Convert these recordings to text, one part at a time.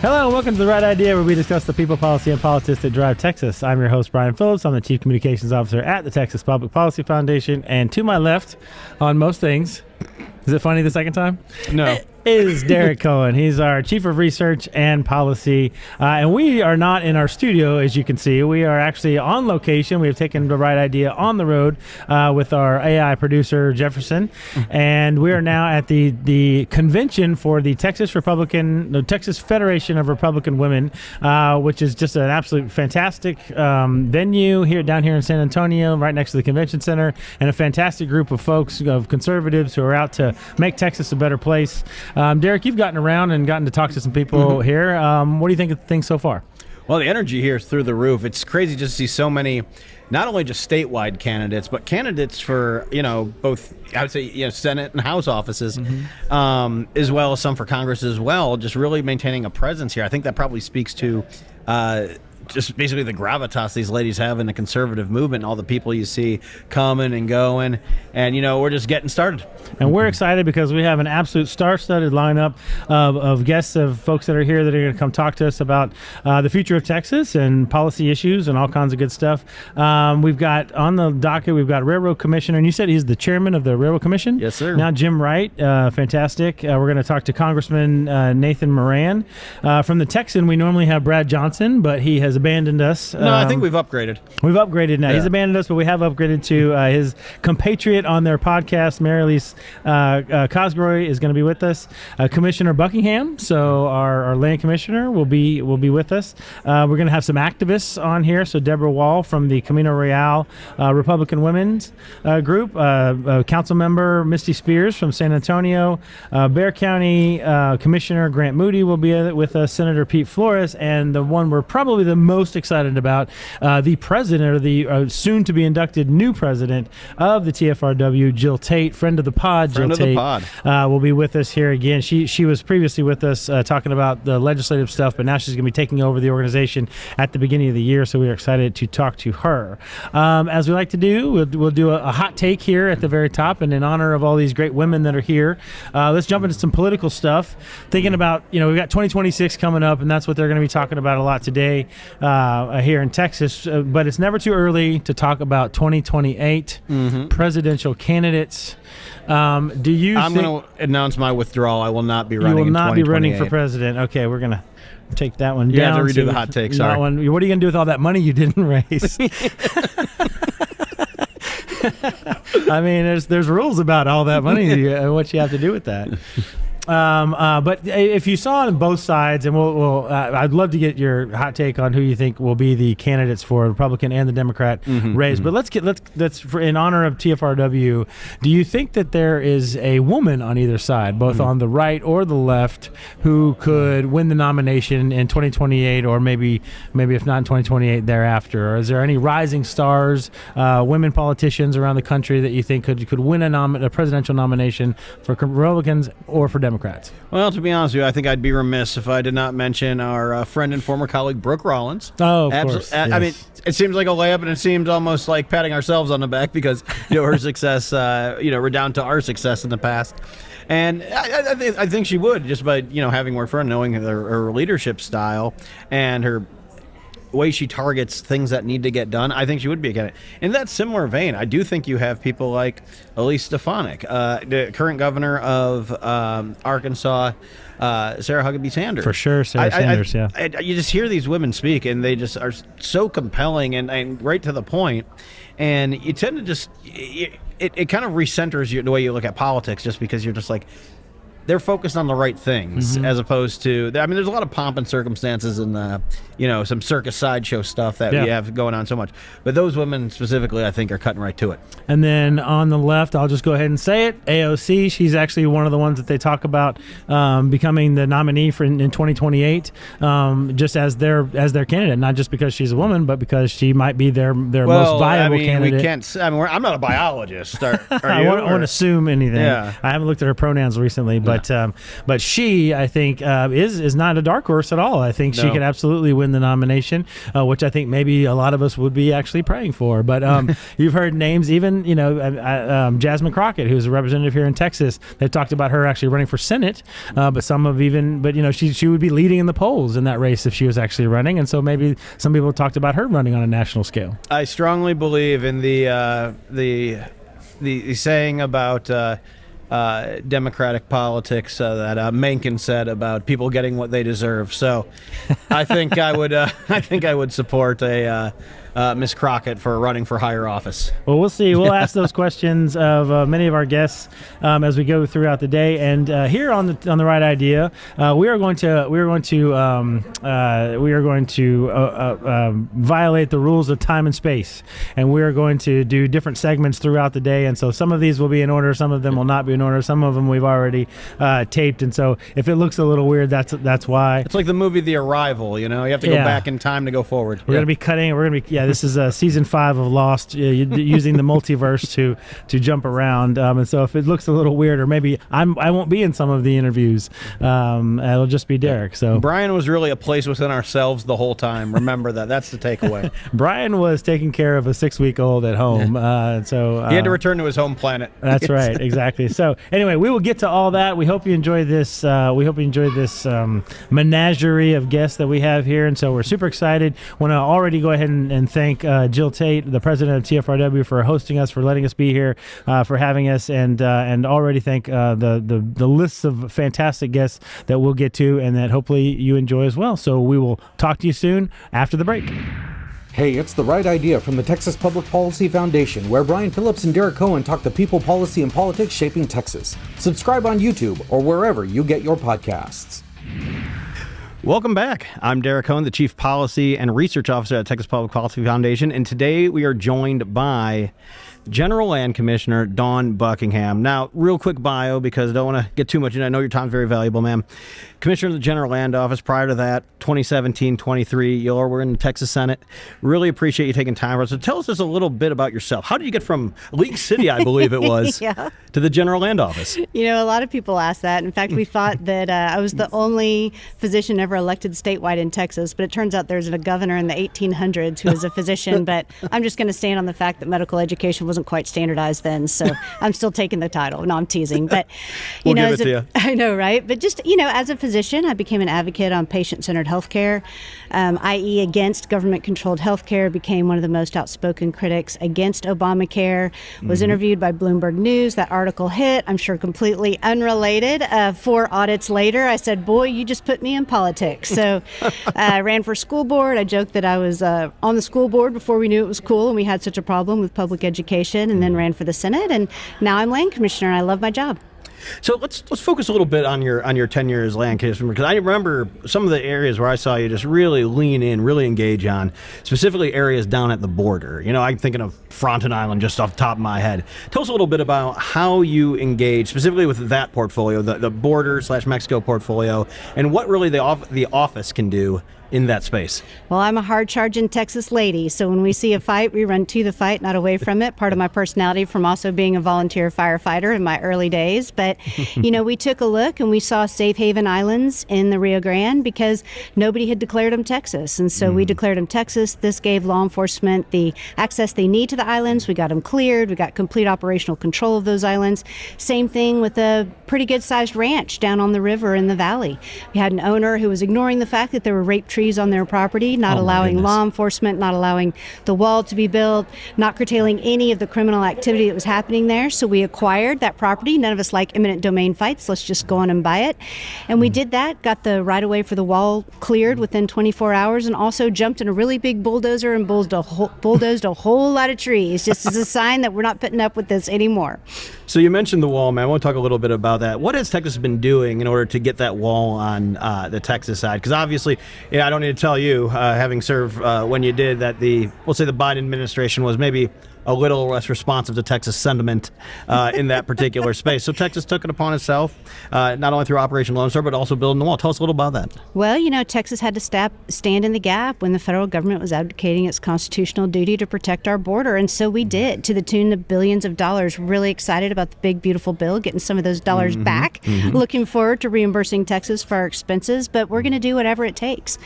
Hello and welcome to The Right Idea, where we discuss the people, policy, and politics that drive Texas. I'm your host, Brian Phillips. I'm the Chief Communications Officer at the Texas Public Policy Foundation. And to my left, on most things, is it funny the second time? No. Is Derek Cohen. He's our Chief of Research and Policy. And we are not in our studio, as you can see. We are actually on location. We have taken The Right Idea on the road with our AI producer, Jefferson. And we are now at the convention for the Texas Federation of Republican Women, which is just an absolute fantastic venue down here in San Antonio, right next to the convention center, and a fantastic group of folks, of conservatives who are out to make Texas a better place. Derek, you've gotten around and gotten to talk to some people here. What do you think of things so far? Well, the energy here is through the roof. It's crazy just to see so many, not only just statewide candidates, but candidates for, both, I would say, Senate and House offices, as well as some for Congress as well, just really maintaining a presence here. I think that probably speaks to just basically the gravitas these ladies have in the conservative movement, and all the people you see coming and going, and we're just getting started. And we're excited because we have an absolute star-studded lineup of guests, of folks that are here that are going to come talk to us about the future of Texas and policy issues and all kinds of good stuff. We've got on the docket, we've got Railroad Commissioner, and you said he's the chairman of the Railroad Commission? Yes, sir. Now Jim Wright, fantastic. We're going to talk to Congressman Nathan Moran. From the Texan, we normally have Brad Johnson, but he has abandoned us. No, I think we've upgraded. We've upgraded now. Yeah. He's abandoned us, but we have upgraded to his compatriot on their podcast, Elise. Cosgray is going to be with us. Commissioner Buckingham, so our land commissioner, will be with us. We're going to have some activists on here. So Deborah Wall from the Camino Republican Women's Group, council member Misty Spears from San Antonio, Bexar County Commissioner Grant Moody will be with us, Senator Pete Flores, and the one we're probably the most excited about, the president, or the soon-to-be inducted new president of the TFRW, Jill Tate, friend of the pod. Jill Tate will be with us here again. She was previously with us talking about the legislative stuff, but now she's going to be taking over the organization at the beginning of the year, so we are excited to talk to her. As we like to do, we'll do a hot take here at the very top, and in honor of all these great women that are here, let's jump into some political stuff. Thinking about, we've got 2026 coming up, and that's what they're going to be talking about a lot today here in Texas, but it's never too early to talk about 2028 presidential candidates. I'm going to announce my withdrawal. I will not be running. You will not be running for president. Okay, we're going to take that one down. You have to redo the hot take. Sorry. What are you going to do with all that money you didn't raise? I mean, there's rules about all that money and what you have to do with that. But if you saw on both sides, and I'd love to get your hot take on who you think will be the candidates for the Republican and the Democrat race. But let's in honor of TFRW. Do you think that there is a woman on either side, both on the right or the left, who could win the nomination in 2028, or maybe if not in 2028 thereafter? Or is there any rising stars, women politicians around the country that you think could win a presidential nomination for Republicans or for Democrats? Well, to be honest with you, I think I'd be remiss if I did not mention our friend and former colleague, Brooke Rollins. Oh, of course. Yes. I mean, it seems like a layup, and it seems almost like patting ourselves on the back because, her success, we're down to our success in the past. And I think she would, just by, having worked for her, knowing her leadership style and her way she targets things that need to get done. I think she would be a candidate. In that similar vein, I do think you have people like Elise Stefanik, the current governor of Arkansas, Sarah Huckabee Sanders. For sure, Sarah Sanders, yeah. You just hear these women speak, and they just are so compelling and right to the point. And you tend to just, it kind of recenters you the way you look at politics, just because you're just like, they're focused on the right things, as opposed to, I mean, there's a lot of pomp and circumstances and, some circus sideshow stuff that we have going on so much. But those women specifically, I think, are cutting right to it. And then on the left, I'll just go ahead and say it, AOC. She's actually one of the ones that they talk about becoming the nominee in 2028, just as their candidate, not just because she's a woman, but because she might be their most viable candidate. We can't. I'm not a biologist. I won't assume anything. Yeah. I haven't looked at her pronouns recently, but But she, I think, is not a dark horse at all. I think she could absolutely win the nomination, which I think maybe a lot of us would be actually praying for. But you've heard names, even Jasmine Crockett, who's a representative here in Texas. They've talked about her actually running for Senate, but she would be leading in the polls in that race if she was actually running, and so maybe some people talked about her running on a national scale. I strongly believe in the saying about democratic politics that Mencken said about people getting what they deserve. So I think I would support Miss Crockett for running for higher office. Well, we'll see. We'll ask those questions of many of our guests as we go throughout the day. And here on the Right Idea, we are going to violate the rules of time and space, and we are going to do different segments throughout the day. And so some of these will be in order, some of them will not be in order, some of them we've already taped. And so if it looks a little weird, that's why. It's like the movie The Arrival. You have to go back in time to go forward. We're going to be cutting. This is season 5 of Lost, using the multiverse to jump around. And so if it looks a little weird, or maybe I won't be in some of the interviews, it'll just be Derek. So Brian was really a place within ourselves the whole time. Remember that. That's the takeaway. Brian was taking care of a 6-week-old at home. So he had to return to his home planet. That's right. Exactly. So anyway, we will get to all that. We hope you enjoy this. Menagerie of guests that we have here. And so we're super excited. Want to already go ahead and thank Jill Tate, the president of TFRW, for hosting us, for letting us be here, for having us, and already thank the lists of fantastic guests that we'll get to and that hopefully you enjoy as well. So we will talk to you soon after the break. Hey, it's The Right Idea from the Texas Public Policy Foundation, where Brian Phillips and Derek Cohen talk the people, policy, and politics shaping Texas. Subscribe on YouTube or wherever you get your podcasts. Welcome back. I'm Derek Cohen, the Chief Policy and Research Officer at Texas Public Policy Foundation, and today we are joined by General Land Commissioner Dawn Buckingham. Now, real quick bio, because I don't want to get too much in. I know your time's very valuable, ma'am. Commissioner of the General Land Office. Prior to that, 2017-23, you were in the Texas Senate. Really appreciate you taking time for us. So tell us just a little bit about yourself. How did you get from League City, I believe it was, to the General Land Office? A lot of people ask that. In fact, we thought that I was the only physician ever elected statewide in Texas, but it turns out there's a governor in the 1800s who was a physician, but I'm just going to stand on the fact that medical education wasn't quite standardized then, so I'm still taking the title. No, I'm teasing. But we'll give it to you. I know, right? But just, as a physician, I became an advocate on patient-centered healthcare, i.e. against government-controlled healthcare, became one of the most outspoken critics against Obamacare, was interviewed by Bloomberg News. That article hit, I'm sure completely unrelated. 4 audits later, I said, boy, you just put me in politics. So I ran for school board. I joked that I was on the school board before we knew it was cool and we had such a problem with public education, and then ran for the Senate, and now I'm land commissioner and I love my job. So let's focus a little bit on your tenure as land commissioner, because I remember some of the areas where I saw you just really lean in, really engage on, specifically areas down at the border. I'm thinking of Fronten Island just off the top of my head. Tell us a little bit about how you engage specifically with that portfolio, the border/Mexico portfolio, and what really the office can do in that space. Well, I'm a hard-charging Texas lady, so when we see a fight, we run to the fight, not away from it. Part of my personality from also being a volunteer firefighter in my early days. But, we took a look and we saw safe haven islands in the Rio Grande because nobody had declared them Texas. And so we declared them Texas. This gave law enforcement the access they need to the islands. We got them cleared. We got complete operational control of those islands. Same thing with a pretty good-sized ranch down on the river in the valley. We had an owner who was ignoring the fact that there were rape trees on their property, not allowing law enforcement, not allowing the wall to be built, not curtailing any of the criminal activity that was happening there. So we acquired that property. None of us like eminent domain fights. Let's just go on and buy it. And we did that, got the right of way for the wall cleared within 24 hours, and also jumped in a really big bulldozer and bulldozed a whole lot of trees, just as a sign that we're not putting up with this anymore. So you mentioned the wall, man. I want to talk a little bit about that. What has Texas been doing in order to get that wall on the Texas side? Because obviously, I don't need to tell you, having served when you did, that the Biden administration was maybe a little less responsive to Texas sentiment in that particular space. So Texas took it upon itself, not only through Operation Lone Star, but also building the wall. Tell us a little about that. Well, Texas had to stand in the gap when the federal government was abdicating its constitutional duty to protect our border, and so we did, to the tune of billions of dollars. Really excited about the big, beautiful bill, getting some of those dollars back. Looking forward to reimbursing Texas for our expenses, but we're going to do whatever it takes.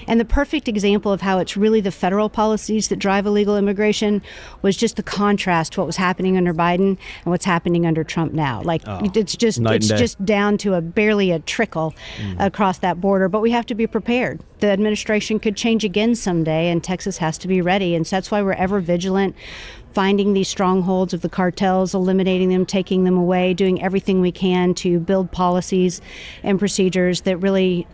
And the perfect example of how it's really the federal policies that drive illegal immigration was just the contrast to what was happening under Biden and what's happening under Trump now. It's just down to barely a trickle across that border, but we have to be prepared. The administration could change again someday, and Texas has to be ready, and so that's why we're ever vigilant, finding these strongholds of the cartels, eliminating them, taking them away, doing everything we can to build policies and procedures that really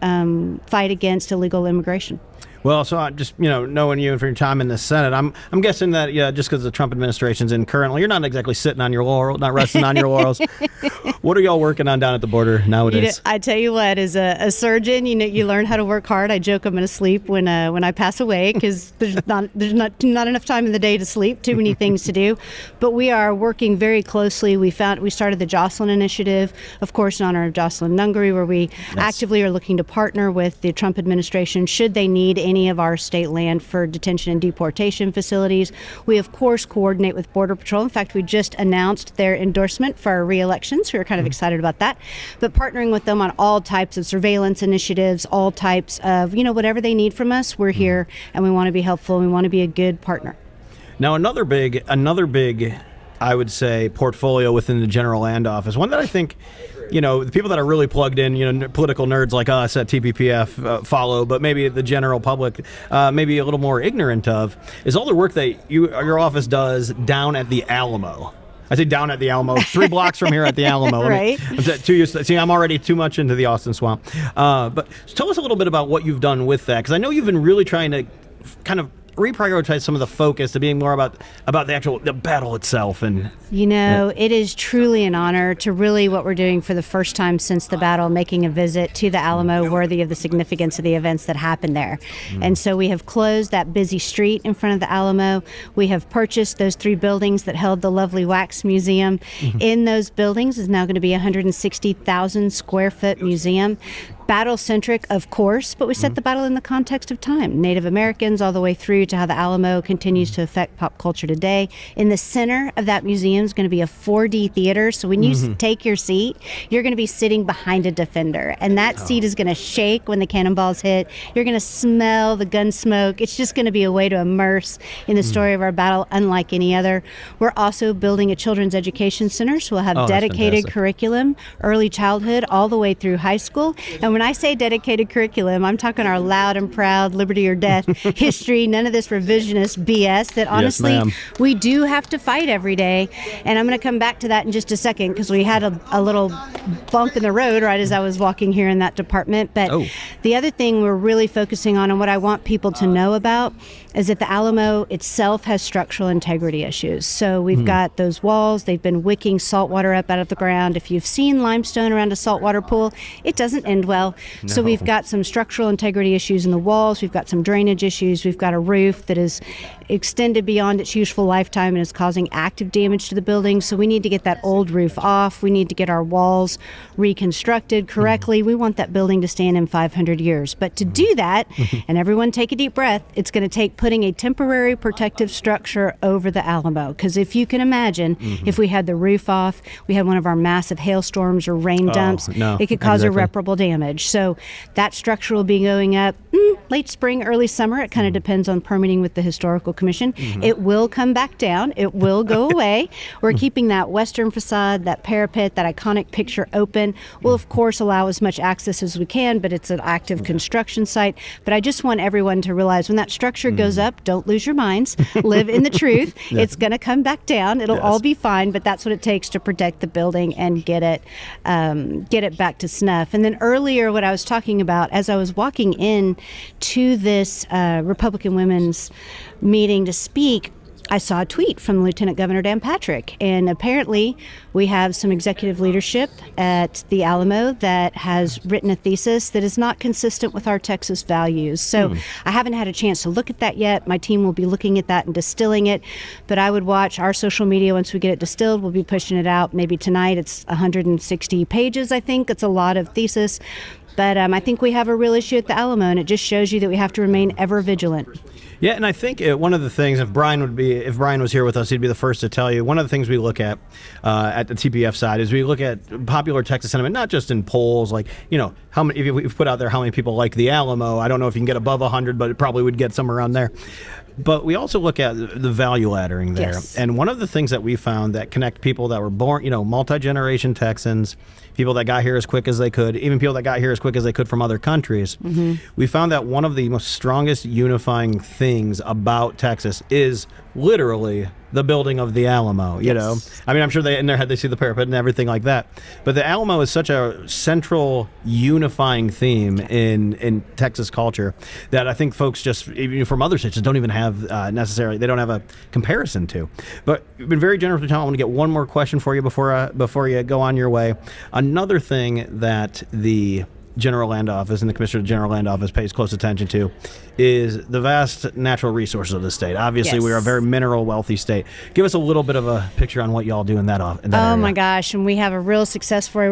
fight against illegal immigration. Well, so just knowing you and for your time in the Senate, I'm guessing that just because the Trump administration's in currently, you're not exactly sitting on your laurels, not resting on your laurels. What are y'all working on down at the border nowadays? I tell you what, as a surgeon, you learn how to work hard. I joke I'm going to sleep when I pass away because there's not enough time in the day to sleep. Too many things to do, but we are working very closely. We started the Jocelyn Initiative, of course, in honor of Jocelyn Nungary, where we actively are looking to partner with the Trump administration should they need any of our state land for detention and deportation facilities. We, of course, coordinate with Border Patrol. In fact, we just announced their endorsement for our re-election, so we're kind of excited about that. But partnering with them on all types of surveillance initiatives, all types of, whatever they need from us, we're here, and we want to be helpful, and we want to be a good partner. Now, another big, I would say, portfolio within the General Land Office, one that I think the people that are really plugged in, political nerds like us at TPPF follow, but maybe the general public maybe a little more ignorant of, is all the work that your office does down at the Alamo. I say down at the Alamo, 3 blocks from here at the Alamo. Right. I'm already too much into the Austin Swamp. But tell us a little bit about what you've done with that, because I know you've been really trying to kind of reprioritize some of the focus to being more about the battle itself. And it is truly an honor to really what we're doing for the first time since the battle, making a visit to the Alamo worthy of the significance of the events that happened there. And so we have closed that busy street in front of the Alamo. We have purchased those 3 buildings that held the lovely wax museum. In those buildings is now going to be a 160,000 square foot museum. Battle-centric, of course, but we set the battle in the context of time. Native Americans all the way through to how the Alamo continues to affect pop culture today. In the center of that museum is going to be a 4D theater, so when you take your seat, you're going to be sitting behind a defender, and that seat is going to shake when the cannonballs hit. You're going to smell the gun smoke. It's just going to be a way to immerse in the story of our battle unlike any other. We're also building a children's education center, so we'll have dedicated curriculum, early childhood, all the way through high school. And when I say dedicated curriculum, I'm talking our loud and proud liberty or death history, none of this revisionist BS that honestly we do have to fight every day. And I'm going to come back to that in just a second because we had a little bump in the road right as I was walking here in that department. But the other thing we're really focusing on and what I want people to know about is that the Alamo itself has structural integrity issues. So we've got those walls, they've been wicking salt water up out of the ground. If you've seen limestone around a saltwater pool, it doesn't end well. No. So we've got some structural integrity issues in the walls, we've got some drainage issues, we've got a roof that is extended beyond its useful lifetime and is causing active damage to the building. So we need to get that old roof off. We need to get our walls reconstructed correctly. We want that building to stand in 500 years. But to do that, and everyone take a deep breath, it's going to take putting a temporary protective structure over the Alamo. Because if you can imagine, if we had the roof off, we had one of our massive hailstorms or rain dumps, it could cause irreparable damage. So that structure will be going up late spring, early summer. It kind of depends on permitting with the Historical Commission. It will come back down. It will go away. We're keeping that western facade, that parapet, that iconic picture open. We'll, of course, allow as much access as we can, but it's an active construction site. But I just want everyone to realize when that structure goes up, don't lose your minds. Live in the truth. It's going to come back down. It'll all be fine, but that's what it takes to protect the building and get it back to snuff. And then earlier, what I was talking about, as I was walking in to this Republican women's meeting to speak, I saw a tweet from Lieutenant Governor Dan Patrick, and apparently we have some executive leadership at the Alamo that has written a thesis that is not consistent with our Texas values. So I haven't had a chance to look at that yet. My team will be looking at that and distilling it, but I would watch our social media once we get it distilled. We'll be pushing it out maybe tonight. It's 160 pages, I think. It's a lot of thesis, but I think we have a real issue at the Alamo, and it just shows you that we have to remain ever vigilant. Yeah, and I think one of the things, if Brian was here with us, he'd be the first to tell you. One of the things we look at the TPF side is we look at popular Texas sentiment, not just in polls, like how many. If we've put out there how many people like the Alamo, I don't know if you can get above 100, but it probably would get somewhere around there. But we also look at the value laddering there. Yes. And one of the things that we found that connect people that were born, multi-generation Texans, people that got here as quick as they could, even people that got here as quick as they could from other countries, we found that one of the most strongest unifying things about Texas is literally the building of the Alamo. I mean, I'm sure in their head they see the parapet and everything like that, but the Alamo is such a central unifying theme in Texas culture that I think folks just, even from other states, just don't even have necessarily, they don't have a comparison to. But you've been very generous with time. I want to get one more question for you before you go on your way. Another thing that the General Land Office and the Commissioner of the General Land Office pays close attention to is the vast natural resources of the state. Obviously, we are a very mineral wealthy state. Give us a little bit of a picture on what y'all do in that area. Oh my gosh, and we have a real success story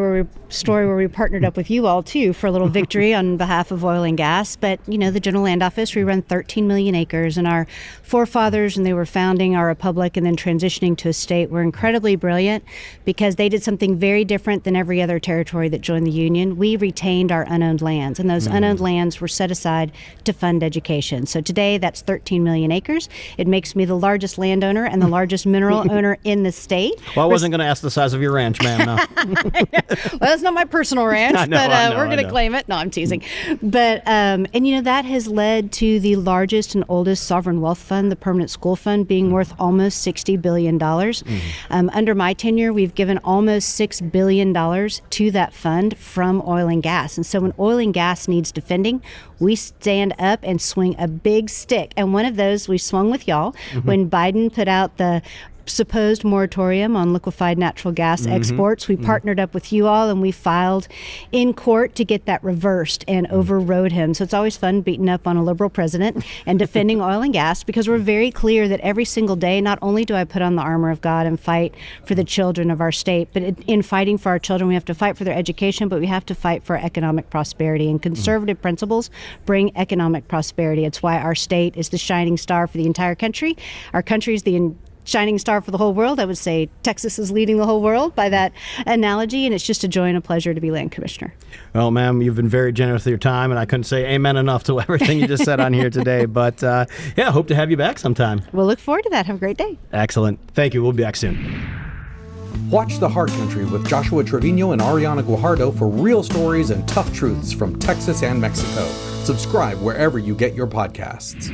where we partnered up with you all too for a little victory on behalf of oil and gas. But the General Land Office, we run 13 million acres, and our forefathers, and they were founding our republic and then transitioning to a state, were incredibly brilliant because they did something very different than every other territory that joined the Union. We retained our unowned lands, and those unowned lands were set aside to fund education. So today, that's 13 million acres. It makes me the largest landowner and the largest mineral owner in the state. Well, I wasn't going to ask the size of your ranch, ma'am. No. Well, it's not my personal ranch, but we're going to claim it. No, I'm teasing. But, and that has led to the largest and oldest sovereign wealth fund, the Permanent School Fund, being worth almost $60 billion. Under my tenure, we've given almost $6 billion to that fund from oil and gas. And so when oil and gas needs defending, we stand up and swing a big stick. And one of those we swung with y'all when Biden put out the supposed moratorium on liquefied natural gas exports. We partnered up with you all, and we filed in court to get that reversed and overrode him. So it's always fun beating up on a liberal president and defending oil and gas, because we're very clear that every single day, not only do I put on the armor of God and fight for the children of our state, but in fighting for our children, we have to fight for their education, but we have to fight for economic prosperity. And conservative principles bring economic prosperity. It's why our state is the shining star for the entire country. Our country is the shining star for the whole world. I would say Texas is leading the whole world by that analogy, and it's just a joy and a pleasure to be land commissioner. Well, ma'am, you've been very generous with your time, and I couldn't say amen enough to everything you just said on here today. But hope to have you back sometime. We'll look forward to that. Have a great day. Excellent. Thank you. We'll be back soon. Watch The Hard Country with Joshua Trevino and Ariana Guajardo for real stories and tough truths from Texas and Mexico. Subscribe wherever you get your podcasts.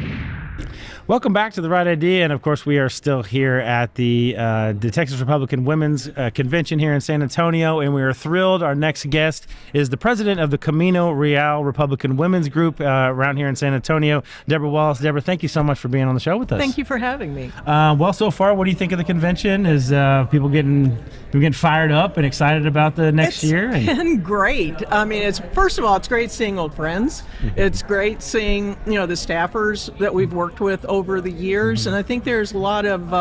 Welcome back to The Right Idea, and of course we are still here at the Texas Republican Women's Convention here in San Antonio, and we are thrilled. Our next guest is the president of the Camino Real Republican Women's Group around here in San Antonio, Deborah Wallace. Deborah, thank you so much for being on the show with us. Thank you for having me. Well, so far, what do you think of the convention? Is people getting fired up and excited about the next year? It's been great. I mean, first of all, it's great seeing old friends. It's great seeing the staffers that we've worked with over the years, and I think there's a lot of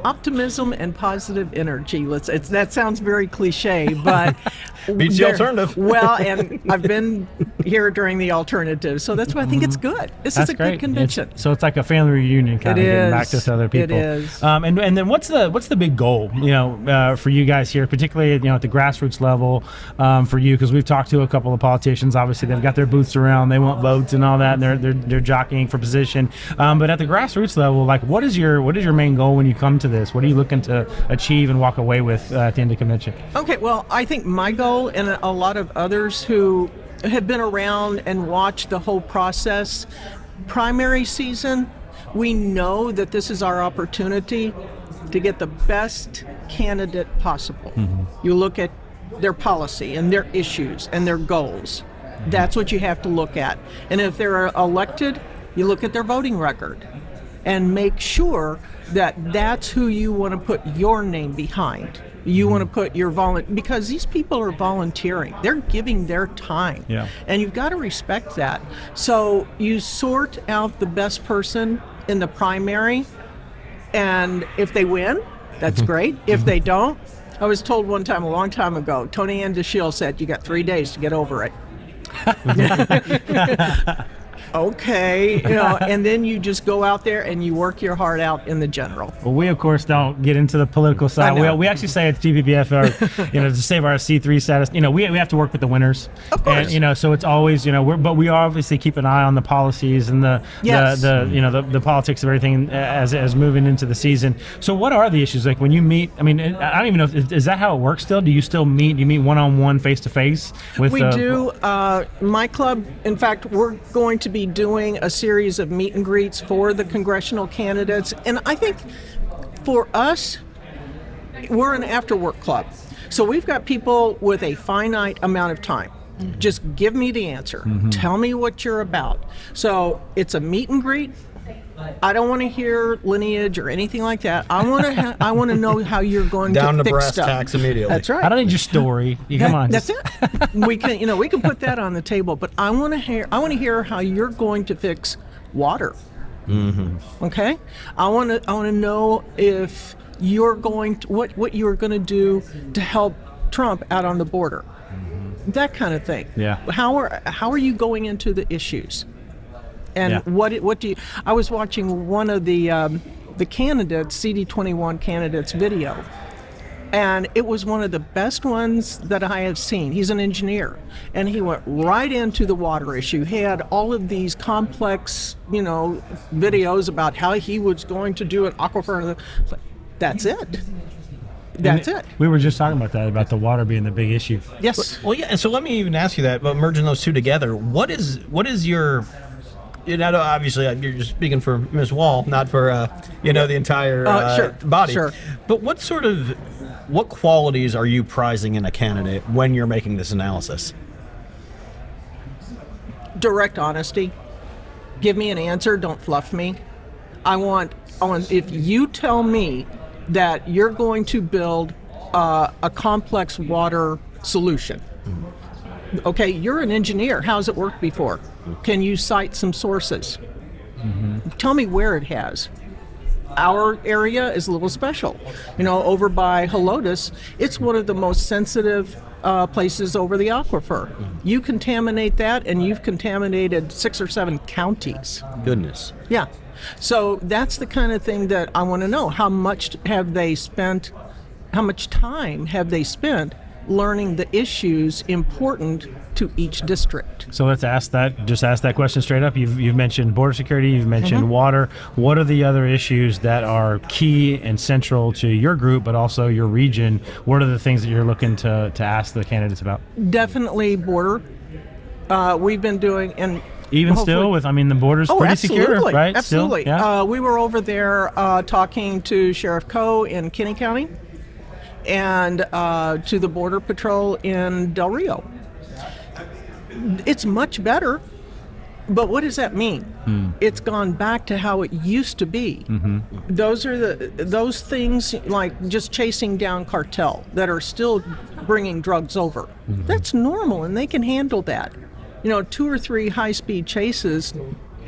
optimism and positive energy. That sounds very cliche, but beats the alternative. Well, and I've been here during the alternative, so that's why I think it's good. This is a great. Good convention. So it's like a family reunion, kind of getting back to other people. It is. And then what's the big goal, for you guys here, particularly at the grassroots level, for you? Because we've talked to a couple of politicians. Obviously, they've got their booths around, they want votes and all that, and they're jockeying for position. But at the grassroots level, like, what is your main goal when you come to this? What are you looking to achieve and walk away with at the end of the convention? Okay, well, I think my goal, and a lot of others who have been around and watched the whole process, primary season, we know that this is our opportunity to get the best candidate possible. You look at their policy and their issues and their goals. That's what you have to look at. And if they're elected, you look at their voting record and make sure that's who you want to put your name behind. You want to put your because these people are volunteering. They're giving their time. Yeah. And you've got to respect that. So you sort out the best person in the primary, and if they win, that's great. If they don't, I was told one time, a long time ago, Tony Ann DeShiel said, you got 3 days to get over it. Okay, and then you just go out there and you work your heart out in the general. Well, we of course don't get into the political side. We actually say at TPPF, to save our C3 status, we have to work with the winners. Of course. And so it's always, but we obviously keep an eye on the policies and the politics of everything as moving into the season. So what are the issues like when you meet? I mean, I don't even know. Is that how it works still? Do you still meet? You meet one-on-one, face-to-face with? We do. My club, in fact, we're going to be doing a series of meet and greets for the congressional candidates. And I think for us, we're an after-work club. So we've got people with a finite amount of time. Just give me the answer. Tell me what you're about. So it's a meet and greet. I don't want to hear lineage or anything like that. I want to know how you're going down to to fix brass stuff. tacks immediately. That's right. I don't need your story. Come on. That's it. We can put that on the table, but I want to hear how you're going to fix water. Okay? I want to know if you're going to what you're going to do to help Trump out on the border. That kind of thing. Yeah. How are you going into the issues? And what do you? I was watching one of the candidates, CD21 candidates video, and it was one of the best ones that I have seen. He's an engineer, and he went right into the water issue. He had all of these complex, videos about how he was going to do an aquifer. That's it. That's it. We were just talking about that, about the water being the big issue. Yes. Well, yeah. And so let me even ask you that about merging those two together. What is your obviously, you're just speaking for Ms. Wall, not for the entire body. Sure. But what qualities are you prizing in a candidate when you're making this analysis? Direct honesty. Give me an answer. Don't fluff me. I want. If you tell me that you're going to build a complex water solution. Okay, you're an engineer. How's it worked before? Can you cite some sources? Tell me where it has. Our area is a little special. Over by Helotes, it's one of the most sensitive places over the aquifer. You contaminate that, and you've contaminated 6 or 7 counties. Goodness. Yeah. So that's the kind of thing that I want to know. How much time have they spent learning the issues important to each district? So let's ask that question straight up. You've mentioned border security, you've mentioned water. What are the other issues that are key and central to your group, but also your region? What are the things that you're looking to ask the candidates about? Definitely border. We've been doing, and even still the border's pretty secure, right? Absolutely. Still, yeah. We were over there talking to Sheriff Coe in Kinney County and to the Border Patrol in Del Rio. It's much better, but what does that mean? It's gone back to how it used to be. Those things like just chasing down cartel that are still bringing drugs over. That's normal, and they can handle that. 2 or 3 high-speed chases,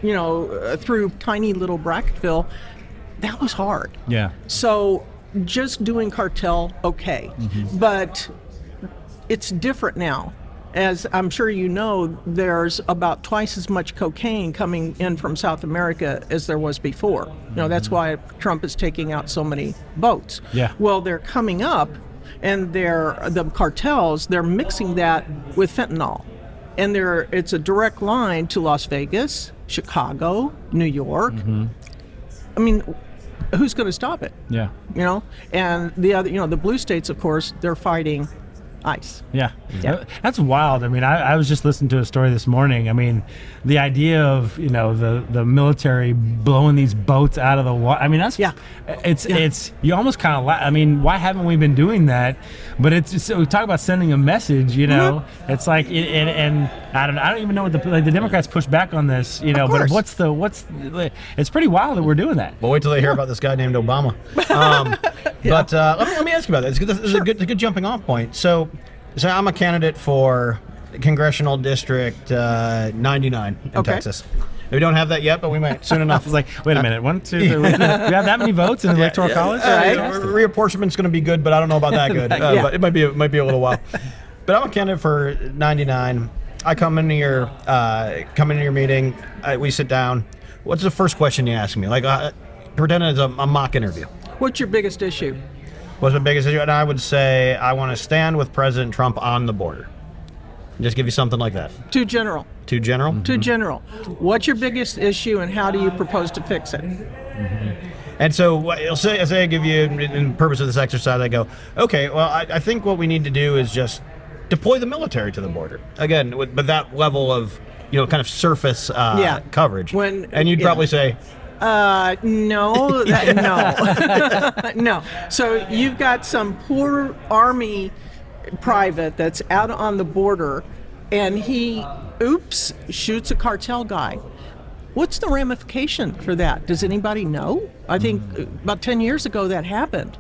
through tiny little Bracketville, that was hard. Yeah. So just doing cartel, okay. But it's different now. As I'm sure you know, there's about twice as much cocaine coming in from South America as there was before. That's why Trump is taking out so many boats. Yeah. Well, they're coming up, and the cartels, they're mixing that with fentanyl. And it's a direct line to Las Vegas, Chicago, New York. I mean, who's going to stop it? Yeah. And the other, the blue states, of course, they're fighting ice. Yeah. That's wild. I mean, I was just listening to a story this morning. I mean, the idea of, the military blowing these boats out of the water. I mean, that's, it's, you almost kind of, I mean, why haven't we been doing that? But we talk about sending a message, it's like, and I don't even know what the Democrats push back on this, but it's pretty wild that we're doing that. Well, wait till they hear about this guy named Obama. But let me ask you about this, because this is a good jumping off point. So I'm a candidate for Congressional District 99 in Texas. We don't have that yet, but we might soon enough. It's like, wait a minute, 1, 2, 3. We have that many votes in the Electoral College? Reapportionment's going to be good, but I don't know about that good. But it might be a little while. But I'm a candidate for 99. I come into your meeting. We sit down. What's the first question you ask me? Like, pretend it's a mock interview. What's your biggest issue? What's the biggest issue? And I would say I want to stand with President Trump on the border. Just give you something like that. Too general. Too general? Too general. What's your biggest issue and how do you propose to fix it? And so say I give you, in the purpose of this exercise, I go, okay, well, I think what we need to do is just deploy the military to the border. Again, but that level of, kind of surface coverage. And you'd probably say, no. No. So you've got some poor Army private that's out on the border, and he, shoots a cartel guy. What's the ramification for that? Does anybody know? I think about 10 years ago that happened,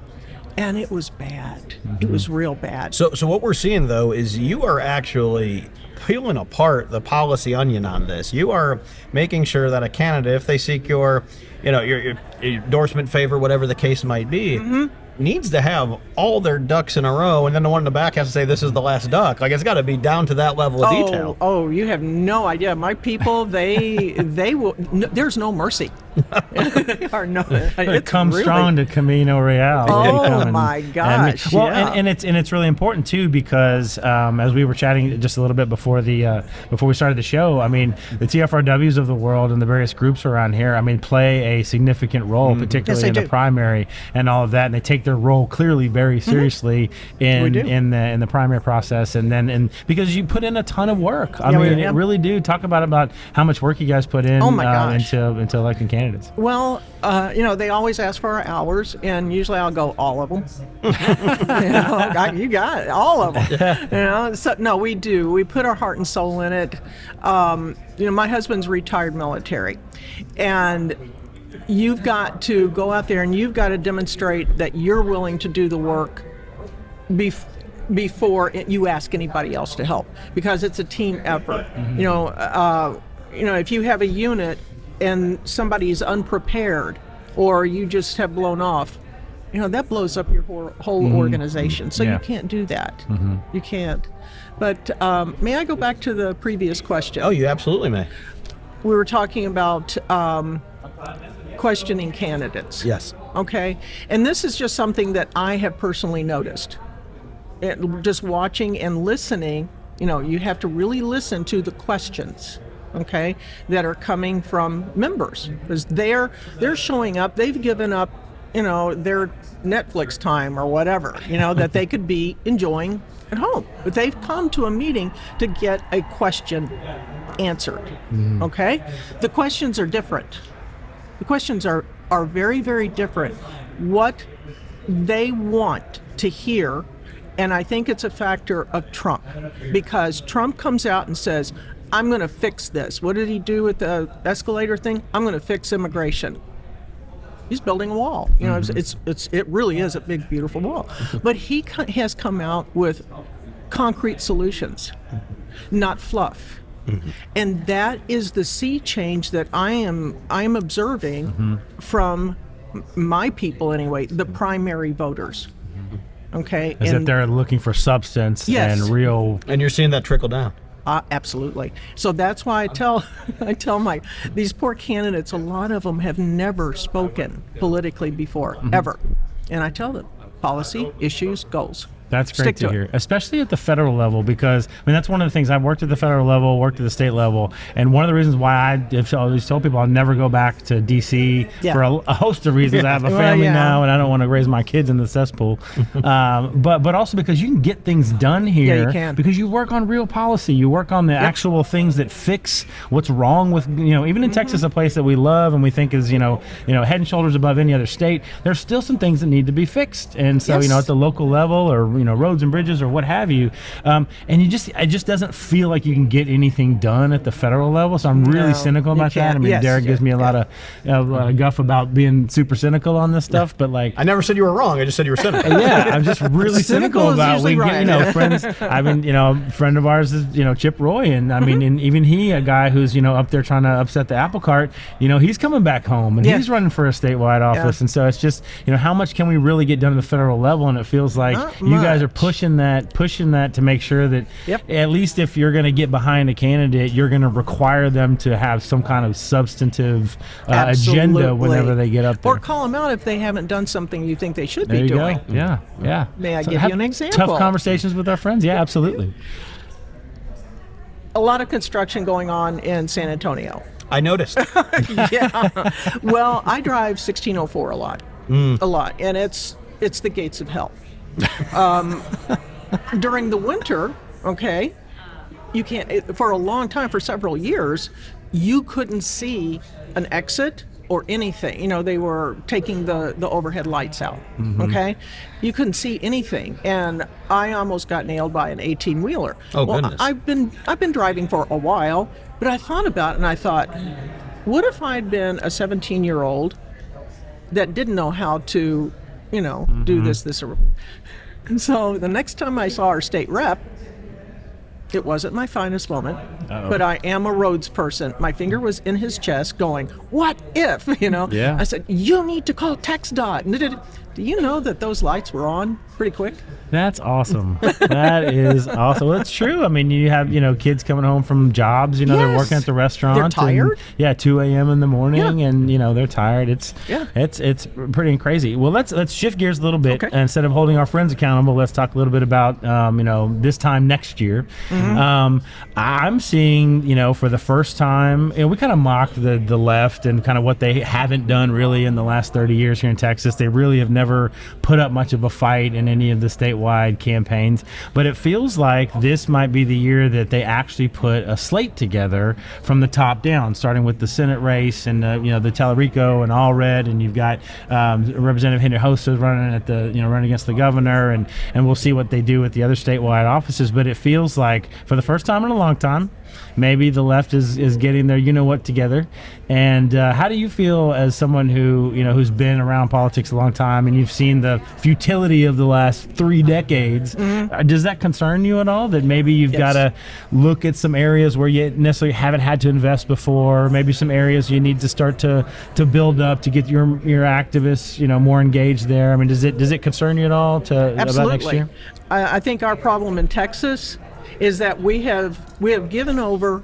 and it was bad. It was real bad. So what we're seeing, though, is you are actually peeling apart the policy onion on this. You are making sure that a candidate, if they seek your endorsement, favor, whatever the case might be, needs to have all their ducks in a row, and then the one in the back has to say this is the last duck. Like, it's got to be down to that level of detail. Oh, you have no idea. My people, they will. No, there's no mercy. They are no. Come strong to Camino Real. Oh my gosh! And it's really important too, because as we were chatting just a little bit before we started the show, I mean, the TFRWs of the world and the various groups around here, I mean, play a significant role, particularly in the primary and all of that, and they take their role clearly very seriously in the primary process, and because you put in a ton of work. I mean, it really do. Talk about how much work you guys put in into electing candidates. Well, they always ask for our hours, and usually I'll go, all of them. You got it, all of them. So no, we do. We put our heart and soul in it. My husband's retired military, and you've got to go out there and you've got to demonstrate that you're willing to do the work before you ask anybody else to help, because it's a team effort. If you have a unit and somebody's unprepared, or you just have blown off, that blows up your whole organization. So you can't do that. You can't. But may I go back to the previous question? Oh, you absolutely may. We were talking about questioning candidates. Yes. Okay. And this is just something that I have personally noticed. Just watching and listening, you have to really listen to the questions, okay, that are coming from members, because they're showing up. They've given up, their Netflix time or whatever, that they could be enjoying at home. But they've come to a meeting to get a question answered, okay? The questions are different. The questions are very, very different. What they want to hear, and I think it's a factor of Trump, because Trump comes out and says, I'm going to fix this. What did he do with the escalator thing? I'm going to fix immigration. He's building a wall. It really is a big, beautiful wall. But he has come out with concrete solutions, not fluff. And that is the sea change that I am observing from my people anyway, the primary voters. Okay, that they're looking for substance and real. And you're seeing that trickle down. Absolutely. So that's why I tell these poor candidates, a lot of them have never spoken politically before, ever. And I tell them, policy, issues, goals. That's great Stick to to hear, especially at the federal level, because I mean that's one of the things. I've worked at the federal level, worked at the state level, and one of the reasons why I always told people I'll never go back to D.C. for a host of reasons. I have a family now, and I don't want to raise my kids in the cesspool. But also because you can get things done here. Yeah, you can. Because you work on real policy, you work on the actual things that fix what's wrong with even in Texas, a place that we love and we think is head and shoulders above any other state. There's still some things that need to be fixed, and so at the local level or roads and bridges or what have you, and it just doesn't feel like you can get anything done at the federal level. So I'm really cynical about that. I mean, Derek gives me a lot of guff about being super cynical on this stuff, but like I never said you were wrong. I just said you were cynical. I'm just really cynical about friends. I mean, a friend of ours is Chip Roy, and I mean, and even he, a guy who's up there trying to upset the apple cart. He's coming back home and he's running for a statewide office, and so it's just how much can we really get done at the federal level? And it feels like you guys are pushing that to make sure that at least if you're going to get behind a candidate, you're going to require them to have some kind of substantive agenda whenever they get up there. Or call them out if they haven't done something you think they should be doing. Go. Yeah. May I give you an example? Tough conversations with our friends. Yeah, absolutely. A lot of construction going on in San Antonio. I noticed. Well, I drive 1604 a lot, and it's the gates of hell. During the winter, you can't, for a long time, for several years, you couldn't see an exit or anything. They were taking the overhead lights out, You couldn't see anything, and I almost got nailed by an 18-wheeler. Oh, goodness. I've been driving for a while, but I thought about it, and I thought, what if I'd been a 17-year-old that didn't know how to, do this. And so the next time I saw our state rep, it wasn't my finest moment, but I am a roads person. My finger was in his chest going, what if, Yeah. I said, you need to call TxDOT. Do you know that those lights were on pretty quick? That's awesome. That is awesome. Well, it's true. I mean, you have, kids coming home from jobs, they're working at the restaurant. They're tired. And, 2 a.m. in the morning and, they're tired. It's pretty crazy. Well, let's shift gears a little bit. Okay. Instead of holding our friends accountable, let's talk a little bit about, this time next year. I'm seeing, for the first time, we kind of mock the left and kind of what they haven't done really in the last 30 years here in Texas. They really have never put up much of a fight in any of the statewide campaigns, but it feels like this might be the year that they actually put a slate together from the top down, starting with the Senate race and the Tellerico and All Red, and you've got Representative Henry Hosta running at the running against the governor, and we'll see what they do with the other statewide offices. But it feels like for the first time in a long time, maybe the left is getting their what together. And how do you feel as someone who's been around politics a long time and you've seen the futility of the last 3 decades? Does that concern you at all, that maybe you've got to look at some areas where you necessarily haven't had to invest before, maybe some areas you need to start to build up to get your activists more engaged there? I mean, does it concern you at all about next year? I think our problem in Texas is that we have given over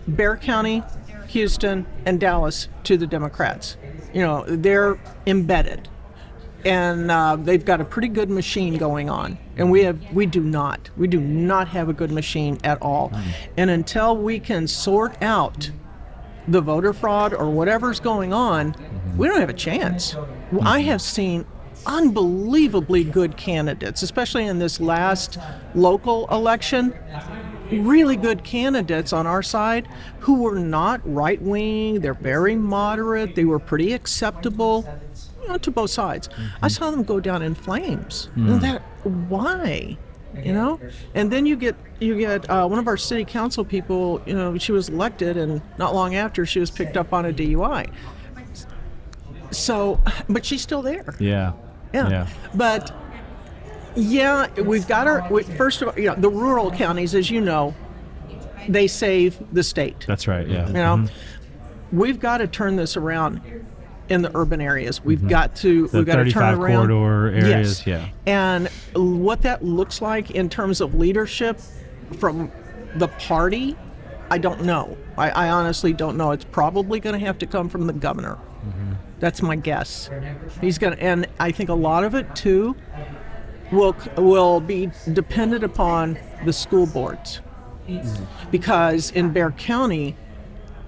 Bexar County, Houston, and Dallas to the Democrats. They're embedded, and they've got a pretty good machine going on, and we do not have a good machine at all. And until we can sort out the voter fraud or whatever's going on, we don't have a chance. I have seen unbelievably good candidates, especially in this last local election, really good candidates on our side who were not right-wing. They're very moderate. They were pretty acceptable to both sides. I saw them go down in flames. And why? And then you get one of our city council people, she was elected, and not long after she was picked up on a DUI. So, but she's still there. Yeah. But we've got first of all, the rural counties, as you know, they save the state. That's right. Yeah. We've got to turn this around in the urban areas. We've got to turn it around. 35 corridor areas. Yes. Yeah. And what that looks like in terms of leadership from the party, I don't know. I honestly don't know. It's probably going to have to come from the governor. That's my guess. He's going to, and I think a lot of it too will be dependent upon the school boards, because in Bexar County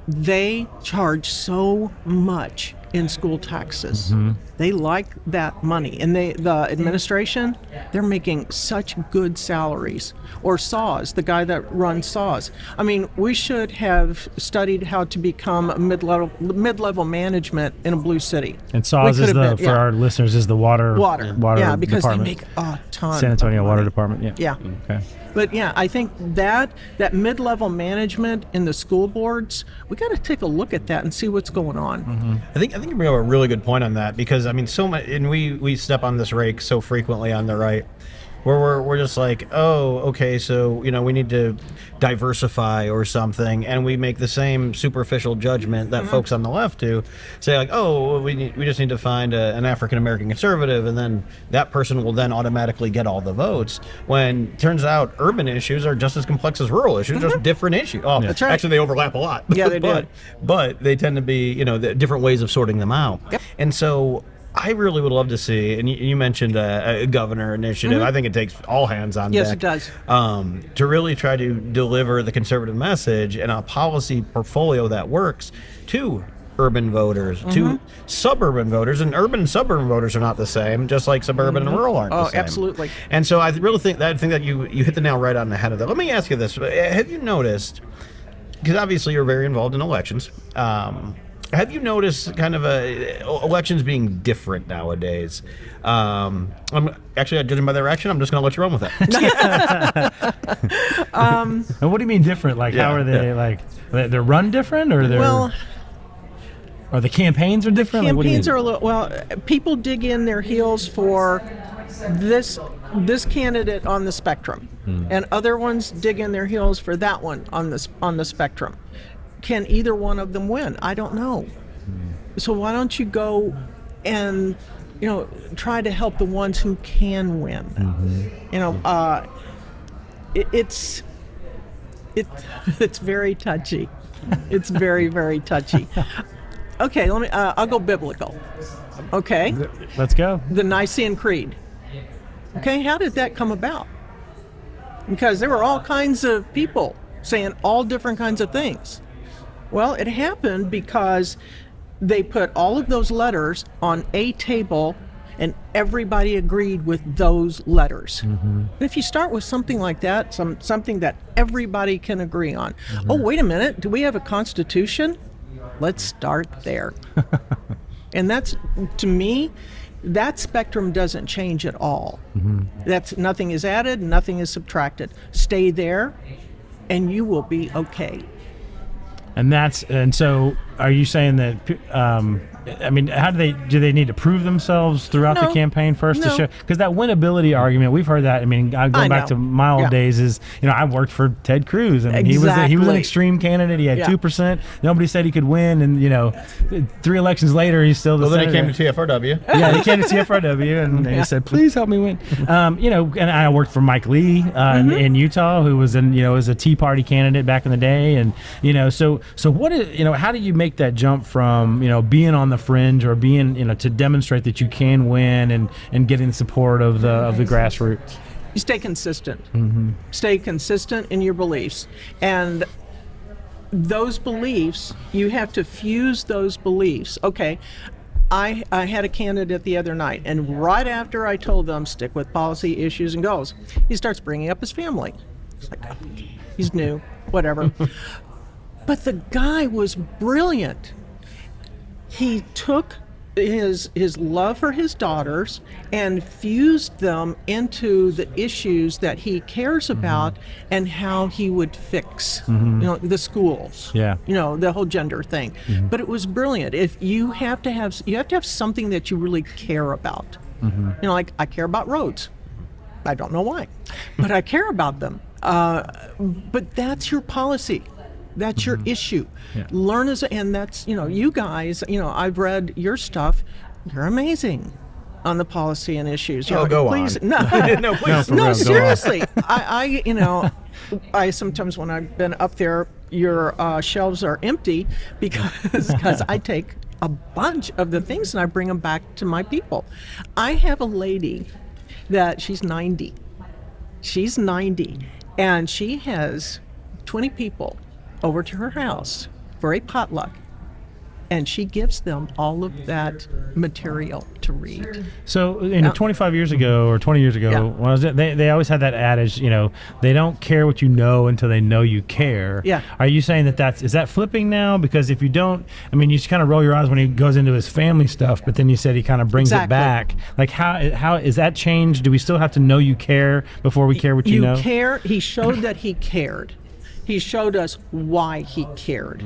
they charge so much in school taxes. They like that money, and the administration, they're making such good salaries. Or SAWS, the guy that runs SAWS. I mean, we should have studied how to become a mid-level management in a blue city. And SAWS is for our listeners, is the water yeah, because department. they make a ton. San Antonio of Water money. Department. Yeah. Okay. But yeah, I think that mid-level management in the school boards, we got to take a look at that and see what's going on. I think you bring up a really good point on that, because I mean, so much, and we step on this rake so frequently on the right, where we're just like, oh, okay, so we need to diversify or something, and we make the same superficial judgment that folks on the left do, say like, oh, we just need to find an African American conservative, and then that person will then automatically get all the votes. When turns out urban issues are just as complex as rural issues, just different issues. Oh, That's right. Actually, they overlap a lot. Yeah, they do. But they tend to be, the different ways of sorting them out. Yep. And so I really would love to see, and you mentioned a governor initiative. I think it takes all hands on Yes, deck. it does. To really try to deliver the conservative message and a policy portfolio that works to urban voters, to suburban voters, and urban and suburban voters are not the same, just like suburban and rural aren't the same. Absolutely. And so I really think that you hit the nail right on the head of that. Let me ask you this: have you noticed? Because obviously you're very involved in elections. Have you noticed kind of elections being different nowadays? I'm actually, judging by their action, I'm just going to let you run with it. And what do you mean different? Like, how are they like? They're run different, or they're or the campaigns are different? Campaigns are a little, people dig in their heels for this candidate on the spectrum, and other ones dig in their heels for that one on the spectrum. Can either one of them win? I don't know. So why don't you go and try to help the ones who can win? It's very touchy. It's very, very touchy. Okay, I'll go biblical. Okay, let's go. The Nicene Creed. Okay, how did that come about? Because there were all kinds of people saying all different kinds of things. Well, it happened because they put all of those letters on a table, and everybody agreed with those letters. And if you start with something like that, something that everybody can agree on. Oh, wait a minute, do we have a constitution? Let's start there. And that's, to me, that spectrum doesn't change at all. That's nothing is added, nothing is subtracted. Stay there, and you will be okay. And so are you saying that how do they need to prove themselves throughout the campaign first to show? Because that winnability argument, we've heard that. I mean, going back to my old days is, I worked for Ted Cruz. I mean, he was an extreme candidate. He had 2%. Nobody said he could win, and 3 elections later, he's still the senator. Then he came to TFRW. Yeah, he came to TFRW, and he said, "Please help me win." And I worked for Mike Lee in Utah, who was was a Tea Party candidate back in the day, and so what is how do you make that jump from being on the fringe or being to demonstrate that you can win and getting the support of the grassroots? You stay consistent. Stay consistent in your beliefs, and those beliefs, you have to fuse those beliefs. Okay, I had a candidate the other night, and right after I told them stick with policy issues and goals, he starts bringing up his family. It's like, he's new, whatever. But the guy was brilliant. He took his love for his daughters and fused them into the issues that he cares about and how he would fix the schools, the whole gender thing. But it was brilliant. If you have to have something that you really care about. Like I care about roads. I don't know why, but I care about them. But that's your policy. That's your issue. Learn and that's, you guys, I've read your stuff. You're amazing on the policy and issues. Go please, on. No, no, please. No, seriously. I sometimes when I've been up there, your shelves are empty because I take a bunch of the things and I bring them back to my people. I have a lady. that she's 90. She's 90, and she has 20 people over to her house for a potluck, and she gives them all of that material to read. So, 25 years ago or 20 years ago, Yeah. when I was, they always had that adage, they don't care what you know until they know you care. Yeah. Are you saying is that flipping now? Because if you don't, you just kind of roll your eyes when he goes into his family stuff, but then you said he kind of brings it Exactly. back. Like, how is that changed? Do we still have to know you care before we care what you know? You care. He showed that he cared. He showed us why he cared.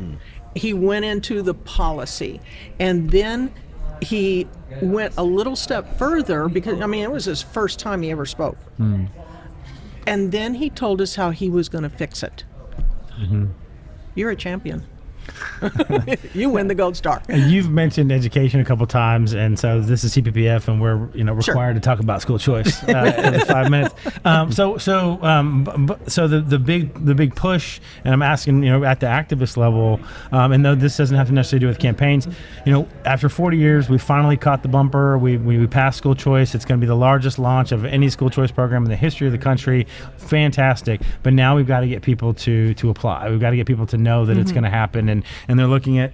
He went into the policy, and then he went a little step further because, it was his first time he ever spoke. And then he told us how he was going to fix it. You're a champion. You win the gold star. And you've mentioned education a couple times, and so this is CPPF, and we're required to talk about school choice every 5 minutes. So the big push, and I'm asking at the activist level, and though this doesn't have to necessarily do with campaigns, after 40 years we finally caught the bumper. We passed school choice. It's going to be the largest launch of any school choice program in the history of the country. Fantastic. But now we've got to get people to apply. We've got to get people to know that it's going to happen. And they're looking at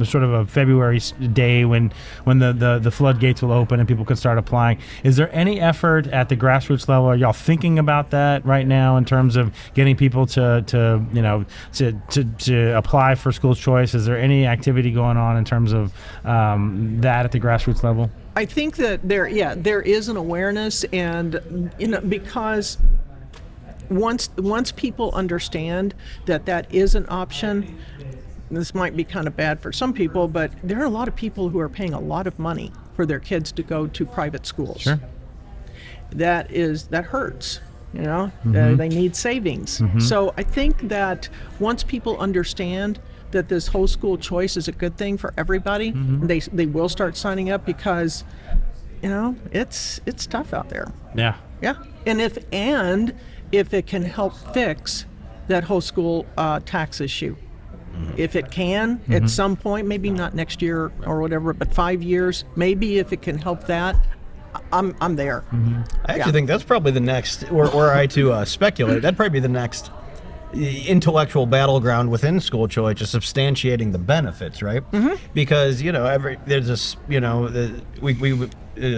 sort of a February day when the floodgates will open and people can start applying. Is there any effort at the grassroots level? Are y'all thinking about that right now in terms of getting people to apply for school choice? Is there any activity going on in terms of that at the grassroots level? I think that there is an awareness, and because once people understand that is an option. This might be kind of bad for some people, but there are a lot of people who are paying a lot of money for their kids to go to private schools. Sure. That hurts. They need savings. So I think that once people understand that this whole school choice is a good thing for everybody, they will start signing up because it's tough out there. Yeah. Yeah. And if it can help fix that whole school tax issue. If it can, at some point, maybe not next year or whatever, but 5 years, maybe if it can help that, I'm there. I actually think that's probably the next, were I to speculate, that'd probably be the next intellectual battleground within school choice, is substantiating the benefits, right? Because there's this, we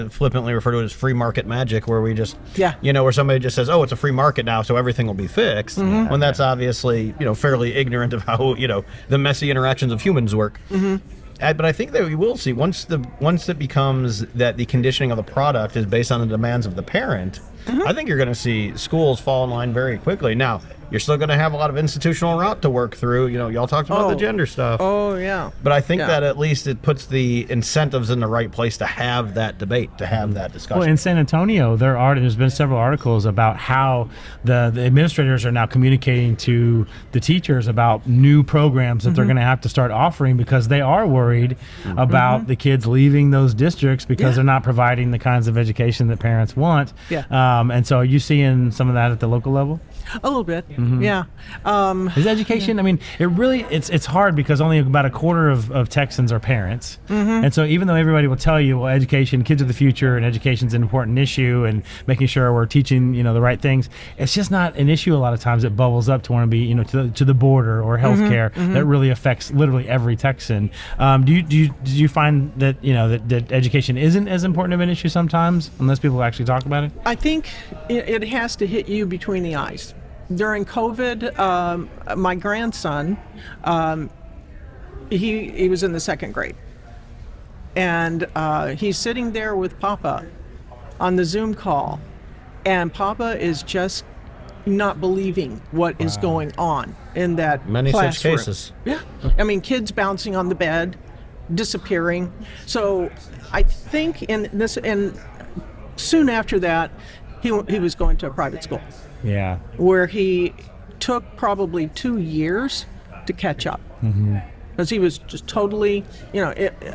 flippantly refer to it as free market magic, where we just where somebody just says, oh, it's a free market now, so everything will be fixed, when that's obviously fairly ignorant of how the messy interactions of humans work. But I think that we will see once it becomes that the conditioning of the product is based on the demands of the parent. I think you're going to see schools fall in line very quickly. Now, you're still going to have a lot of institutional route to work through. Y'all talked about the gender stuff. Oh, yeah. But I think that at least it puts the incentives in the right place to have that debate, to have that discussion. Well, in San Antonio, there's been several articles about how the administrators are now communicating to the teachers about new programs that they're going to have to start offering, because they are worried about the kids leaving those districts because they're not providing the kinds of education that parents want. And so are you seeing some of that at the local level? A little bit, yeah. Is education, it's hard because only about a quarter of Texans are parents. And so even though everybody will tell you, well, education, kids are the future, and education's an important issue, and making sure we're teaching, the right things, it's just not an issue a lot of times. It bubbles up to want to be, to the border or healthcare that really affects literally every Texan. Do you find that, that education isn't as important of an issue sometimes, unless people actually talk about it? I think it has to hit you between the eyes. During COVID, my grandson, he was in the second grade, and he's sitting there with Papa on the Zoom call, and Papa is just not believing what is going on in that Many classroom. such cases. Yeah, kids bouncing on the bed, disappearing. So I think and soon after that, he was going to a private school. Yeah. Where he took probably 2 years to catch up. Because he was just totally,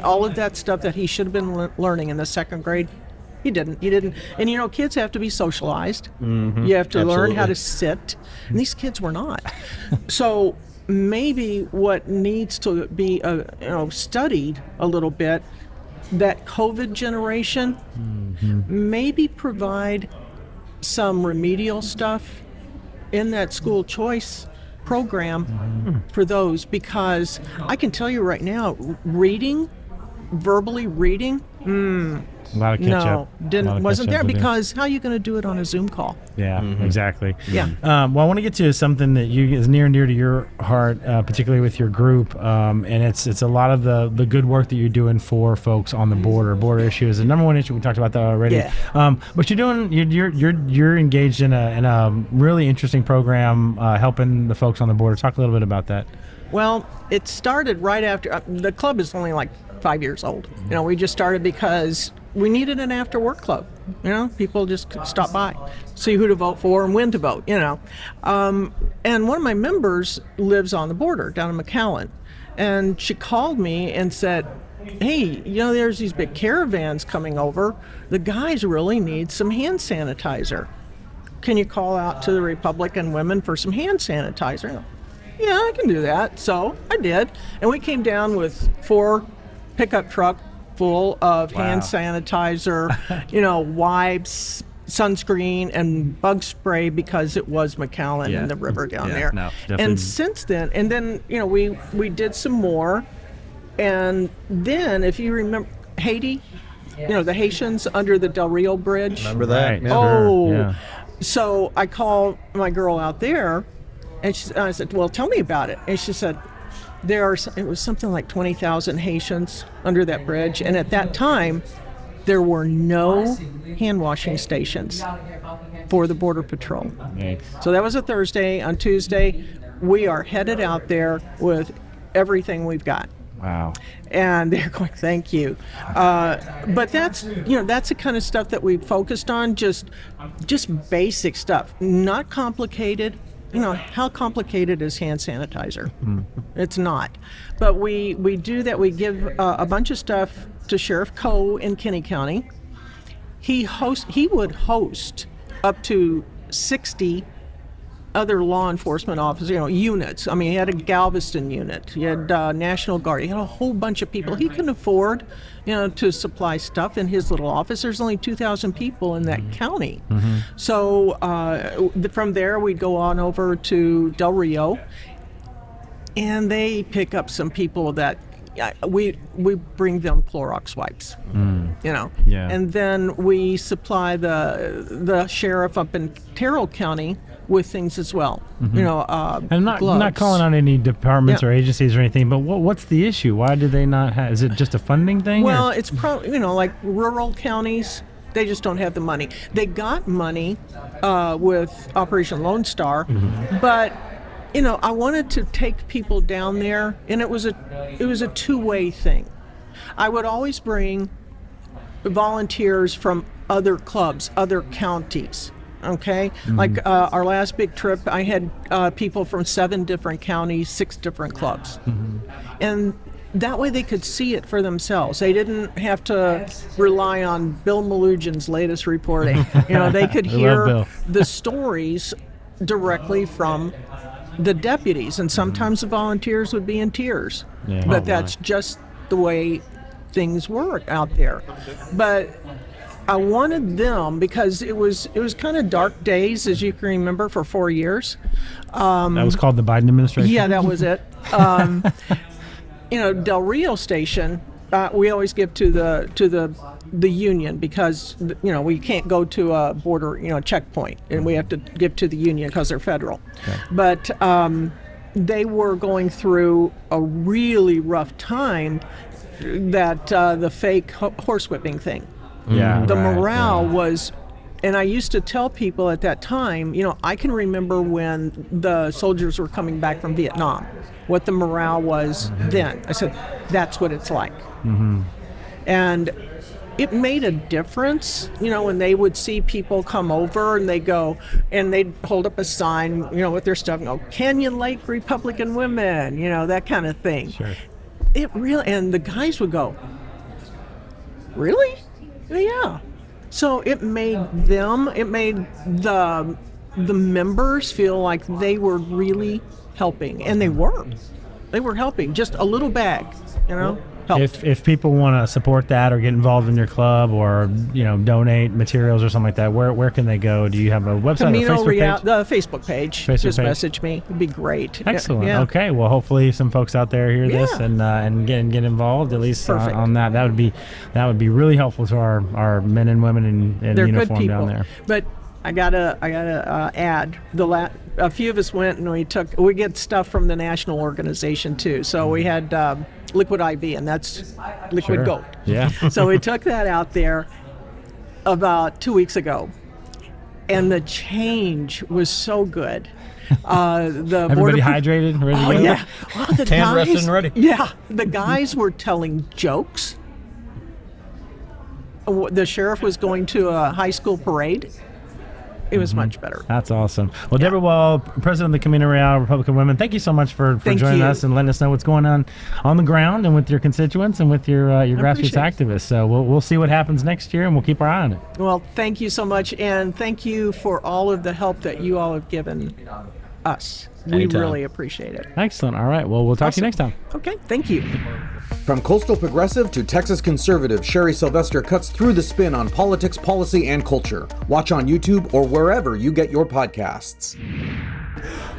all of that stuff that he should have been learning in the second grade, he didn't. And, kids have to be socialized. You have to learn how to sit. And these kids were not. So maybe what needs to be, studied a little bit that COVID generation, maybe provide some remedial stuff in that school choice program for those, because I can tell you right now, verbally reading, A lot of catch up. Wasn't there, because how are you going to do it on a Zoom call? Yeah, exactly. Yeah. Well, I want to get to something that is near and dear to your heart, particularly with your group, and it's a lot of the good work that you're doing for folks on the border. Border issue is the number one issue. We talked about that already. Yeah. But you're engaged in a really interesting program helping the folks on the border. Talk a little bit about that. Well, it started right after the club is only like 5 years old. We just started because we needed an after work club. People just could stop by, see who to vote for and when to vote. And one of my members lives on the border down in McAllen, and she called me and said, "Hey, there's these big caravans coming over. The guys really need some hand sanitizer. Can you call out to the Republican women for some hand sanitizer?" Yeah, I can do that. So I did. And we came down with 4 pickup truck full of hand sanitizer, wipes, sunscreen, and bug spray, because it was McAllen and the river down there. No, and since then, we did some more. And then, if you remember Haiti, the Haitians under the Del Rio Bridge. Remember that? Right. Yeah. Oh, Yeah. So I called my girl out there, and I said, "Well, tell me about it." And she said, it was something like 20,000 Haitians under that bridge, and at that time, there were no hand washing stations for the Border Patrol. Thanks. So that was a Thursday. On Tuesday, we are headed out there with everything we've got. Wow. And they're going, "Thank you." But that's the kind of stuff that we focused on, just basic stuff, not complicated. How complicated is hand sanitizer? It's not. But we do that. We give a bunch of stuff to Sheriff Coe in Kinney County. He would host up to 60 other law enforcement officers, units. I mean, he had a Galveston unit. He had National Guard. He had a whole bunch of people. He couldn't afford, to supply stuff in his little office. There's only 2,000 people in that county. So from there, we'd go on over to Del Rio, and they pick up some people that we bring them Clorox wipes, Yeah. and then we supply the sheriff up in Terrell County with things as well. And I'm not calling out any departments or agencies or anything, but what's the issue? Why do they not have? Is it just a funding thing? Well, or? it's like rural counties, they just don't have the money. They got money with Operation Lone Star, but I wanted to take people down there, and it was a two-way thing. I would always bring volunteers from other clubs, other counties. Okay, like our last big trip, I had people from 7 different counties, 6 different clubs, and that way they could see it for themselves. They didn't have to rely on Bill Malugin's latest reporting. They could hear the stories directly from the deputies, and sometimes the volunteers would be in tears. Yeah. But that's just the way things work out there. But I wanted them, because it was kind of dark days, as you can remember, for 4 years. That was called the Biden administration? Yeah, that was it. Del Rio Station, we always give to the union, because we can't go to a border checkpoint, and we have to give to the union because they're federal. Okay. But they were going through a really rough time, that the fake horsewhipping thing. Yeah, the morale was, and I used to tell people at that time, I can remember when the soldiers were coming back from Vietnam, what the morale was then. I said, that's what it's like. And it made a difference, when they would see people come over and they go, and they'd hold up a sign, with their stuff and go, "Canyon Lake Republican Women," that kind of thing. Sure. It really, and the guys would go, "Really?" Yeah. So it made the members feel like they were really helping, and they were helping. Just a little bag, If people want to support that or get involved in your club or donate materials or something like that, where can they go? Do you have a website Camino or Facebook page? The Facebook page. Just message me. It'd be great. Excellent. Yeah. Okay. Well, hopefully some folks out there hear this and get involved at least on that. That would be really helpful to our men and women in They're uniform good people. down there. But I gotta add a few of us went and we get stuff from the national organization too. So we had liquid IV, and that's liquid gold. Yeah. So we took that out there about 2 weeks ago, and the change was so good. Everybody hydrated, ready to go? Yeah. Oh, the Tan, guys, rested, and ready. Yeah, the guys were telling jokes. The sheriff was going to a high school parade. It was much better. That's awesome. Well, Deborah Wall, President of the Camino Real Republican Women, thank you so much for joining us and letting us know what's going on the ground and with your constituents and with your grassroots activists. So we'll see what happens next year, and we'll keep our eye on it. Well, thank you so much, and thank you for all of the help that you all have given us. We really appreciate it. Excellent. All right. Well, we'll talk to you next time. Okay. Thank you. From coastal progressive to Texas conservative, Sherry Sylvester cuts through the spin on politics, policy, and culture. Watch on YouTube or wherever you get your podcasts.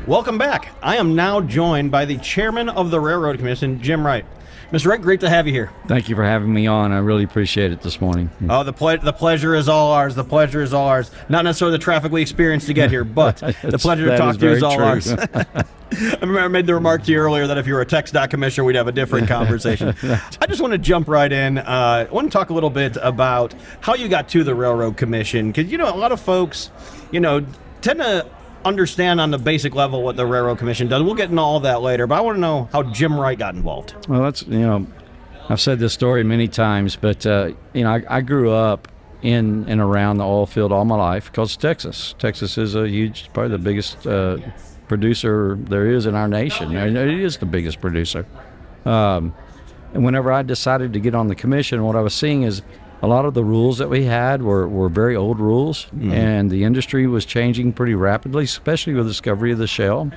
Welcome back. I am now joined by the chairman of the Railroad Commission, Jim Wright. Mr. Wright, great to have you here. Thank you for having me on. I really appreciate it this morning. Oh, the pleasure is all ours. The pleasure is all ours. Not necessarily the traffic we experienced to get here, but the pleasure to talk to you is all ours. I remember I made the remark to you earlier that if you were a TxDOT commissioner, we'd have a different conversation. I just want to jump right in. I want to talk a little bit about how you got to the Railroad Commission, because, a lot of folks, tend to understand on the basic level what the Railroad Commission does. We'll get into all that later, but I want to know how Jim Wright got involved. Well, that's, I've said this story many times, but, I grew up in and around the oil field all my life because Texas. Texas is probably the biggest producer there is in our nation. It is the biggest producer. And whenever I decided to get on the commission, what I was seeing is a lot of the rules that we had were very old rules, and the industry was changing pretty rapidly, especially with the discovery of the shale.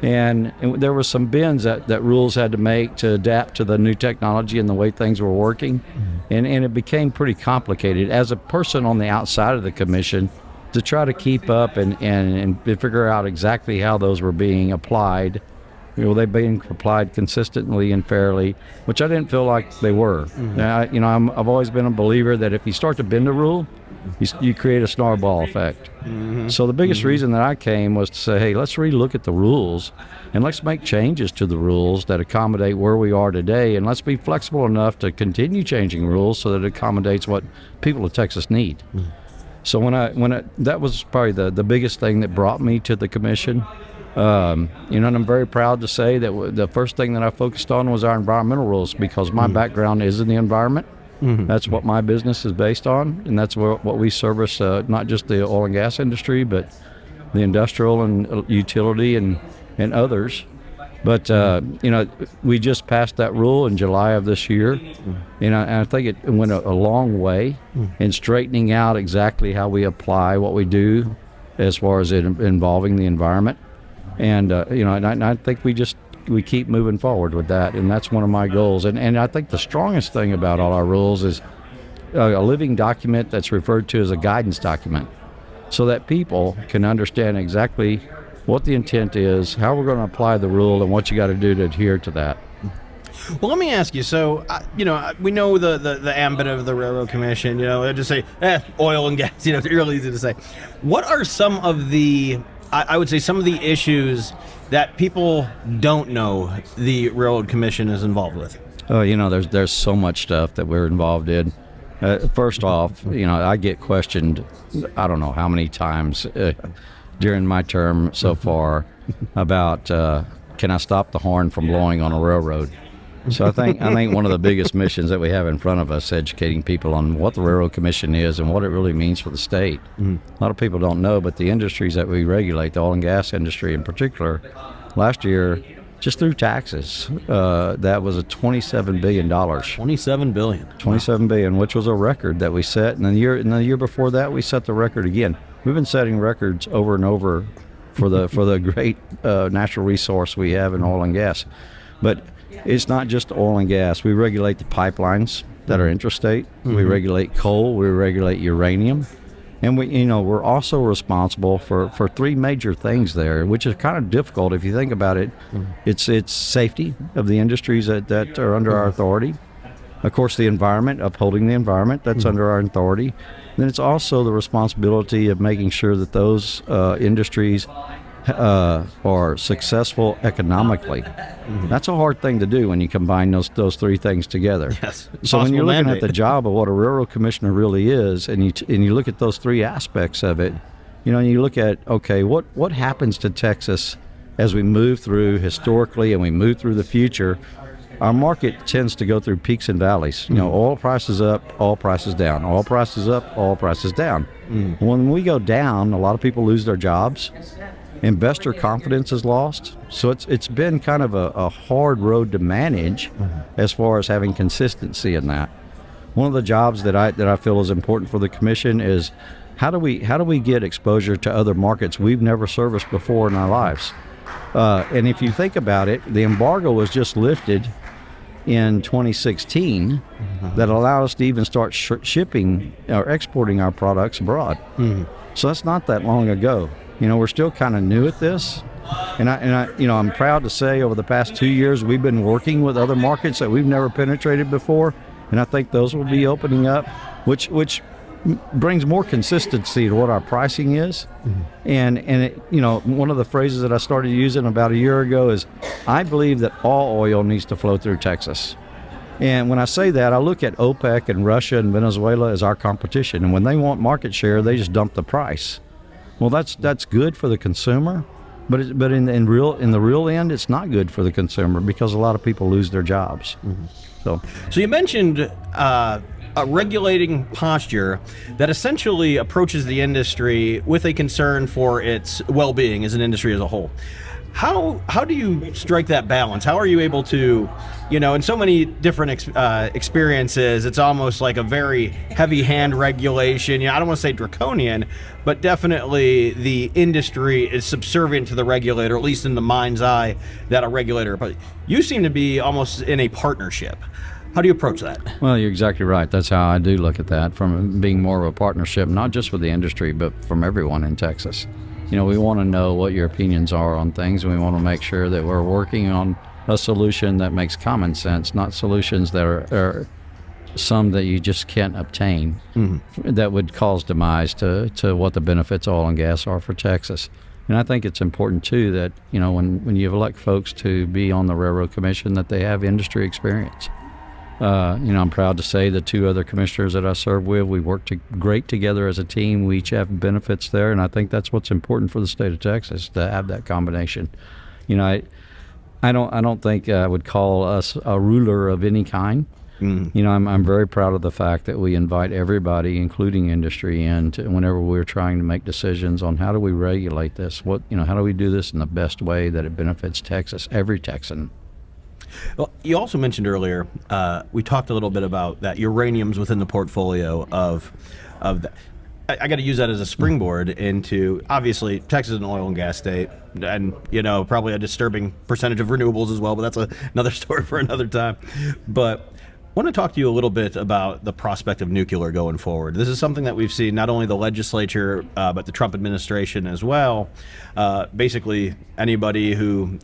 And there were some bends that rules had to make to adapt to the new technology and the way things were working. And it became pretty complicated. As a person on the outside of the commission, to try to keep up and figure out exactly how those were being applied, they're being applied consistently and fairly, which I didn't feel like they were. I've always been a believer that if you start to bend a rule, you create a snowball effect. So the biggest reason that I came was to say, hey, let's relook at the rules and let's make changes to the rules that accommodate where we are today, and let's be flexible enough to continue changing rules so that it accommodates what people of Texas need. So that was probably the biggest thing that brought me to the commission. And I'm very proud to say that the first thing that I focused on was our environmental rules, because my background is in the environment. That's what my business is based on, and that's what we service, not just the oil and gas industry, but the industrial and utility and others. But, we just passed that rule in July of this year, and I think it went a long way in straightening out exactly how we apply what we do as far as it involving the environment. And, and I think we keep moving forward with that, and that's one of my goals. And I think the strongest thing about all our rules is a living document that's referred to as a guidance document, so that people can understand exactly what the intent is, how we're going to apply the rule, and what you got to do to adhere to that. Well, let me ask you. So, we know the ambit of the Railroad Commission. Just say oil and gas. It's really easy to say. What are some of the, I would say, some of the issues that people don't know the Railroad Commission is involved with? Oh, there's so much stuff that we're involved in. First off, I get questioned, I don't know how many times during my term so far about can I stop the horn from blowing on a railroad? So I think one of the biggest missions that we have in front of us, educating people on what the Railroad Commission is and what it really means for the state. A lot of people don't know, but the industries that we regulate, the oil and gas industry in particular, last year, just through taxes, that was a $27 billion. $27 billion. $27 billion, which was a record that we set. And the year before that, we set the record again. We've been setting records over and over for the great natural resource we have in oil and gas. But it's not just oil and gas. We regulate the pipelines that are interstate. We regulate coal. We regulate uranium. And we're also responsible for three major things there, which is kind of difficult if you think about it. It's safety of the industries that are under our authority. Of course, the environment, upholding the environment, that's under our authority. Then it's also the responsibility of making sure that those industries are successful economically. That's a hard thing to do when you combine those three things together. Yes. So when you're looking mandate. at the job of what a railroad commissioner really is, and you look at those three aspects of it, and you look at, okay, what happens to Texas as we move through historically and we move through the future? Our market tends to go through peaks and valleys. Oil prices up, oil prices down. Oil prices up, oil prices down. When we go down, a lot of people lose their jobs. Investor confidence is lost. So it's been kind of a hard road to manage as far as having consistency in that. One of the jobs that I feel is important for the commission is how do we get exposure to other markets we've never serviced before in our lives? And if you think about it, the embargo was just lifted in 2016 that allowed us to even start shipping or exporting our products abroad. So that's not that long ago. We're still kind of new at this, and I'm proud to say over the past 2 years we've been working with other markets that we've never penetrated before, and I think those will be opening up, which brings more consistency to what our pricing is. And it, one of the phrases that I started using about a year ago is, I believe that all oil needs to flow through Texas. And when I say that, I look at OPEC and Russia and Venezuela as our competition, and when they want market share, they just dump the price. Well, that's good for the consumer, but in the real end, it's not good for the consumer because a lot of people lose their jobs. So you mentioned a regulating posture that essentially approaches the industry with a concern for its well-being as an industry as a whole. How do you strike that balance? How are you able to, in so many different experiences, it's almost like a very heavy hand regulation. I don't want to say draconian, but definitely the industry is subservient to the regulator, at least in the mind's eye that a regulator. But you seem to be almost in a partnership. How do you approach that? Well, you're exactly right. That's how I do look at that, from being more of a partnership, not just with the industry, but from everyone in Texas. We want to know what your opinions are on things, and we want to make sure that we're working on a solution that makes common sense, not solutions that are some that you just can't obtain, that would cause demise to what the benefits of oil and gas are for Texas. And I think it's important, too, that, when you elect folks to be on the Railroad Commission, that they have industry experience. I'm proud to say the two other commissioners that I serve with, we work great together as a team. We each have benefits there, and I think that's what's important for the state of Texas, to have that combination. I don't think I would call us a ruler of any kind. I'm very proud of the fact that we invite everybody, including industry, in whenever we're trying to make decisions on how do we regulate this. How do we do this in the best way that it benefits Texas, every Texan. Well, you also mentioned earlier, we talked a little bit about that uranium's within the portfolio of that. I got to use that as a springboard into, obviously, Texas is an oil and gas state, and, probably a disturbing percentage of renewables as well, but that's another story for another time. But I want to talk to you a little bit about the prospect of nuclear going forward. This is something that we've seen not only the legislature, but the Trump administration as well. Basically, anybody who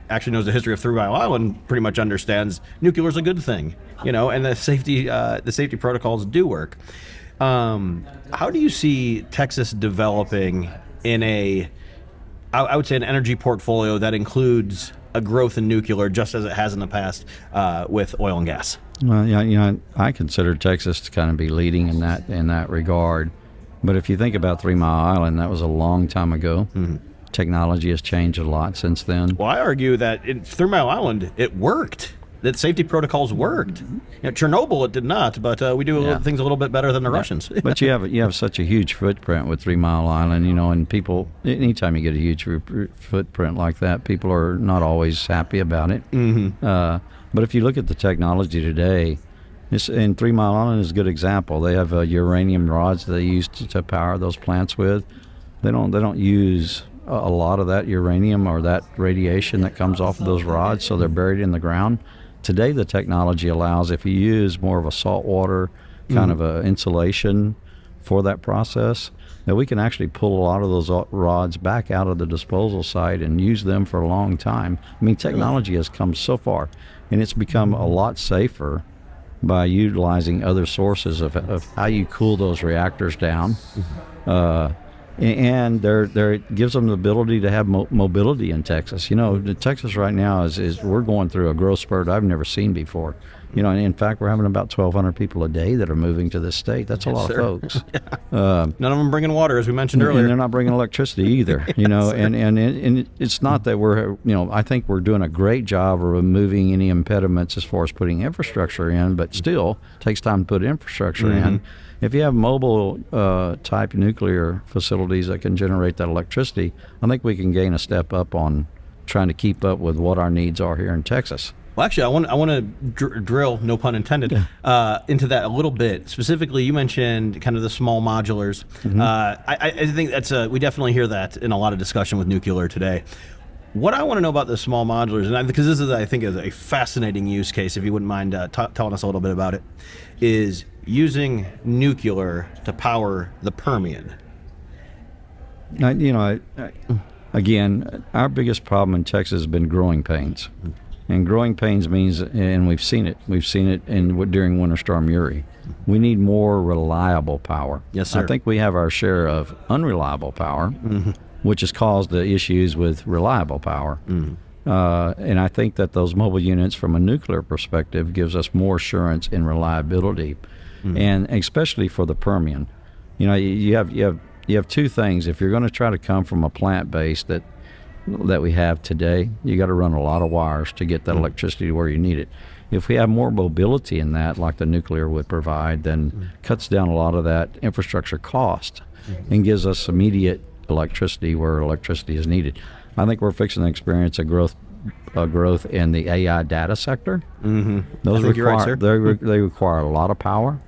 actually knows the history of 3 Mile Island pretty much understands nuclear is a good thing, and the safety protocols do work. How do you see Texas developing in I would say an energy portfolio that includes a growth in nuclear, just as it has in the past with oil and gas? Well, yeah, I consider Texas to kind of be leading in that regard. But if you think about 3 Mile Island, that was a long time ago. Technology has changed a lot since then. Well, I argue that in 3 Mile Island, it worked. That safety protocols worked. Chernobyl, it did not, but we do things a little bit better than the Russians. But you have such a huge footprint with 3 Mile Island, and people, anytime you get a huge footprint like that, people are not always happy about it. But if you look at the technology today, and 3 Mile Island is a good example. They have uranium rods they use to power those plants with. They don't use a lot of that uranium or that radiation that comes off of those rods, so they're buried in the ground. Today, the technology allows, if you use more of a saltwater kind of a insulation for that process, that we can actually pull a lot of those rods back out of the disposal site and use them for a long time. I mean, technology has come so far, and it's become a lot safer by utilizing other sources of how you cool those reactors down. And it gives them the ability to have mobility in Texas. You know, Texas right now is we're going through a growth spurt I've never seen before. You know, in fact, we're having about 1,200 people a day that are moving to this state. That's a lot of folks. None of them bringing water, as we mentioned earlier. And they're not bringing electricity either. You know, and it's not that we're, you know, I think we're doing a great job of removing any impediments as far as putting infrastructure in, but still takes time to put infrastructure in. If you have mobile type nuclear facilities that can generate that electricity, I think we can gain a step up on trying to keep up with what our needs are here in Texas. Well, actually, I want to drill, no pun intended, into that a little bit. Specifically, you mentioned kind of the small modulars. I think that's we definitely hear that in a lot of discussion with nuclear today. What I want to know about the small modulars, and because this is, I think, is a fascinating use case, if you wouldn't mind telling us a little bit about it, is using nuclear to power the Permian. Again, our biggest problem in Texas has been growing pains. And growing pains means, and we've seen it during Winter Storm Uri. We need more reliable power. Yes, sir. I think we have our share of unreliable power, which has caused the issues with reliable power. And I think that those mobile units, from a nuclear perspective, gives us more assurance in reliability, and especially for the Permian. You know, you have two things. If you're going to try to come from a plant base that we have today, you got to run a lot of wires to get that electricity to where you need it. If we have more mobility in that, like the nuclear would provide, then cuts down a lot of that infrastructure cost and gives us immediate electricity where electricity is needed. I think we're fixing to experience a growth in the AI data sector. Those require they require a lot of power,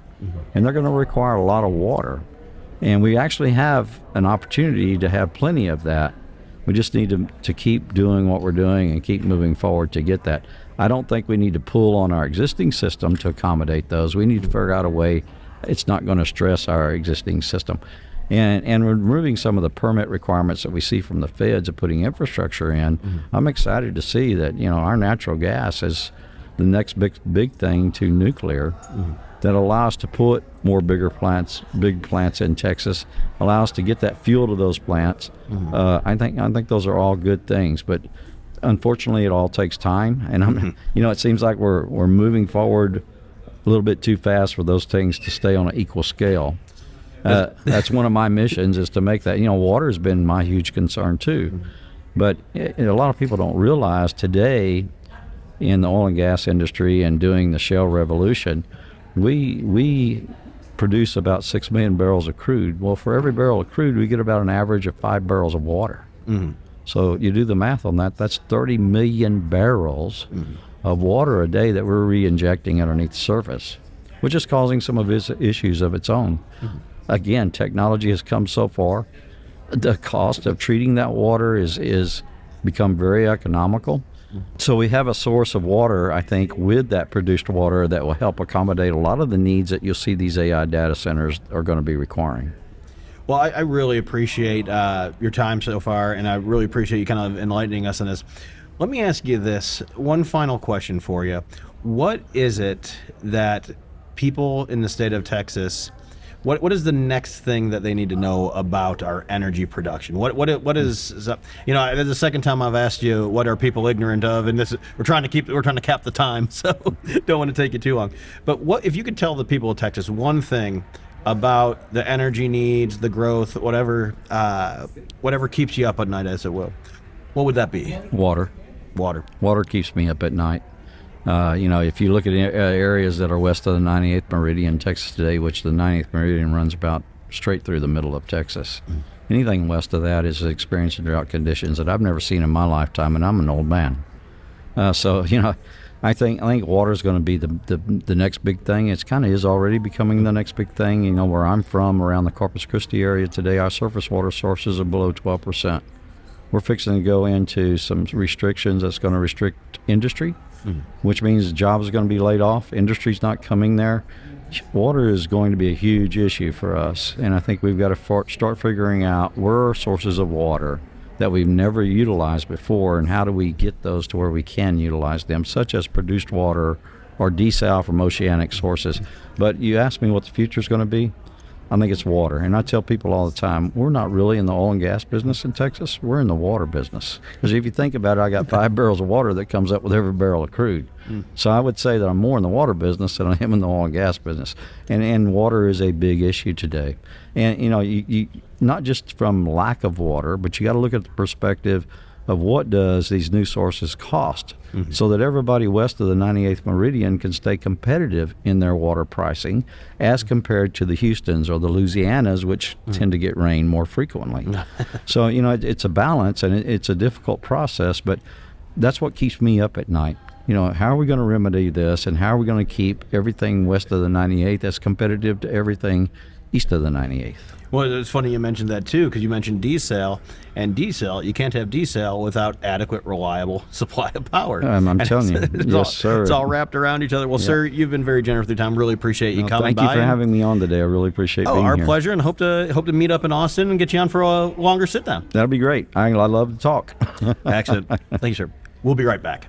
and they're going to require a lot of water. And we actually have an opportunity to have plenty of that. We just need to keep doing what we're doing and keep moving forward to get that. I don't think we need to pull on our existing system to accommodate those. We need to figure out a way it's not going to stress our existing system. And removing some of the permit requirements that we see from the feds of putting infrastructure in, I'm excited to see that, you know, our natural gas is the next big thing to nuclear that allow us to put more big plants in Texas, allow us to get that fuel to those plants. I think those are all good things, but unfortunately it all takes time, and it seems like we're moving forward a little bit too fast for those things to stay on an equal scale. That's one of my missions, is to make that. You know, water has been my huge concern too, but a lot of people don't realize today in the oil and gas industry and doing the shale revolution, we produce about 6 million barrels of crude. Well, for every barrel of crude, we get about an average of 5 barrels of water. So you do the math on that, that's 30 million barrels of water a day that we're re-injecting underneath the surface, which is causing some of its issues of its own. Again, technology has come so far. The cost of treating that water is become very economical. So we have a source of water, I think, with that produced water that will help accommodate a lot of the needs that you'll see these AI data centers are going to be requiring. Well, I really appreciate your time so far, and I really appreciate you kind of enlightening us on this. Let me ask you this, one final question for you. What is it that people in the state of Texas, what is the next thing that they need to know about our energy production? What is you know, this is the second time I've asked you what are people ignorant of, and we're trying to cap the time, so don't want to take you too long. But what if you could tell the people of Texas one thing about the energy needs, the growth, whatever keeps you up at night, as it will, what would that be? Water keeps me up at night. If you look at areas that are west of the 98th meridian, Texas today, which the 98th meridian runs about straight through the middle of Texas. Anything west of that is experiencing drought conditions that I've never seen in my lifetime, and I'm an old man. I think water is going to be the next big thing. It's kind of is already becoming the next big thing. You know, where I'm from, around the Corpus Christi area today, our surface water sources are below 12%. we're fixing to go into some restrictions that's going to restrict industry, which means jobs are going to be laid off. Industry's not coming there. Water is going to be a huge issue for us, and I think we've got to start figuring out where are sources of water that we've never utilized before, and how do we get those to where we can utilize them, such as produced water or desal from oceanic sources. But you ask me what the future is going to be, I think it's water. And I tell people all the time, we're not really in the oil and gas business in Texas. We're in the water business. Because if you think about it, I got 5 barrels of water that comes up with every barrel of crude. So I would say that I'm more in the water business than I am in the oil and gas business. And water is a big issue today. And, you not just from lack of water, but you got to look at the perspective of what does these new sources cost, so that everybody west of the 98th meridian can stay competitive in their water pricing as compared to the Houstons or the Louisianas, which tend to get rain more frequently. So, it's a balance, and it's a difficult process, but that's what keeps me up at night. How are we going to remedy this, and how are we going to keep everything west of the 98th as competitive to everything east of the 98th? Well, it's funny you mentioned that too, because you mentioned desal, and desal, you can't have desal without adequate, reliable supply of power. I'm telling you, yes, sir. It's all wrapped around each other. Well, sir, you've been very generous with your time. Really appreciate you coming by. Thank you for having me on today. I really appreciate being here. Our pleasure, and hope to meet up in Austin and get you on for a longer sit down. That'll be great. I love to talk. Excellent. Thank you, sir. We'll be right back.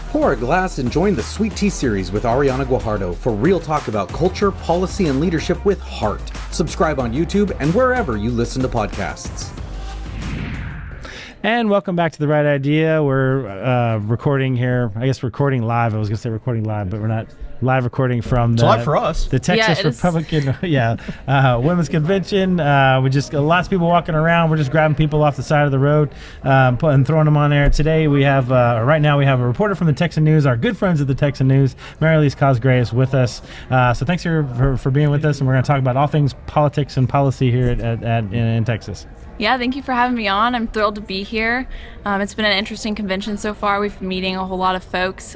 Pour a glass and join the Sweet Tea series with Ariana Guajardo for real talk about culture, policy, and leadership with heart. Subscribe on YouTube and wherever you listen to podcasts. And welcome back to The Right Idea. We're recording here. I guess recording live. I was going to say recording live, but we're not live recording from it's live for us. The Texas Republican Women's Convention. We just lots of people walking around. We're just grabbing people off the side of the road and throwing them on there. Today we have, right now we have a reporter from the Texan News, our good friends at the Texan News. Elise Cosgray is with us. So thanks for being with us, and we're going to talk about all things politics and policy here in Texas. Yeah, thank you for having me on. I'm thrilled to be here. It's been an interesting convention so far. We've been meeting a whole lot of folks,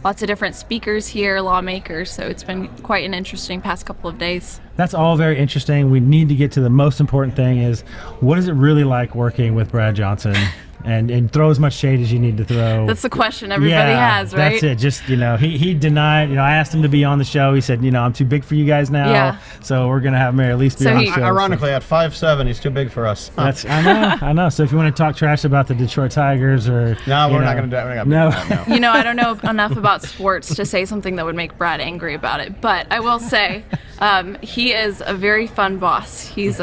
lots of different speakers here, lawmakers, so it's been quite an interesting past couple of days. That's all very interesting. We need to get to the most important thing is, what is it really like working with Brad Johnson? And throw as much shade as you need to throw. That's the question everybody has, right? That's it. Just, he denied, I asked him to be on the show. He said, I'm too big for you guys now. Yeah. So we're going to have Mayor Elise be on the show. Ironically, at 5'7", he's too big for us. I know. So if you want to talk trash about the Detroit Tigers or... No, we're not going to do that. No. I don't know enough about sports to say something that would make Brad angry about it. But I will say, he is a very fun boss. He's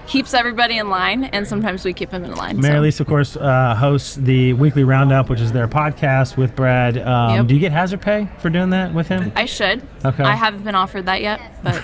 keeps everybody in line, and sometimes we keep him in line. Mayor Elise, of course, hosts the Weekly Roundup, which is their podcast with Brad. Do you get hazard pay for doing that with him? I should. Okay. I haven't been offered that yet, but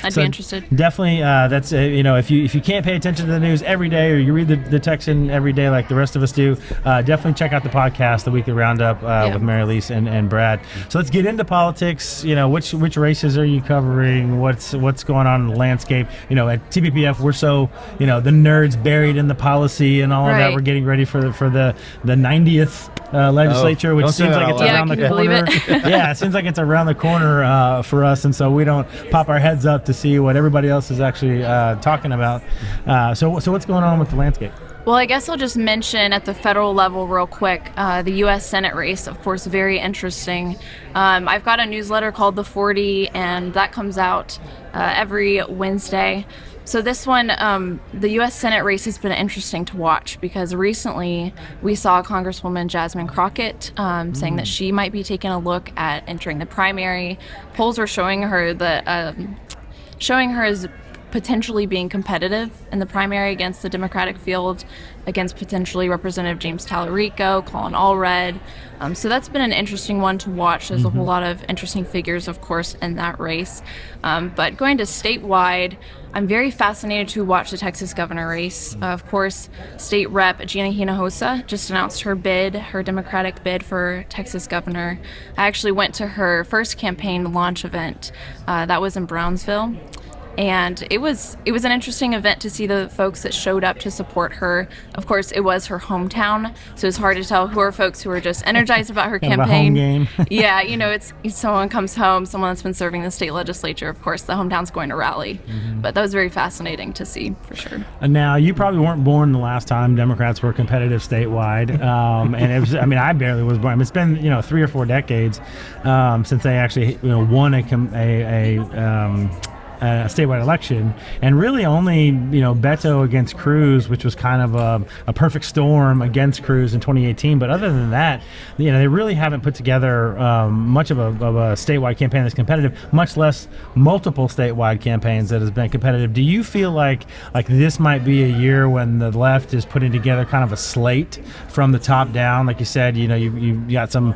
I'd be interested. Definitely, that's if you can't pay attention to the news every day, or you read the Texan every day like the rest of us do, definitely check out the podcast, the Weekly Roundup with Mayor Elise and Brad. So let's get into politics. Which races are you covering? What's going on in the landscape? At TPPF, we're so the nerds buried in the policy and all of that. We're getting ready for the 90th legislature, which seems like it's around the corner. Yeah, it seems like it's around the corner for us, and so we don't pop our heads up to see what everybody else is actually talking about. So what's going on with the landscape? Well, I guess I'll just mention at the federal level real quick, the U.S. Senate race, of course, very interesting. I've got a newsletter called The 40, and that comes out every Wednesday. So this one, the U.S. Senate race has been interesting to watch because recently we saw Congresswoman Jasmine Crockett saying that she might be taking a look at entering the primary. Polls are showing her as potentially being competitive in the primary against the Democratic field, against potentially Representative James Tallarico, Colin Allred. So that's been an interesting one to watch. There's a whole lot of interesting figures, of course, in that race. But going to statewide, I'm very fascinated to watch the Texas governor race. Of course, State Rep Gina Hinojosa just announced her Democratic bid for Texas governor. I actually went to her first campaign launch event. That was in Brownsville. And it was an interesting event to see the folks that showed up to support her. Of course, it was her hometown, so it's hard to tell who are folks who are just energized about her Kind of a campaign. home game. Yeah, it's someone comes home, someone that's been serving the state legislature. Of course, the hometown's going to rally. But that was very fascinating to see, for sure. And now, you probably weren't born the last time Democrats were competitive statewide, and it was. I mean, I barely was born. I mean, it's been 3 or 4 decades since they actually won a statewide election, and really only Beto against Cruz, which was kind of a perfect storm against Cruz in 2018. But other than that, they really haven't put together much of a statewide campaign that's competitive, much less multiple statewide campaigns that has been competitive. Do you feel like this might be a year when the left is putting together kind of a slate from the top down? Like you said, you've got some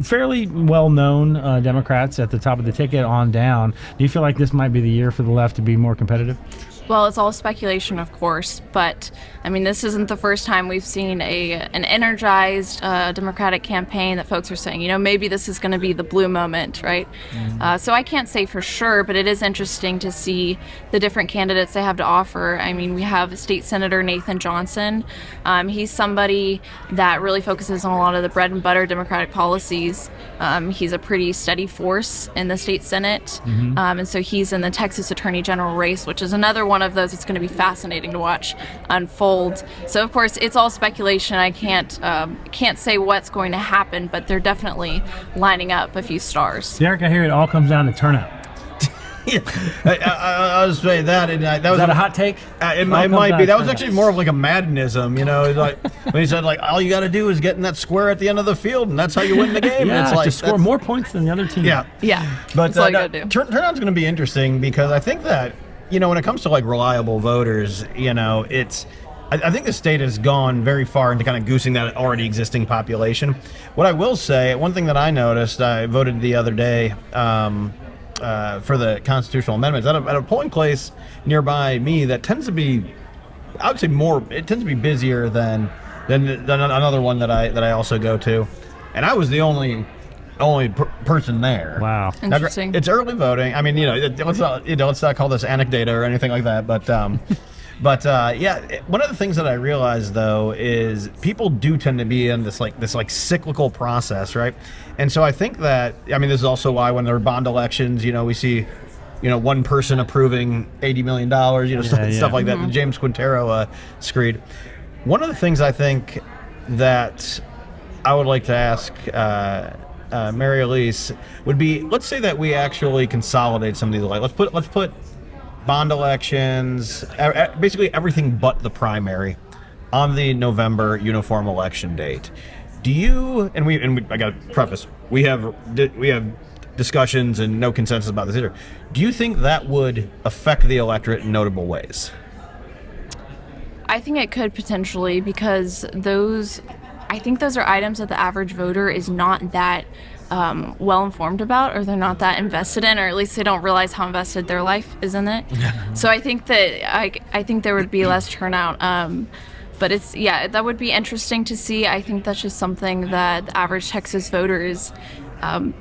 fairly well-known Democrats at the top of the ticket on down. Do you feel like this might be the year for the left to be more competitive? Well, it's all speculation, of course, but I mean, this isn't the first time we've seen an energized Democratic campaign that folks are saying, maybe this is going to be the blue moment, right? So I can't say for sure, but it is interesting to see the different candidates they have to offer. I mean, we have State Senator Nathan Johnson. He's somebody that really focuses on a lot of the bread and butter Democratic policies. He's a pretty steady force in the state Senate, and so he's in the Texas Attorney General race, which is another one of those that's going to be fascinating to watch unfold. So of course it's all speculation. I can't say what's going to happen, but they're definitely lining up a few stars. Derek, I hear it all comes down to turnout. I'll just say that. And that was Is that a hot take? It might be. That was actually more of like a Maddenism, like when he said all you got to do is get in that square at the end of the field, and that's how you win the game. Yeah, it's just score more points than the other team. Yeah. But But that's all you gotta do. Turnout's going to be interesting because I think that when it comes to reliable voters, it's. I think the state has gone very far into kind of goosing that already existing population. What I will say, one thing that I noticed, I voted the other day for the constitutional amendments at a polling place nearby me that tends to be, I would say it tends to be busier than another one that I also go to, and I was the only person there. Wow, interesting. It's early voting. I mean, let's not call this anecdata or anything like that, but. One of the things that I realized though is people do tend to be in this cyclical process, right? And so I think that this is also why when there are bond elections, we see, one person approving $80 million, stuff like that. The James Quintero screed. One of the things I think that I would like to ask Mary Elise would be, let's say that we actually consolidate some of these. Let's put bond elections, basically everything but the primary, on the November uniform election date. Do you? I got to preface. We have discussions and no consensus about this either. Do you think that would affect the electorate in notable ways? I think it could potentially, because I think those are items that the average voter is not that well informed about, or they're not that invested in, or at least they don't realize how invested their life is in it. So I think that I think there would be less turnout. But that would be interesting to see. I think that's just something that the average Texas voter is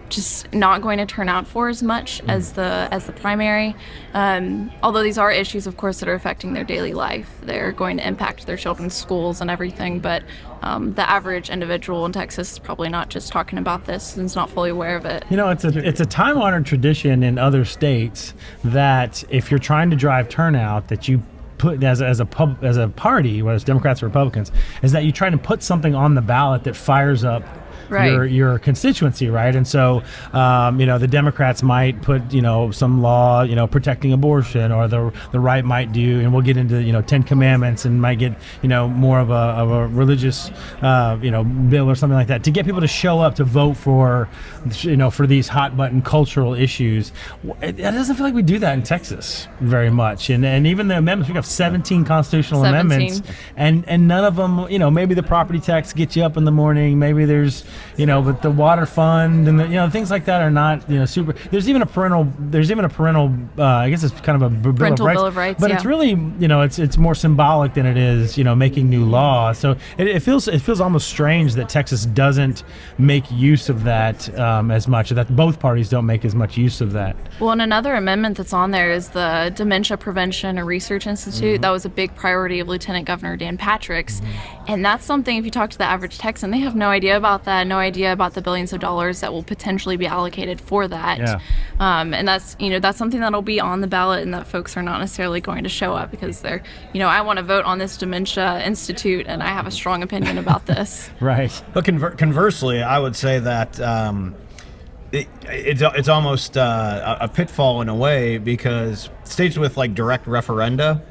just not going to turn out for as much as the primary. Although these are issues, of course, that are affecting their daily life. They're going to impact their children's schools and everything. But the average individual in Texas is probably not just talking about this and is not fully aware of it. It's a time-honored tradition in other states that if you're trying to drive turnout, that you put as a party, whether it's Democrats or Republicans, is that you try to put something on the ballot that fires up your constituency, right? And so, the Democrats might put, some law, protecting abortion, or the right might do, and we'll get into, 10 Commandments, and might get, more of a religious, bill or something like that to get people to show up to vote for, for these hot button cultural issues. It doesn't feel like we do that in Texas very much. And even the amendments, we have 17 constitutional amendments, and none of them, maybe the property tax gets you up in the morning. Maybe there's but the water fund and things like that are not super. There's even a parental. I guess it's kind of a Parental Bill of Rights, but yeah. it's really it's more symbolic than it is making new law. So it feels almost strange that Texas doesn't make use of that as much. That both parties don't make as much use of that. Well, and another amendment that's on there is the Dementia Prevention and Research Institute. That was a big priority of Lieutenant Governor Dan Patrick's. And that's something, if you talk to the average Texan, they have no idea about that, no idea about the billions of dollars that will potentially be allocated for that. Yeah. And that's something that'll be on the ballot, and that folks are not necessarily going to show up because they're, I want to vote on this Dementia Institute, and I have a strong opinion about this. Right. But conversely, I would say that it's almost a pitfall in a way, because states with like direct referenda,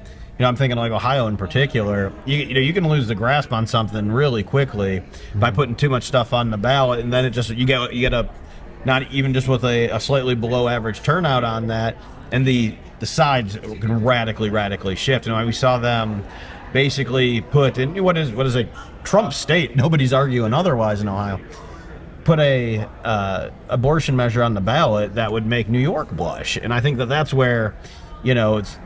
I'm thinking like Ohio in particular, you can lose the grasp on something really quickly by putting too much stuff on the ballot, and then you get a not even just with a slightly below average turnout on that, and the sides can radically shift. We saw them basically put in what is a Trump state. Nobody's arguing otherwise in Ohio. Put a abortion measure on the ballot that would make New York blush, and I think that's where it's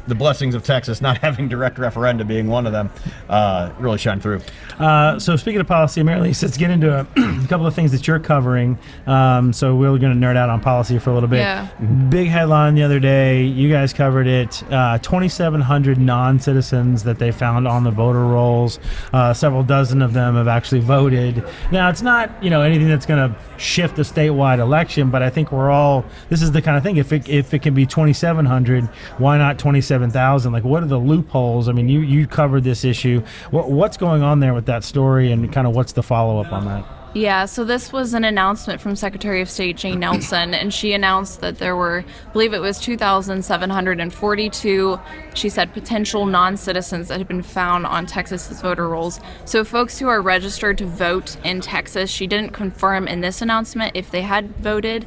the blessings of Texas not having direct referenda being one of them really shine through. So speaking of policy, Elise, let's get into a couple of things that you're covering. So we're going to nerd out on policy for a little bit. Yeah. Big headline the other day, you guys covered it, 2,700 non-citizens that they found on the voter rolls. Several dozen of them have actually voted. Now, it's not anything that's going to shift the statewide election, but I think this is the kind of thing, if it can be 2,700, why not 27,000? Like, what are the loopholes? I mean, you covered this issue. What's going on there with that story, and kind of what's the follow-up on that? Yeah, so this was an announcement from Secretary of State Jane Nelson, and she announced that there were, I believe it was 2,742, she said, potential non-citizens that had been found on Texas's voter rolls. So folks who are registered to vote in Texas, she didn't confirm in this announcement if they had voted.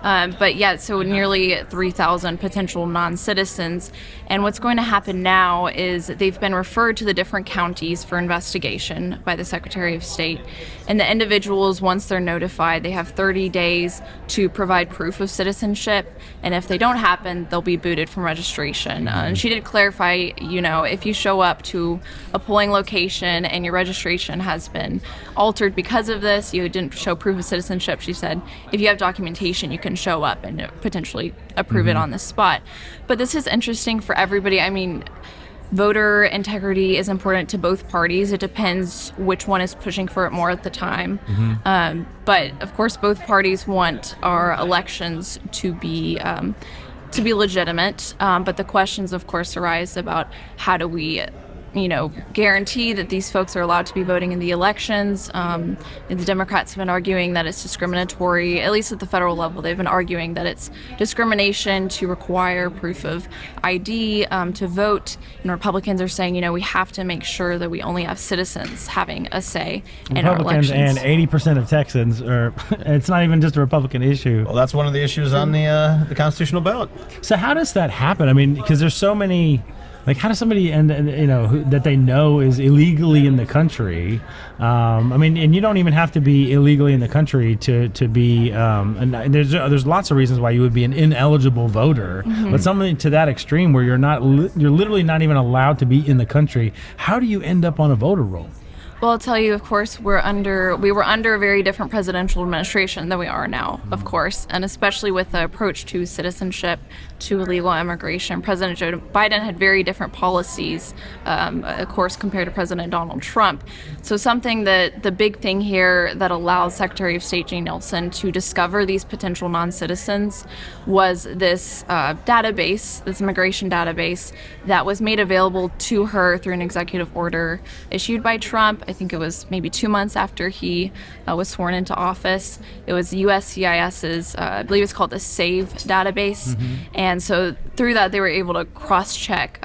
But yeah, so nearly 3,000 potential non-citizens. And what's going to happen now is they've been referred to the different counties for investigation by the Secretary of State. And the individuals, once they're notified, they have 30 days to provide proof of citizenship. And if they don't happen, they'll be booted from registration. And she did clarify, if you show up to a polling location and your registration has been altered because of this, you didn't show proof of citizenship, she said, if you have documentation, you can show up and potentially approve it on the spot. But this is interesting for everybody. I mean, voter integrity is important to both parties. It depends which one is pushing for it more at the time. But of course, both parties want our elections to be legitimate. But the questions, of course, arise about how do we guarantee that these folks are allowed to be voting in the elections. The Democrats have been arguing that it's discriminatory, at least at the federal level. They've been arguing that it's discrimination to require proof of ID to vote. And Republicans are saying, we have to make sure that we only have citizens having a say in our elections. Republicans and 80% of Texans it's not even just a Republican issue. Well, that's one of the issues on the constitutional ballot. So how does that happen? I mean, because there's so many. Like, how does somebody, that they know is illegally in the country? And you don't even have to be illegally in the country to be. And there's lots of reasons why you would be an ineligible voter. But something to that extreme where you're literally not even allowed to be in the country. How do you end up on a voter roll? Well, I'll tell you, of course, we were under a very different presidential administration than we are now, of course, and especially with the approach to citizenship, to illegal immigration. President Joe Biden had very different policies, of course, compared to President Donald Trump. So something that the big thing here that allows Secretary of State Jane Nelson to discover these potential non-citizens was this database, this immigration database that was made available to her through an executive order issued by Trump. I think it was maybe 2 months after he was sworn into office. It was USCIS's, I believe it's called the SAVE database. And so through that, they were able to cross-check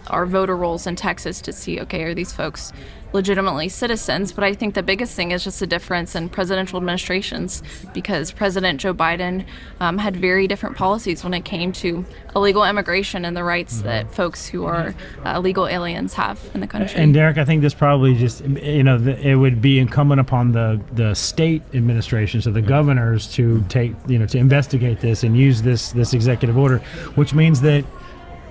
our voter rolls in Texas to see, okay, are these folks legitimately citizens. But I think the biggest thing is just a difference in presidential administrations, because President Joe Biden had very different policies when it came to illegal immigration and the rights that folks who are illegal aliens have in the country. And Derek, I think this probably just, it would be incumbent upon the state administration, so the governors, to take, to investigate this and use this executive order, which means that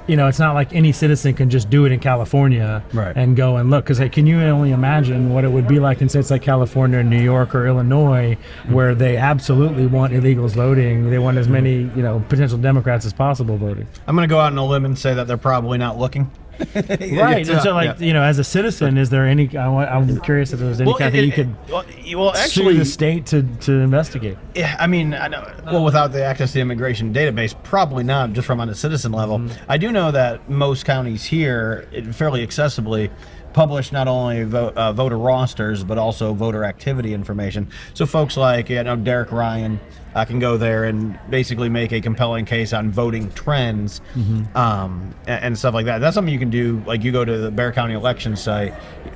it's not like any citizen can just do it in California and go and look. Because can you only imagine what it would be like in states like California, and New York, or Illinois, where they absolutely want illegals voting. They want as many potential Democrats as possible voting. I'm going to go out on a limb and say that they're probably not looking. Right. And so, as a citizen, is there any? I'm curious if there was any kind of thing you could sue the state to investigate. Yeah, I mean, I know. Well, without the access to the immigration database, probably not. Just from on a citizen level, I do know that most counties here, fairly accessibly, publish not only voter rosters but also voter activity information. So folks like Derek Ryan can go there and basically make a compelling case on voting trends and stuff like that. That's something you can do. Like, you go to the Bexar County election site,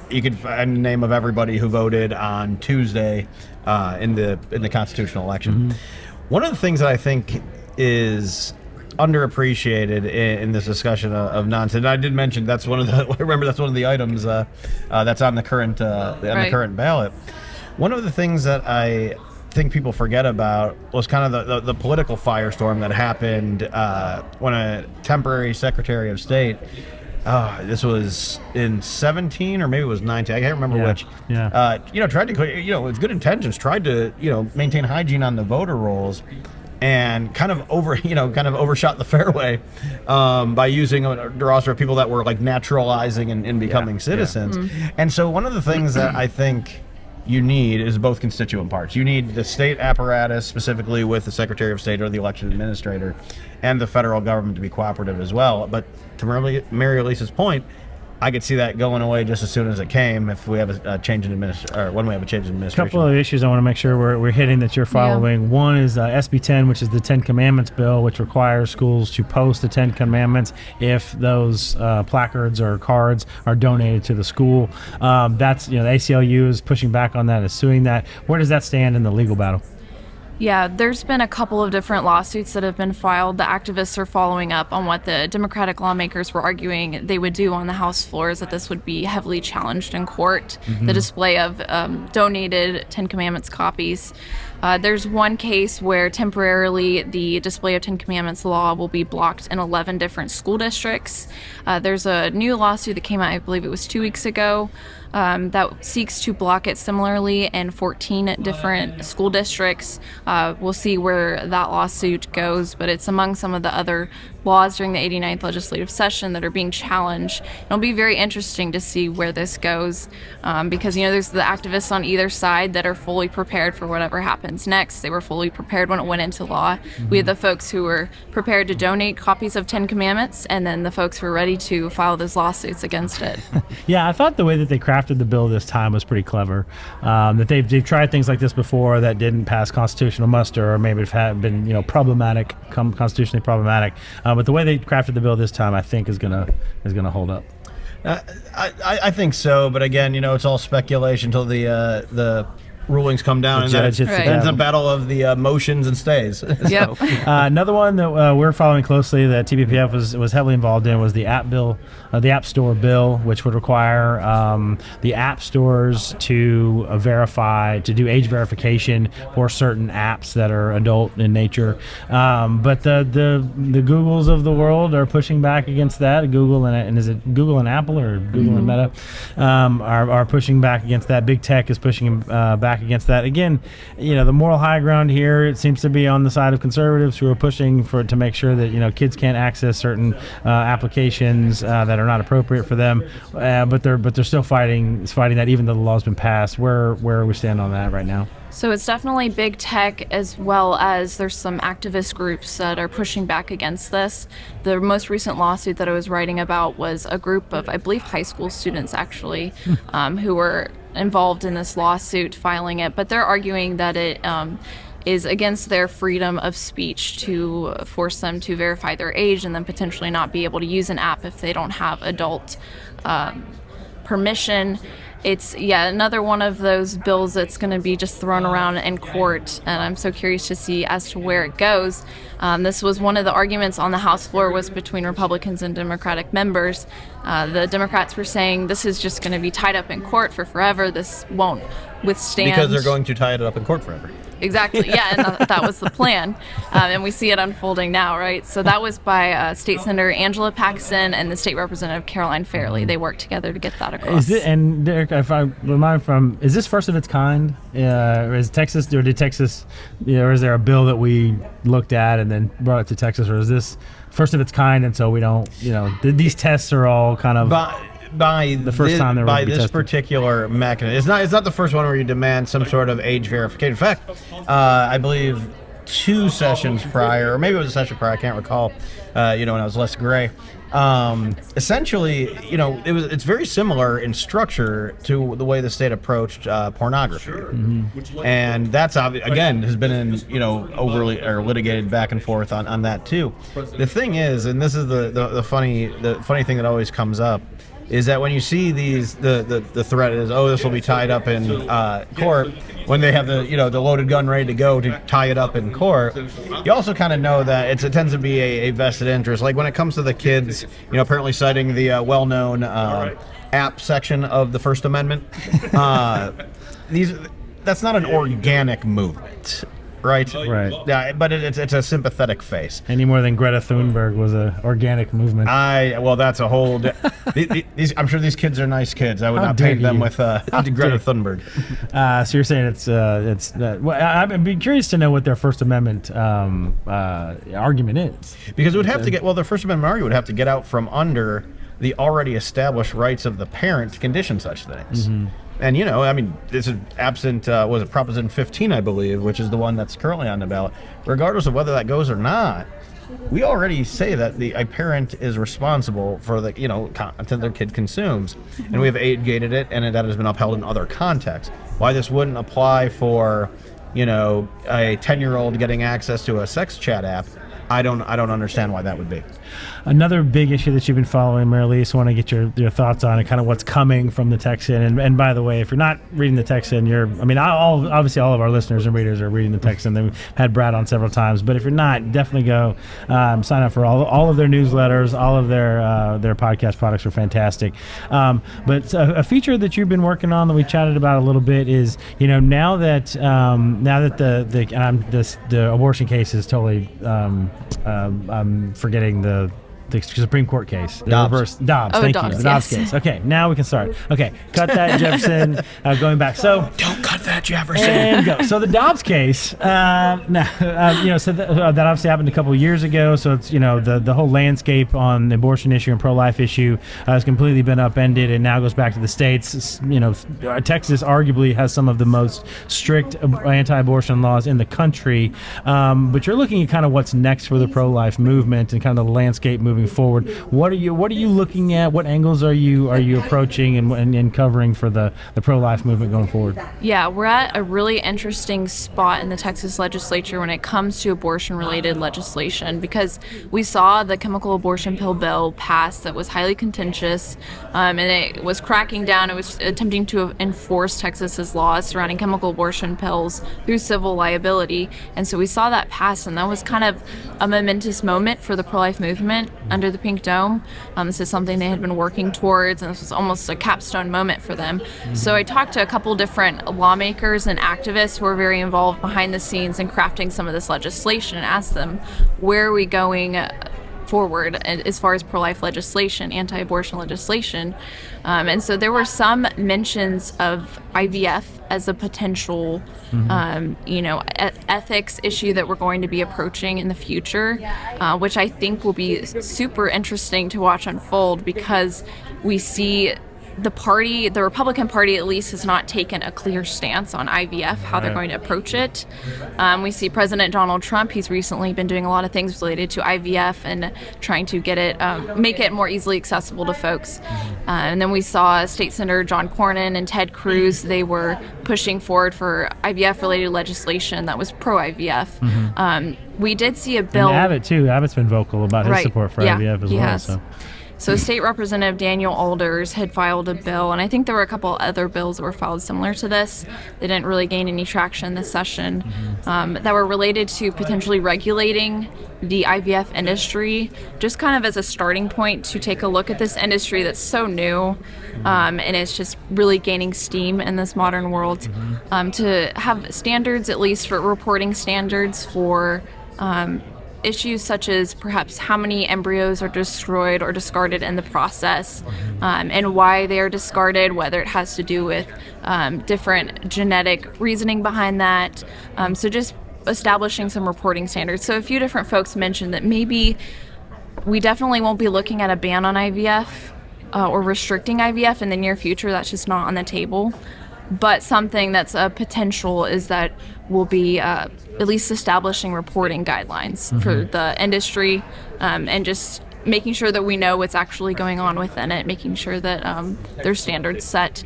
you could find the name of everybody who voted on Tuesday in the constitutional election. One of the things that I think is underappreciated in this discussion of nonsense. And I did mention that's one of the items that's on the current the current ballot. One of the things that I think people forget about was kind of the political firestorm that happened when a temporary Secretary of State, this was in 17 or maybe it was 19, I can't remember which, tried to, with good intentions, tried to, maintain hygiene on the voter rolls, and kind of overshot the fairway by using a roster of people that were like naturalizing and becoming citizens. And so one of the things that I think you need is both constituent parts. You need the state apparatus, specifically with the Secretary of State or the election administrator, and the federal government to be cooperative as well. But to Mary Elise's point, I could see that going away just as soon as it came if we have a change in when we have a change in administration. A couple of issues I want to make sure we're hitting that you're following. One is SB 10, which is the 10 Commandments bill, which requires schools to post the 10 Commandments if those placards or cards are donated to the school. That's the ACLU is pushing back on that, is suing that. Where does that stand in the legal battle? Yeah, there's been a couple of different lawsuits that have been filed. The activists are following up on what the Democratic lawmakers were arguing they would do on the House floors, that this would be heavily challenged in court, the display of donated Ten Commandments copies. There's one case where temporarily the display of Ten Commandments law will be blocked in 11 different school districts. There's a new lawsuit that came out, I believe it was 2 weeks ago, that seeks to block it similarly in 14 different school districts. We'll see where that lawsuit goes, but it's among some of the other laws during the 89th legislative session that are being challenged. It'll be very interesting to see where this goes, because there's the activists on either side that are fully prepared for whatever happens next. They were fully prepared when it went into law. We had the folks who were prepared to donate copies of Ten Commandments, and then the folks who were ready to file those lawsuits against it. Yeah, I thought the way that they crafted the bill this time was pretty clever. That they've tried things like this before that didn't pass constitutional muster, or maybe have been problematic, constitutionally problematic. But the way they crafted the bill this time, I think, is gonna hold up. I think so, but again, it's all speculation until the rulings come down, and then it's a battle of the motions and stays. Yep. Another one that we're following closely that TBPF was heavily involved in was the App Store bill, which would require the app stores to do age verification for certain apps that are adult in nature. But the Googles of the world are pushing back against that. Google and is it Google and Apple, or Google and Meta are pushing back against that. Big tech is pushing back against that. Again, the moral high ground here, it seems to be on the side of conservatives who are pushing to make sure that kids can't access certain applications that are not appropriate for them, but they're still fighting that even though the law's been passed. Where we stand on that right now? So it's definitely big tech, as well as there's some activist groups that are pushing back against this. The most recent lawsuit that I was writing about was a group of, I believe, high school students actually, who were involved in this lawsuit filing it, but they're arguing that it is against their freedom of speech to force them to verify their age and then potentially not be able to use an app if they don't have adult permission. it's another one of those bills that's going to be just thrown around in court, and I'm so curious to see as to where it goes. This was one of the arguments on the House floor was between Republicans and Democratic members. The Democrats were saying this is just going to be tied up in court for forever. This won't withstand. Because they're going to tie it up in court forever. Exactly. Yeah, and that was the plan, and we see it unfolding now, right? So that was by State Senator Angela Paxson and the State Representative Caroline Fairley. They worked together to get that across. And Derek, if I remind from, is this first of its kind? Or is Texas, or did Texas, or is there a bill that we looked at and then brought it to Texas, or is this first of its kind? And so we don't, these tests are all kind of. By the first time they were by this tested. Particular mechanism, it's not the first one where you demand some sort of age verification. In fact, I believe 2 sessions prior, or maybe it was a session prior, I can't recall. When I was less gray. Essentially, it's very similar in structure to the way the state approached pornography, and that's again has been in overly or litigated back and forth on that too. The thing is, and this is the funny thing that always comes up, is that when you see these, the threat is, this will be tied up in court, when they have the loaded gun ready to go to tie it up in court, you also kind of know that it tends to be a vested interest. Like when it comes to the kids, apparently citing the well-known app section of the First Amendment, that's not an organic movement. Right. Yeah, but it's a sympathetic face. Any more than Greta Thunberg was an organic movement. That's a whole. I'm sure these kids are nice kids. I would not paint them with Greta Thunberg. So you're saying it's. I'd be curious to know what their First Amendment argument is. Because it would have to get. Well, the First Amendment argument would have to get out from under the already established rights of the parent to condition such things. And, this is absent, was it Proposition 15, I believe, which is the one that's currently on the ballot. Regardless of whether that goes or not, we already say that a parent is responsible for the, content their kid consumes. And we have age-gated it, and that has been upheld in other contexts. Why this wouldn't apply for, a 10-year-old getting access to a sex chat app, I don't understand why that would be. Another big issue that you've been following, Mary Elise, I want to get your thoughts on and kind of what's coming from the Texan. And by the way, if you're not reading the Texan, obviously all of our listeners and readers are reading the Texan. They've had Brad on several times. But if you're not, definitely go sign up for all of their newsletters. All of their podcast products are fantastic. But a feature that you've been working on that we chatted about a little bit is, now that the abortion case is totally, I'm forgetting the Supreme Court case. Dobbs. Thank you. The Dobbs case. Okay, now we can start. Okay, cut that, Jefferson. Going back. So don't cut that, Jefferson. And go. So the Dobbs case. So that obviously happened a couple of years ago. So it's the whole landscape on the abortion issue and pro-life issue has completely been upended, and now goes back to the states. Texas arguably has some of the most strict anti-abortion laws in the country. But you're looking at kind of what's next for the pro-life movement and kind of the landscape moving forward. What are you looking at? What angles are you approaching and covering for the pro-life movement going forward? Yeah, we're at a really interesting spot in the Texas legislature when it comes to abortion-related legislation, because we saw the chemical abortion pill bill pass that was highly contentious, and it was cracking down. It was attempting to enforce Texas's laws surrounding chemical abortion pills through civil liability, and so we saw that pass, and that was kind of a momentous moment for the pro-life movement under the Pink Dome. This is something they had been working towards, and this was almost a capstone moment for them. So I talked to a couple different lawmakers and activists who are very involved behind the scenes in crafting some of this legislation, and asked them, where are we going forward as far as pro-life legislation, anti-abortion legislation? And so there were some mentions of IVF as a potential, ethics issue that we're going to be approaching in the future, which I think will be super interesting to watch unfold, because we see the Republican Party at least has not taken a clear stance on IVF, how they're going to approach it. We see President Donald Trump, he's recently been doing a lot of things related to IVF and trying to get it, make it more easily accessible to folks. And then we saw State Senator John Cornyn and Ted Cruz, they were pushing forward for IVF-related legislation that was pro-IVF. We did see a bill. And Abbott, too. Abbott's been vocal about his support for IVF as well. Has. So State Representative Daniel Alders had filed a bill, and I think there were a couple other bills that were filed similar to this. They didn't really gain any traction this session, that were related to potentially regulating the IVF industry, just kind of as a starting point to take a look at this industry that's so new, and it's just really gaining steam in this modern world, to have standards, at least for reporting standards for issues such as perhaps how many embryos are destroyed or discarded in the process, and why they are discarded, whether it has to do with different genetic reasoning behind that. So just establishing some reporting standards. So a few different folks mentioned that maybe we definitely won't be looking at a ban on IVF or restricting IVF in the near future. That's just not on the table. But something that's a potential is that we'll be at least establishing reporting guidelines for the industry, and just making sure that we know what's actually going on within it, making sure that there's standards set.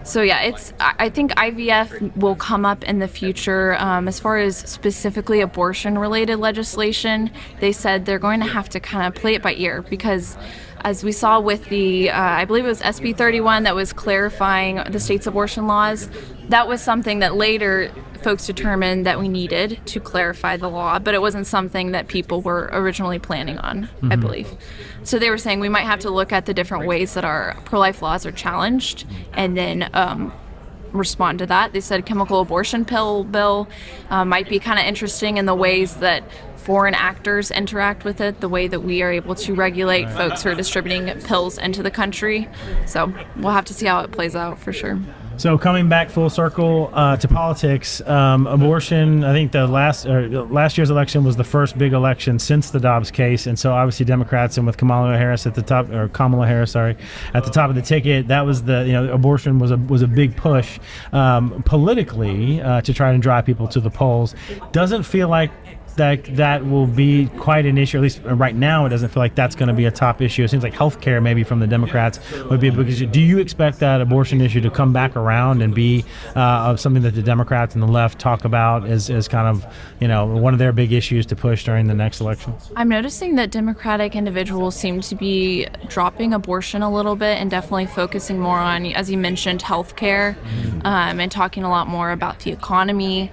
So yeah, I think IVF will come up in the future. As far as specifically abortion-related legislation, they said they're going to have to kind of play it by ear, because as we saw with the, I believe it was SB 31 that was clarifying the state's abortion laws, that was something that later folks determined that we needed to clarify the law, but it wasn't something that people were originally planning on, I believe. So they were saying we might have to look at the different ways that our pro-life laws are challenged, and then respond to that. They said chemical abortion pill bill might be kind of interesting in the ways that foreign actors interact with it, the way that we are able to regulate folks who are distributing pills into the country. So we'll have to see how it plays out for sure. So coming back full circle to politics, abortion, I think the last year's election was the first big election since the Dobbs case, and so obviously Democrats, and with Kamala Harris at the top of the ticket, that was abortion was a big push politically to try and drive people to the polls. Doesn't feel like that will be quite an issue. At least right now, it doesn't feel like that's going to be a top issue. It seems like healthcare, maybe from the Democrats, would be a big issue. Do you expect that abortion issue to come back around and be something that the Democrats and the left talk about as kind of one of their big issues to push during the next election? I'm noticing that Democratic individuals seem to be dropping abortion a little bit and definitely focusing more on, as you mentioned, healthcare, and talking a lot more about the economy.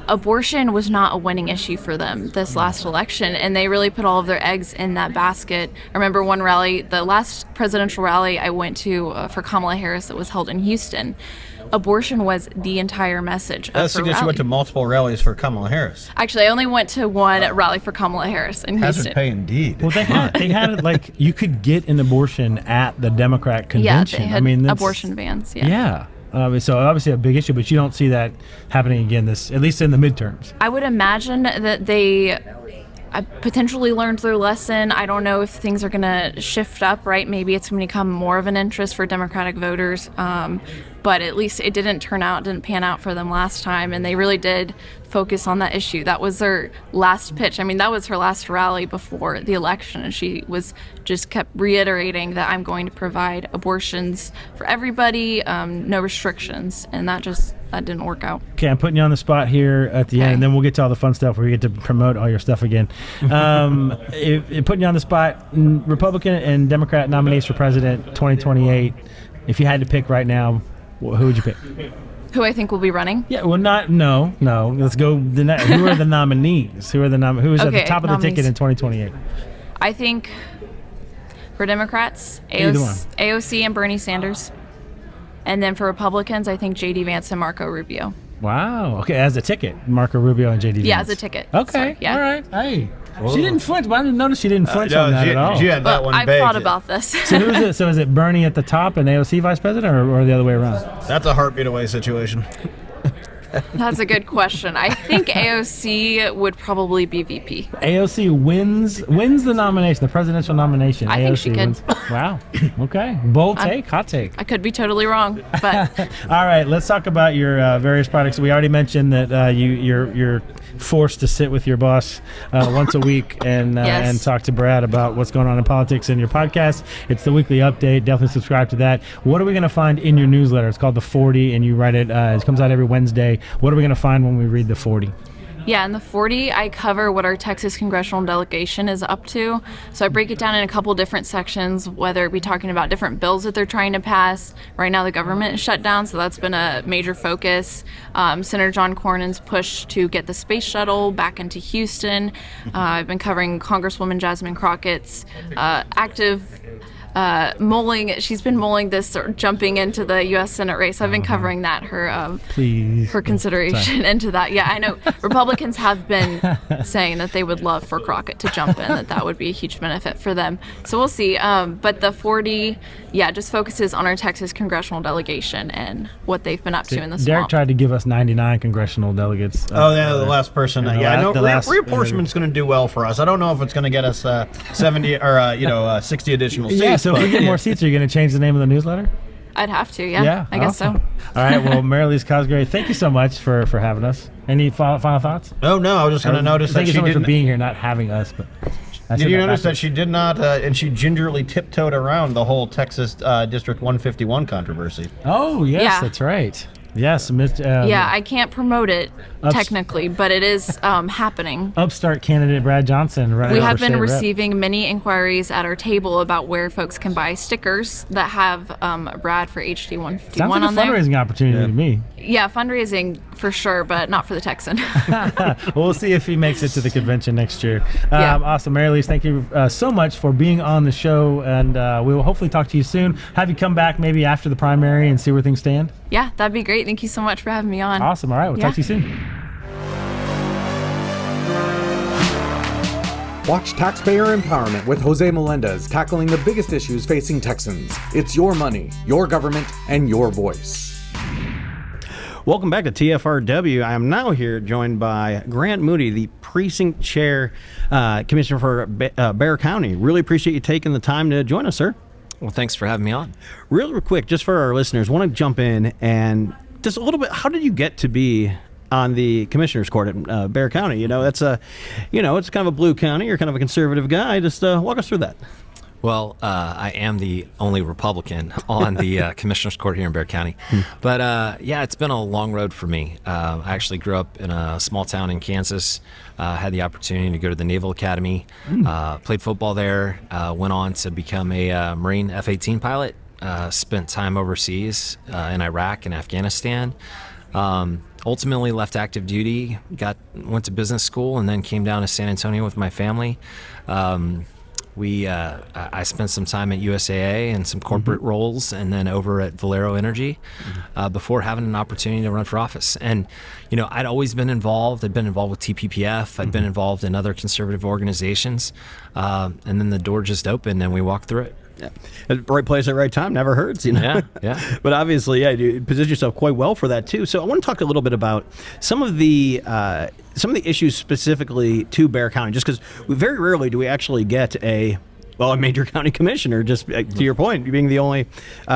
Abortion was not a winning issue for them this last election, and they really put all of their eggs in that basket. I remember one rally, the last presidential rally I went to for Kamala Harris that was held in Houston. Abortion was the entire message of her suggests rally. you went to multiple rallies for Kamala Harris. Actually, I only went to one rally for Kamala Harris in Houston. Hazard pay indeed. Well, they had it like you could get an abortion at the Democrat convention. Yeah, they had abortion bans. Yeah. So obviously a big issue, but you don't see that happening again at least in the midterms. I would imagine that they potentially learned their lesson. I don't know if things are going to shift up, right? Maybe it's going to become more of an interest for Democratic voters. But at least it didn't pan out for them last time, and they really did focus on that issue. That was their last pitch. I mean, that was her last rally before the election, and she just kept reiterating that I'm going to provide abortions for everybody, no restrictions, and that didn't work out. Okay, I'm putting you on the spot here at the end, and then we'll get to all the fun stuff where you get to promote all your stuff again. Putting you on the spot, Republican and Democrat nominees for president 2028, if you had to pick right now, who would you pick? Who I think will be running? Yeah, well, no. Let's go. Who are the nominees? Who's at the top of the ticket in 2028? I think for Democrats, AOC and Bernie Sanders. And then for Republicans, I think J.D. Vance and Marco Rubio. Wow. Okay, as a ticket, Marco Rubio and J.D. Vance. Yeah, as a ticket. Okay. Sorry, yeah. All right. Hey. She didn't flinch, but I didn't notice she didn't flinch on that at all. She had that one I've baked. thought about this. So who's it? So is it Bernie at the top and AOC vice president, or the other way around? That's a heartbeat away situation. That's a good question. I think AOC would probably be VP. AOC wins the nomination, the presidential nomination. I think she could. Wins. Wow. Okay. Bold take, hot take. I could be totally wrong, but all right. Let's talk about your various products. We already mentioned that you're forced to sit with your boss once a week and yes. and talk to Brad about what's going on in politics in your podcast. It's the weekly update. Definitely subscribe to that. What are we going to find in your newsletter? It's called The 40, and you write it. It comes out every Wednesday. What are we going to find when we read The 40? Yeah, in the 40, I cover what our Texas congressional delegation is up to. So I break it down in a couple different sections, whether it be talking about different bills that they're trying to pass. Right now, the government is shut down, so that's been a major focus. Senator John Cornyn's push to get the space shuttle back into Houston. I've been covering Congresswoman Jasmine Crockett's active mulling. She's been mulling this or jumping into the U.S. Senate race. I've been covering that, her consideration into that. Yeah, I know Republicans have been saying that they would love for Crockett to jump in, that would be a huge benefit for them. So we'll see. But the 40, just focuses on our Texas congressional delegation and what they've been up to in the Derek swamp. tried to give us 99 congressional delegates. The last person. And I know the last- reapportionment's going to do well for us. I don't know if it's going to get us 70 or 60 additional seats. Yeah, so if we get more seats, are you going to change the name of the newsletter? I'd have to, yeah. I guess awesome. so. All right, well, Elise Cosgray, thank you so much for having us. Any final thoughts? Oh, no, I was just going to notice that Thank you she so much for didn't. being here, not having us. But Did you notice that she did not, and she gingerly tiptoed around the whole Texas District 151 controversy? Oh, yes, Yeah. that's right. Yes, I can't promote it technically, but it is happening. upstart candidate Brad Johnson. Right, We for have been state rep. receiving many inquiries at our table about where folks can buy stickers that have Brad for HD 151 Sounds like a on there. fundraising opportunity to me. Yeah, fundraising for sure, but not for the Texan. Well, we'll see if he makes it to the convention next year. Yeah. Awesome. Elise, thank you so much for being on the show, and we will hopefully talk to you soon. Have you come back maybe after the primary and see where things stand? Yeah, that'd be great. Thank you so much for having me on. Awesome. All right. We'll Yeah. talk to you soon. Watch Taxpayer Empowerment with Jose Melendez tackling the biggest issues facing Texans. It's your money, your government, and your voice. Welcome back to TFRW. I am now here joined by Grant Moody, the precinct chair, commissioner for Bexar County. Really appreciate you taking the time to join us, sir. Well, thanks for having me on. Real quick, just for our listeners, want to jump in and just a little bit. How did you get to be on the commissioner's court at Bexar County? That's it's kind of a blue county. You're kind of a conservative guy. Just walk us through that. Well, I am the only Republican on the Commissioner's Court here in Bexar County. But it's been a long road for me. I actually grew up in a small town in Kansas, had the opportunity to go to the Naval Academy, played football there, went on to become a Marine F-18 pilot, spent time overseas in Iraq and Afghanistan. Ultimately left active duty, went to business school, and then came down to San Antonio with my family. I spent some time at USAA and some corporate roles, and then over at Valero Energy before having an opportunity to run for office. And, I'd always been involved. I'd been involved with TPPF. I'd been involved in other conservative organizations. And then the door just opened and we walked through it. Yeah. Right place at right time never hurts, Yeah. But obviously, you position yourself quite well for that too. So I want to talk a little bit about some of the issues specifically to Bexar County, just because very rarely do we actually get a major county commissioner, just to your point, being the only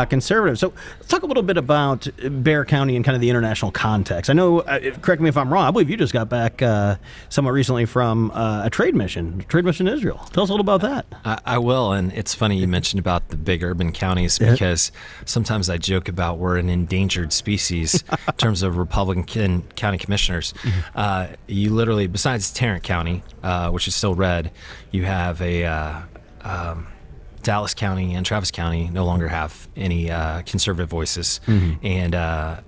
conservative. So let's talk a little bit about Bexar County and kind of the international context. I know, correct me if I'm wrong, I believe you just got back somewhat recently from a trade mission in Israel. Tell us a little about that. I will, and it's funny you mentioned about the big urban counties because sometimes I joke about we're an endangered species in terms of Republican county commissioners. You literally, besides Tarrant County, which is still red, you have a Dallas County and Travis County no longer have any conservative voices, and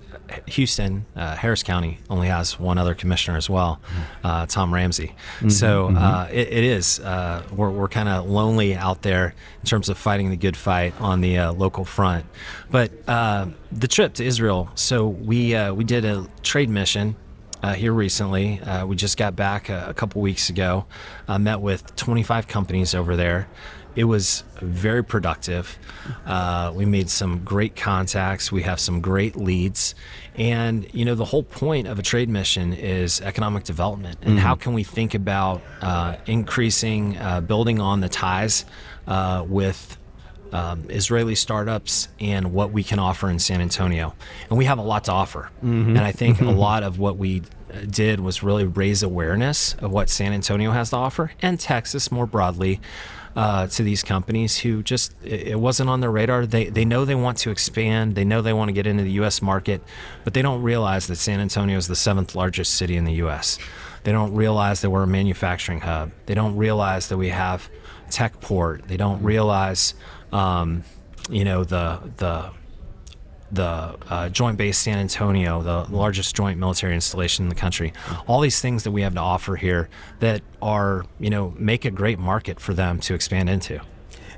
Houston, Harris County only has one other commissioner as well, Tom Ramsey. So it is we're kind of lonely out there in terms of fighting the good fight on the local front. But the trip to Israel, so we did a trade mission here recently. We just got back a couple weeks ago. Met with 25 companies over there. It was very productive. We made some great contacts. We have some great leads. And, the whole point of a trade mission is economic development. And how can we think about increasing, building on the ties with Israeli startups and what we can offer in San Antonio. And we have a lot to offer. And I think a lot of what we did was really raise awareness of what San Antonio has to offer, and Texas more broadly, to these companies who just, it wasn't on their radar. They know they want to expand. They know they want to get into the U.S. market, but they don't realize that San Antonio is the 7th largest city in the U.S. They don't realize that we're a manufacturing hub. They don't realize that we have tech port. They don't realize, the Joint Base San Antonio, the largest joint military installation in the country. All these things that we have to offer here that are, make a great market for them to expand into.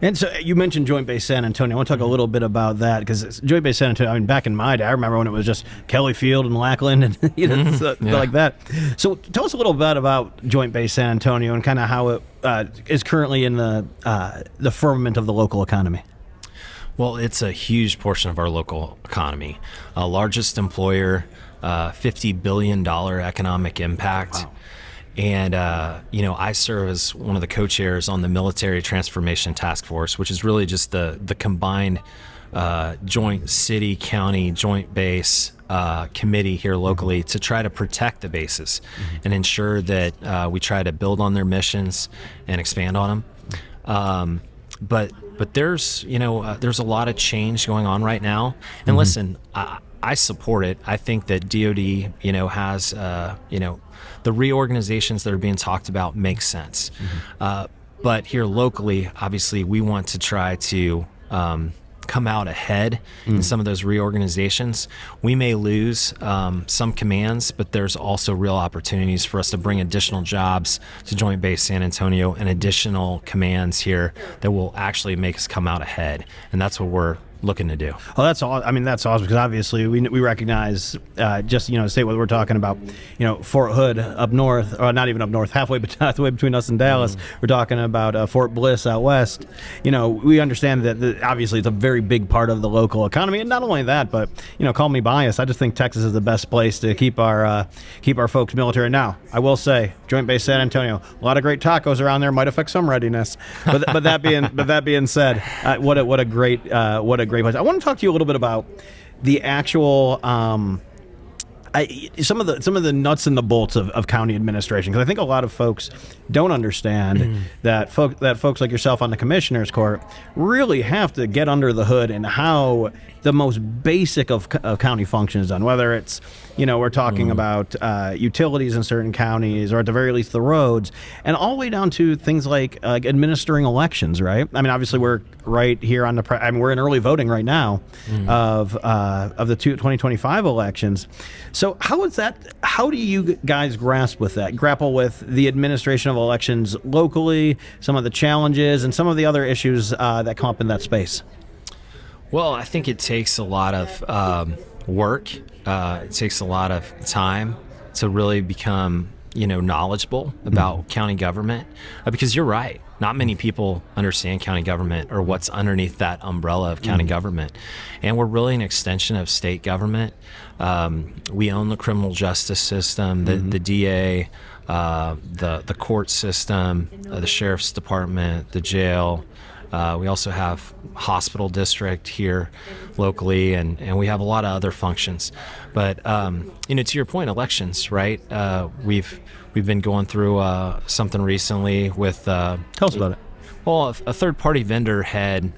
And so you mentioned Joint Base San Antonio. I want to talk a little bit about that because Joint Base San Antonio, I mean, back in my day, I remember when it was just Kelly Field and Lackland and stuff like that. So tell us a little bit about Joint Base San Antonio and kind of how it is currently in the firmament of the local economy. Well, it's a huge portion of our local economy. Largest employer, $50 billion economic impact. Wow. And, I serve as one of the co-chairs on the Military Transformation Task Force, which is really just the combined joint city, county, joint base committee here locally to try to protect the bases and ensure that we try to build on their missions and expand on them. But there's a lot of change going on right now. And listen, I support it. I think that DOD, has, the reorganizations that are being talked about make sense. But here locally, obviously, we want to try to come out ahead in some of those reorganizations. We may lose some commands, but there's also real opportunities for us to bring additional jobs to Joint Base San Antonio and additional commands here that will actually make us come out ahead. And that's what we're looking to do. Oh, that's all. I mean, that's awesome because obviously we recognize just state what we're talking about. Fort Hood up north, or not even up north, halfway between us and Dallas. We're talking about Fort Bliss out west. We understand that obviously it's a very big part of the local economy, and not only that, but call me biased. I just think Texas is the best place to keep our folks military. Now, I will say, Joint Base San Antonio, a lot of great tacos around there might affect some readiness. But that being said, what a great place. I want to talk to you a little bit about the actual some of the nuts and the bolts of county administration, because I think a lot of folks don't understand that folks like yourself on the commissioner's court really have to get under the hood and how the most basic of county function is done, whether it's we're talking about utilities in certain counties, or at the very least the roads, and all the way down to things like administering elections, right? I mean, obviously we're right here on we're in early voting right now of the 2025 elections. So how do you guys grapple with the administration of elections locally, some of the challenges and some of the other issues that come up in that space? Well, I think it takes a lot of work. It takes a lot of time to really become, knowledgeable about county government, because you're right. Not many people understand county government or what's underneath that umbrella of county government. And we're really an extension of state government. We own the criminal justice system, the DA, the court system, the sheriff's department, the jail. We also have hospital district here locally, and we have a lot of other functions. But to your point, elections, right? We've been going through something recently with. Tell us about it. Well, a third-party vendor had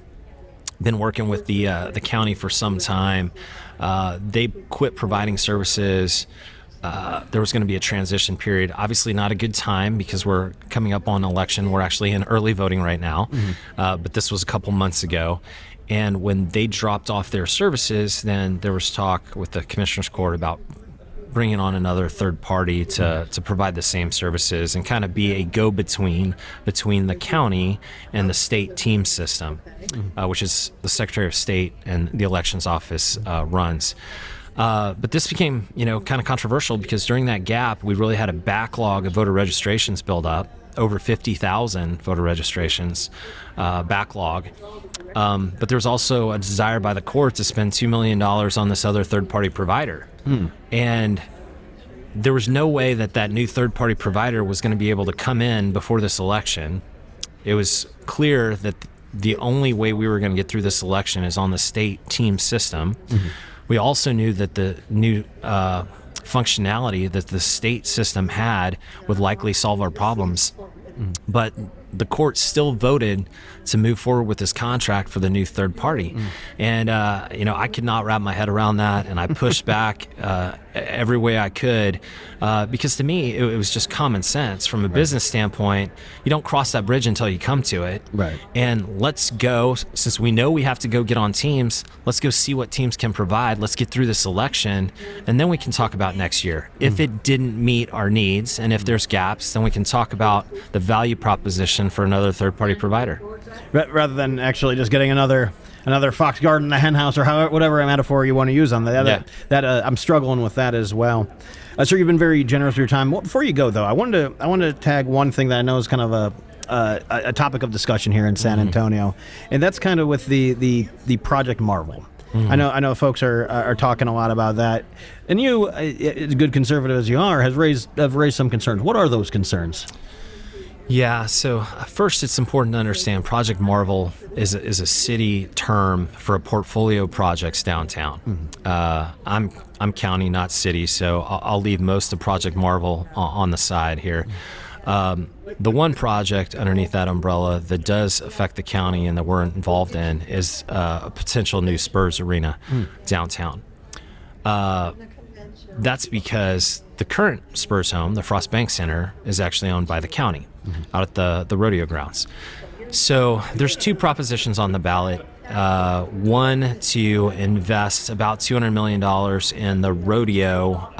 been working with the county for some time. They quit providing services. There was going to be a transition period. Obviously not a good time because we're coming up on election. We're actually in early voting right now, but this was a couple months ago. And when they dropped off their services, then there was talk with the Commissioner's Court about bringing on another third party to provide the same services and kind of be a go-between between the county and the state team system, which is the Secretary of State and the Elections Office runs. But this became, kind of controversial because during that gap, we really had a backlog of voter registrations build up, over 50,000 voter registrations backlog. But there was also a desire by the court to spend $2 million on this other third-party provider. And there was no way that new third-party provider was going to be able to come in before this election. It was clear that the only way we were going to get through this election is on the state team system. We also knew that the new functionality that the state system had would likely solve our problems. But the court still voted to move forward with this contract for the new third party. And, I could not wrap my head around that. And I pushed back every way I could because to me, it was just common sense. From a business standpoint, you don't cross that bridge until you come to it. Right. And let's go, since we know we have to go get on teams, let's go see what teams can provide. Let's get through this election, and then we can talk about next year. If it didn't meet our needs and if there's gaps, then we can talk about the value proposition for another third-party provider. Rather than actually just getting another fox guard in the hen house, or whatever metaphor you want to use on that. I'm struggling with that as well. Sir, you've been very generous with your time. Before you go, though, I wanted to tag one thing that I know is kind of a topic of discussion here in San Antonio, and that's kind of with the Project Marvel. I know folks are talking a lot about that, and you, as good conservative as you are, have raised some concerns. What are those concerns? Yeah, so first it's important to understand Project Marvel is a city term for a portfolio of projects downtown. I'm county, not city, so I'll leave most of Project Marvel on the side here. The one project underneath that umbrella that does affect the county and that we're involved in is a potential new Spurs arena downtown. That's because the current Spurs home, the Frost Bank Center, is actually owned by the county out at the rodeo grounds. So there's two propositions on the ballot. One, to invest about $200 million in the rodeo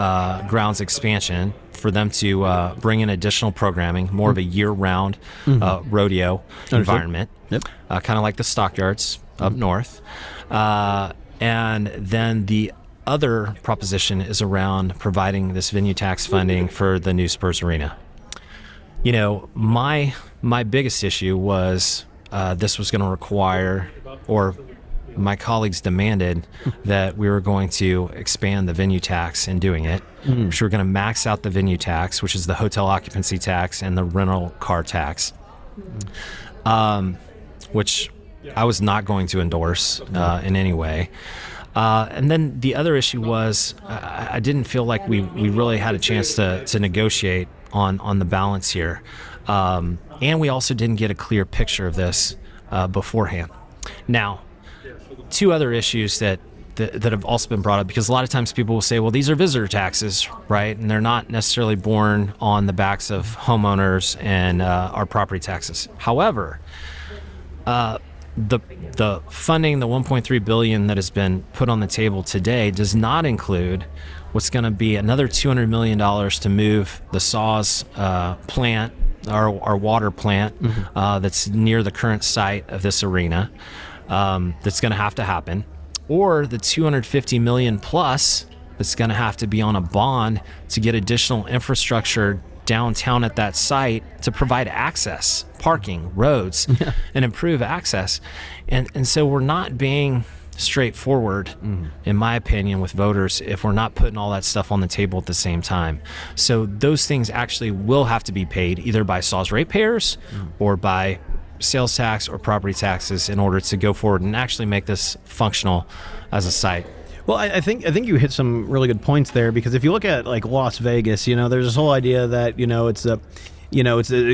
grounds expansion for them to bring in additional programming, more of a year-round rodeo environment, kind of like the stockyards up north. And then the other proposition is around providing this venue tax funding for the new Spurs arena. My biggest issue was this was going to require, or my colleagues demanded, that we were going to expand the venue tax in doing it. So we're going to max out the venue tax, which is the hotel occupancy tax and the rental car tax, which I was not going to endorse in any way. And then the other issue was I didn't feel like we really had a chance to negotiate on the balance here. And we also didn't get a clear picture of this beforehand. Now, two other issues that have also been brought up, because a lot of times people will say, well, these are visitor taxes, right? And they're not necessarily borne on the backs of homeowners and our property taxes. However, the funding, the $1.3 billion that has been put on the table today, does not include what's going to be another $200 million to move the SAWS plant, our water plant, that's near the current site of this arena. That's going to have to happen, or the $250 million plus that's going to have to be on a bond to get additional infrastructure downtown at that site to provide access, parking, roads, and improve access. And so we're not being straightforward, in my opinion, with voters if we're not putting all that stuff on the table at the same time. So those things actually will have to be paid either by SAWS ratepayers or by sales tax or property taxes in order to go forward and actually make this functional as a site. Well, I think you hit some really good points there, because if you look at like Las Vegas, there's this whole idea that it's a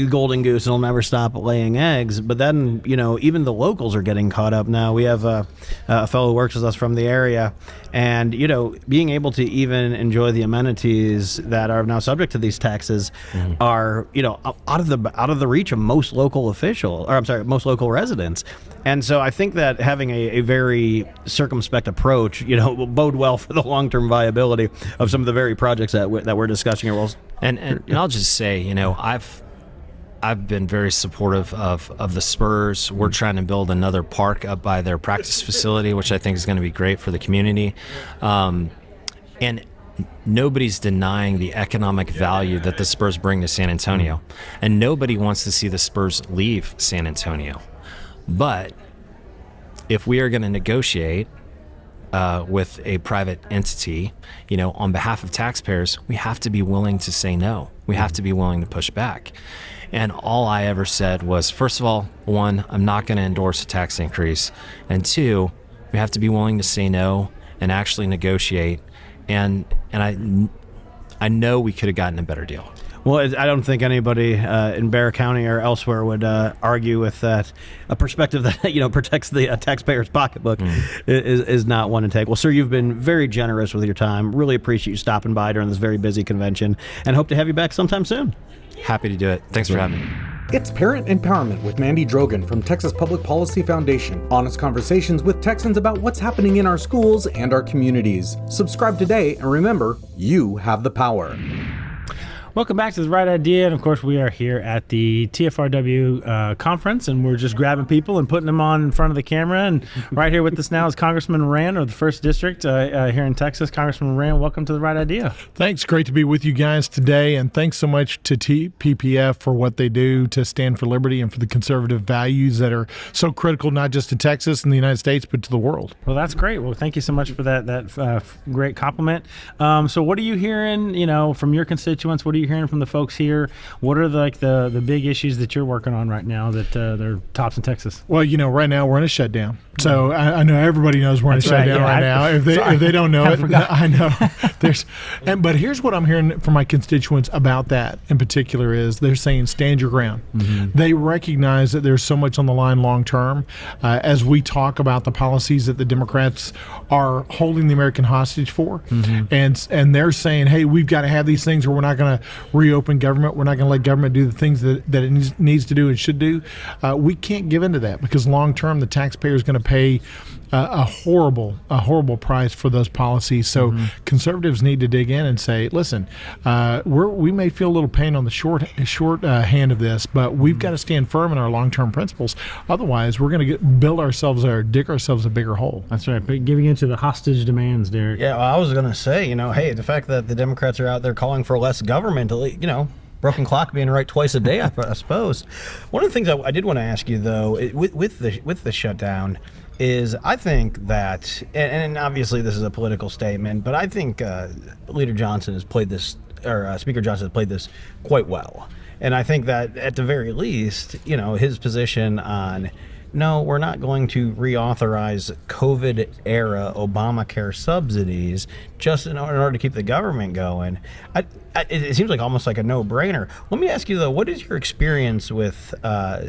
golden goose and it'll never stop laying eggs. But then even the locals are getting caught up now. We have a fellow who works with us from the area, and being able to even enjoy the amenities that are now subject to these taxes are out of the reach of most local most local residents. And so I think that having a very circumspect approach, will bode well for the long-term viability of some of the very projects that we're discussing here. And I'll just say, I've been very supportive of the Spurs. We're trying to build another park up by their practice facility, which I think is going to be great for the community. And nobody's denying the economic value that the Spurs bring to San Antonio. And nobody wants to see the Spurs leave San Antonio. But if we are going to negotiate with a private entity, on behalf of taxpayers, we have to be willing to say no. We have to be willing to push back. And all I ever said was, first of all, one, I'm not going to endorse a tax increase. And two, we have to be willing to say no and actually negotiate. And I know we could have gotten a better deal. Well, I don't think anybody in Bexar County or elsewhere would argue with that. A perspective that protects the taxpayer's pocketbook is not one to take. Well, sir, you've been very generous with your time. Really appreciate you stopping by during this very busy convention, and hope to have you back sometime soon. Happy to do it. Thanks for having me. It's Parent Empowerment with Mandy Drogan from Texas Public Policy Foundation. Honest conversations with Texans about what's happening in our schools and our communities. Subscribe today, and remember, you have the power. Welcome back to The Right Idea, and of course we are here at the TFRW conference, and we're just grabbing people and putting them on in front of the camera, and right here with us now is Congressman Moran of the 1st District here in Texas. Congressman Moran, welcome to The Right Idea. Thanks. Great to be with you guys today, and thanks so much to TPPF for what they do to stand for liberty and for the conservative values that are so critical not just to Texas and the United States, but to the world. Well, that's great. Well, thank you so much for that great compliment. So what are you hearing, from your constituents? What are you hearing from the folks here? What are the big issues that you're working on right now that they're tops in Texas? Well, right now we're in a shutdown. So I know everybody knows we're in a shutdown right now. If they don't know it, I know. But here's what I'm hearing from my constituents about that in particular is they're saying stand your ground. Mm-hmm. They recognize that there's so much on the line long term as we talk about the policies that the Democrats are holding the American hostage for. Mm-hmm. And they're saying, hey, we've got to have these things or we're not going to reopen government. We're not going to let government do the things that it needs to do and should do. We can't give into that because long term the taxpayer is going to pay a horrible price for those policies. So conservatives need to dig in and say, listen, we may feel a little pain on the short hand of this, but we've got to stand firm in our long-term principles. Otherwise, we're going to dig ourselves a bigger hole. That's right. But giving into the hostage demands, Derek. Yeah, well, I was going to say, hey, the fact that the Democrats are out there calling for less government, broken clock being right twice a day, I suppose. One of the things I did want to ask you, though, with the shutdown, is I think that, and obviously this is a political statement, but I think Leader Johnson has played this, or Speaker Johnson has played this quite well. And I think that at the very least, his position on, no, we're not going to reauthorize COVID-era Obamacare subsidies just in order to keep the government going. It seems like almost like a no-brainer. Let me ask you, though, what is your experience with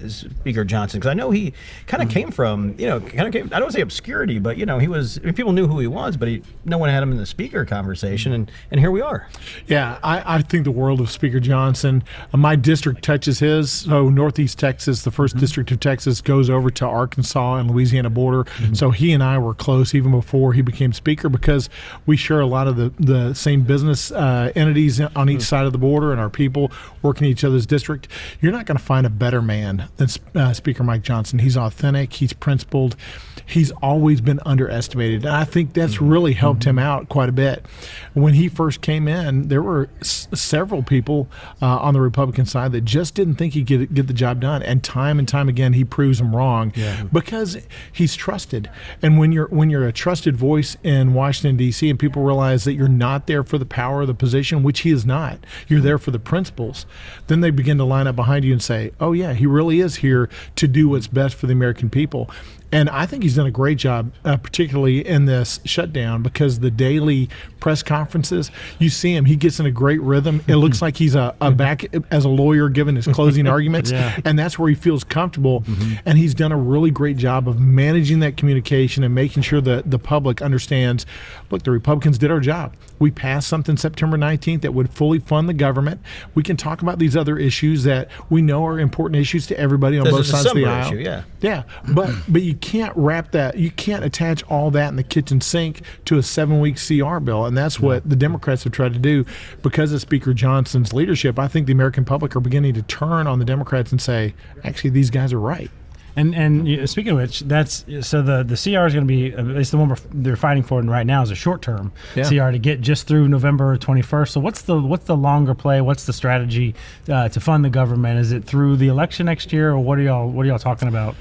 Speaker Johnson? Because I know he kind of came from, I don't want to say obscurity, but, people knew who he was, but no one had him in the speaker conversation, and here we are. Yeah, I think the world of Speaker Johnson. My district touches his, so Northeast Texas, the 1st District of Texas, goes over to Arkansas and Louisiana border. So he and I were close even before he became Speaker because we share a lot of the same business entities on each side of the border, and our people work in each other's district. You're not going to find a better man than Speaker Mike Johnson. He's authentic. He's principled. He's always been underestimated, and I think that's really helped him out quite a bit. When he first came in, there were several people on the Republican side that just didn't think he could get the job done, and time again he proves them wrong because he's trusted. And when you're a trusted voice in Washington, D.C., and people realize that you're not there for the power of the position, which he is not, you're there for the principles, then they begin to line up behind you and say, oh yeah, he really is here to do what's best for the American people. And I think he's done a great job, particularly in this shutdown, because the daily press conferences, you see him, he gets in a great rhythm. It looks like he's back as a lawyer giving his closing arguments, and that's where he feels comfortable. And he's done a really great job of managing that communication and making sure that the public understands, look, the Republicans did our job. We passed something September 19th that would fully fund the government. We can talk about these other issues that we know are important issues to everybody on both sides of the aisle. Yeah, but you can't wrap that, you can't attach all that in the kitchen sink to a 7-week CR bill, and that's what the Democrats have tried to do. Because of Speaker Johnson's leadership, I think the American public are beginning to turn on the Democrats and say, actually, these guys are right. And speaking of which, that's so the CR is going to be it's the one they're fighting for right now is a short-term CR to get just through November 21st. So what's the longer play? What's the strategy to fund the government? Is it through the election next year, or what are y'all talking about?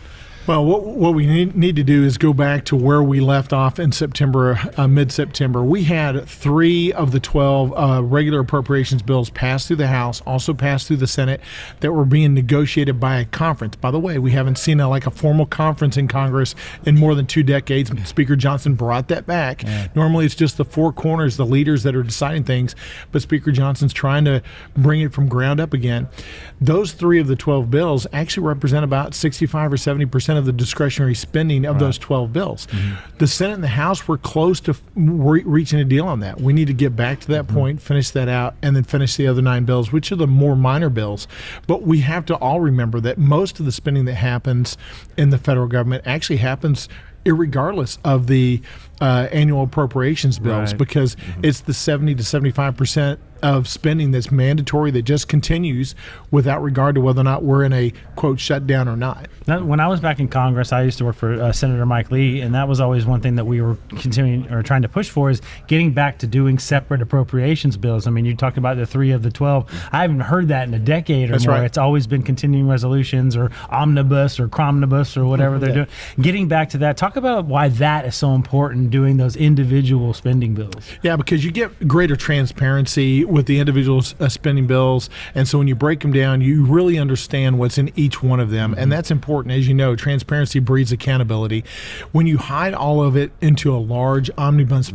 Well, what we need to do is go back to where we left off in September, mid-September. We had 3 of the 12 regular appropriations bills passed through the House, also passed through the Senate, that were being negotiated by a conference. By the way, we haven't seen a formal conference in Congress in more than 2 decades. Speaker Johnson brought that back. Yeah. Normally, it's just the 4 corners, the leaders that are deciding things, but Speaker Johnson's trying to bring it from ground up again. Those 3 of the 12 bills actually represent about 65 or 70% of the discretionary spending of those 12 bills. The Senate and the House were close to reaching a deal on that. We need to get back to that point, finish that out, and then finish the other 9 bills, which are the more minor bills. But we have to all remember that most of the spending that happens in the federal government actually happens irregardless of the annual appropriations bills, because it's the 70 to 75% of spending that's mandatory that just continues without regard to whether or not we're in a, quote, shutdown or not. Now, when I was back in Congress, I used to work for Senator Mike Lee, and that was always one thing that we were continuing or trying to push for, is getting back to doing separate appropriations bills. I mean, you talked about the 3 of the 12. I haven't heard that in a decade or more. Right. It's always been continuing resolutions or omnibus or cromnibus or whatever they're doing. Getting back to that, talk about why that is so important, doing those individual spending bills. Yeah, because you get greater transparency with the individual spending bills, and so when you break them down, you really understand what's in each one of them, and that's important. As you know, transparency breeds accountability. When you hide all of it into a large omnibus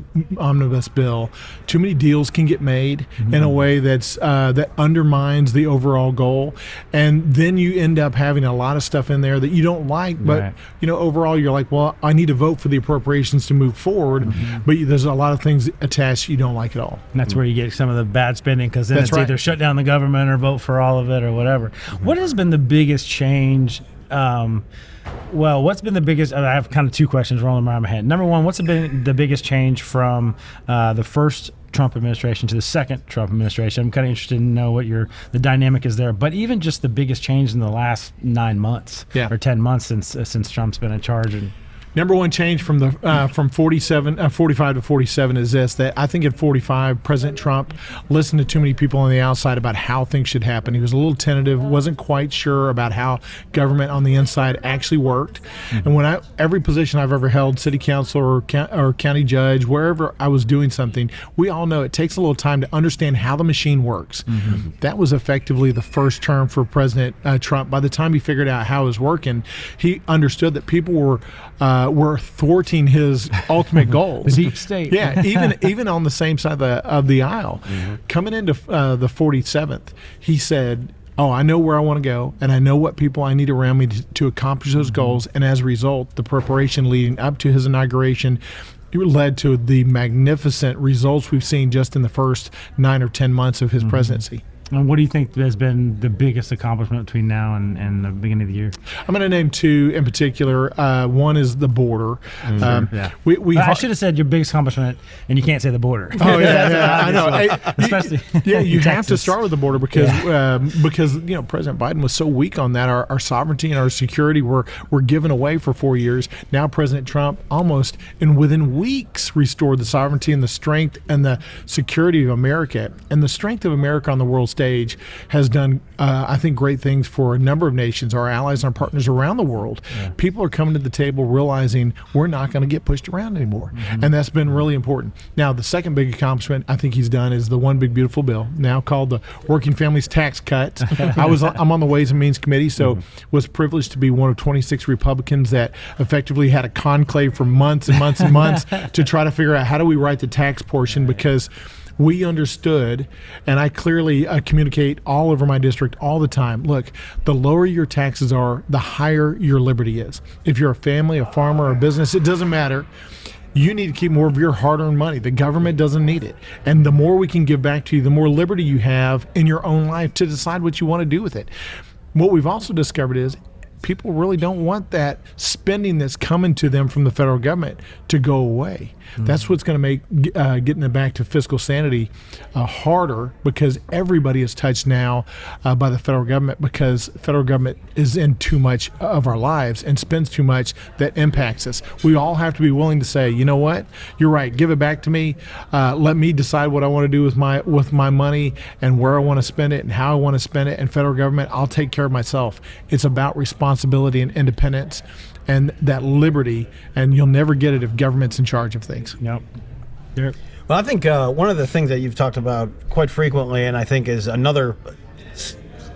bill, too many deals can get made in a way that's that undermines the overall goal, and then you end up having a lot of stuff in there that you don't like, but overall you're like, well, I need to vote for the appropriations to move forward, but there's a lot of things attached you don't like at all. And that's where you get some of the bad spending, because then it's either shut down the government or vote for all of it or whatever. What has been the biggest change? What's been the biggest? I have kind of 2 questions rolling around my head. Number one, what's been the biggest change from the first Trump administration to the second Trump administration? I'm kind of interested to know what the dynamic is there. But even just the biggest change in the last 9 months or 10 months since Trump's been in charge. And Number one change from the from 45 to 47 is this: that I think at 45, President Trump listened to too many people on the outside about how things should happen. He was a little tentative, wasn't quite sure about how government on the inside actually worked. And when every position I've ever held, city council or county judge, wherever I was doing something, we all know it takes a little time to understand how the machine works. That was effectively the first term for President Trump. By the time he figured out how it was working, he understood that people were thwarting his ultimate goals. The deep state. Yeah, even on the same side of the aisle. Coming into the 47th, he said, oh, I know where I want to go, and I know what people I need around me to accomplish those goals. And as a result, the preparation leading up to his inauguration led to the magnificent results we've seen just in the first 9 or 10 months of his presidency. And what do you think has been the biggest accomplishment between now and the beginning of the year? I'm going to name 2 in particular. One is the border. I should have said your biggest accomplishment, and you can't say the border. Oh yeah, I know. Especially, you have to start with the border because President Biden was so weak on that. Our sovereignty and our security were given away for 4 years. Now President Trump almost within weeks restored the sovereignty and the strength and the security of America, and the strength of America on the world stage has done, I think, great things for a number of nations, our allies and our partners around the world. People are coming to the table realizing we're not going to get pushed around anymore, and that's been really important. Now, the second big accomplishment I think he's done is the One Big Beautiful Bill, now called the Working Families Tax Cut. I'm on the Ways and Means Committee, so was privileged to be one of 26 Republicans that effectively had a conclave for months and months and months to try to figure out how do we write the tax portion, because we understood, and I clearly communicate all over my district all the time, look, the lower your taxes are, the higher your liberty is. If you're a family, a farmer, or a business, it doesn't matter. You need to keep more of your hard-earned money. The government doesn't need it. And the more we can give back to you, the more liberty you have in your own life to decide what you want to do with it. What we've also discovered is people really don't want that spending that's coming to them from the federal government to go away. That's what's going to make getting it back to fiscal sanity harder, because everybody is touched now by the federal government, because the federal government is in too much of our lives and spends too much that impacts us. We all have to be willing to say, you know what, you're right, give it back to me. Let me decide what I want to do with my money and where I want to spend it and how I want to spend it. And federal government, I'll take care of myself. It's about responsibility and independence. and that liberty, and you'll never get it if government's in charge of things. Yep. Well, I think one of the things that you've talked about quite frequently, and I think is another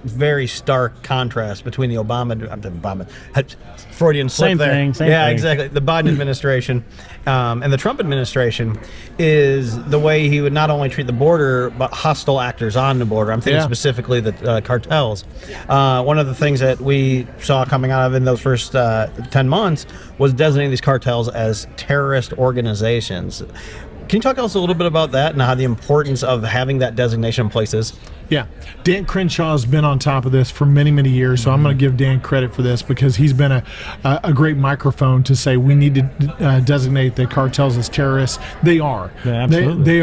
very stark contrast between the Obama Freudian slip Same there. thing, same yeah, thing. exactly. The Biden administration and the Trump administration is the way he would not only treat the border, but hostile actors on the border. I'm thinking specifically the cartels. One of the things that we saw coming out of in those first 10 months was designating these cartels as terrorist organizations. Can you talk to us a little bit about that and how the importance of having that designation in place is? Yeah, Dan Crenshaw's been on top of this for many, many years, so I'm going to give Dan credit for this because he's been a great microphone to say we need to designate the cartels as terrorists. They are. Yeah, absolutely. They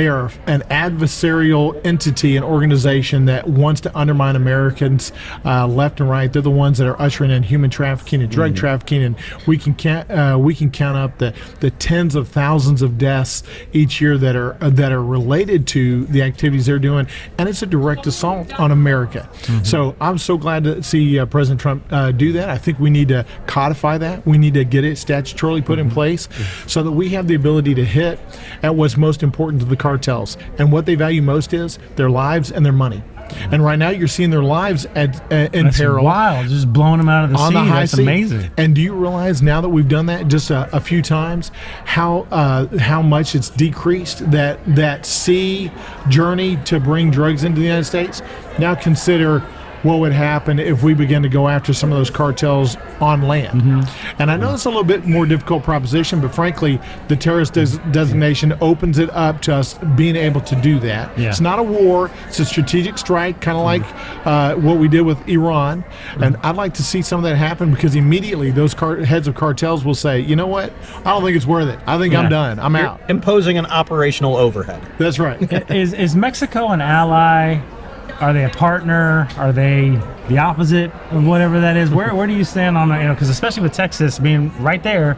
are an adversarial entity, an organization that wants to undermine Americans left and right. They're the ones that are ushering in human trafficking and drug trafficking, and we can count up the tens of thousands of deaths each year that are related to the activities they're doing. And it's a direct assault on America. So I'm so glad to see President Trump do that. I think we need to codify that. We need to get it statutorily put in place so that we have the ability to hit at what's most important to the cartels. And what they value most is their lives and their money. And right now you're seeing their lives in That's peril. wild, just blowing them out of the On sea. the high That's sea. amazing. And do you realize now that we've done that just a few times, how much it's decreased that sea journey to bring drugs into the United States? Now consider what would happen if we begin to go after some of those cartels on land. And I know it's a little bit more difficult proposition, but frankly, the terrorist designation opens it up to us being able to do that. Yeah. It's not a war, it's a strategic strike, kind of like what we did with Iran. And I'd like to see some of that happen because immediately those heads of cartels will say, you know what, I don't think it's worth it. I think I'm done. I'm out. Imposing an operational overhead. That's right. Is Mexico an ally? Are they a partner? Are they the opposite of whatever that is? Where do you stand on, because especially with Texas being right there,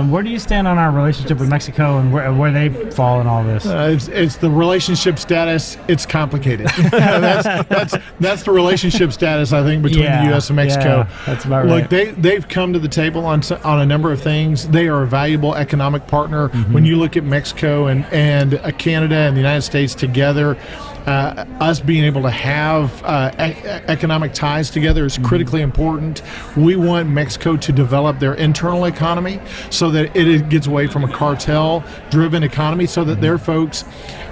where do you stand on our relationship with Mexico and where they fall in all this? It's the relationship status. It's complicated. that's the relationship status, I think, between the U.S. and Mexico. Yeah, that's about right. Look, they've come to the table on a number of things. They are a valuable economic partner. When you look at Mexico and Canada and the United States together, us being able to have economic ties together is critically important. We want Mexico to develop their internal economy so that it gets away from a cartel-driven economy so that their folks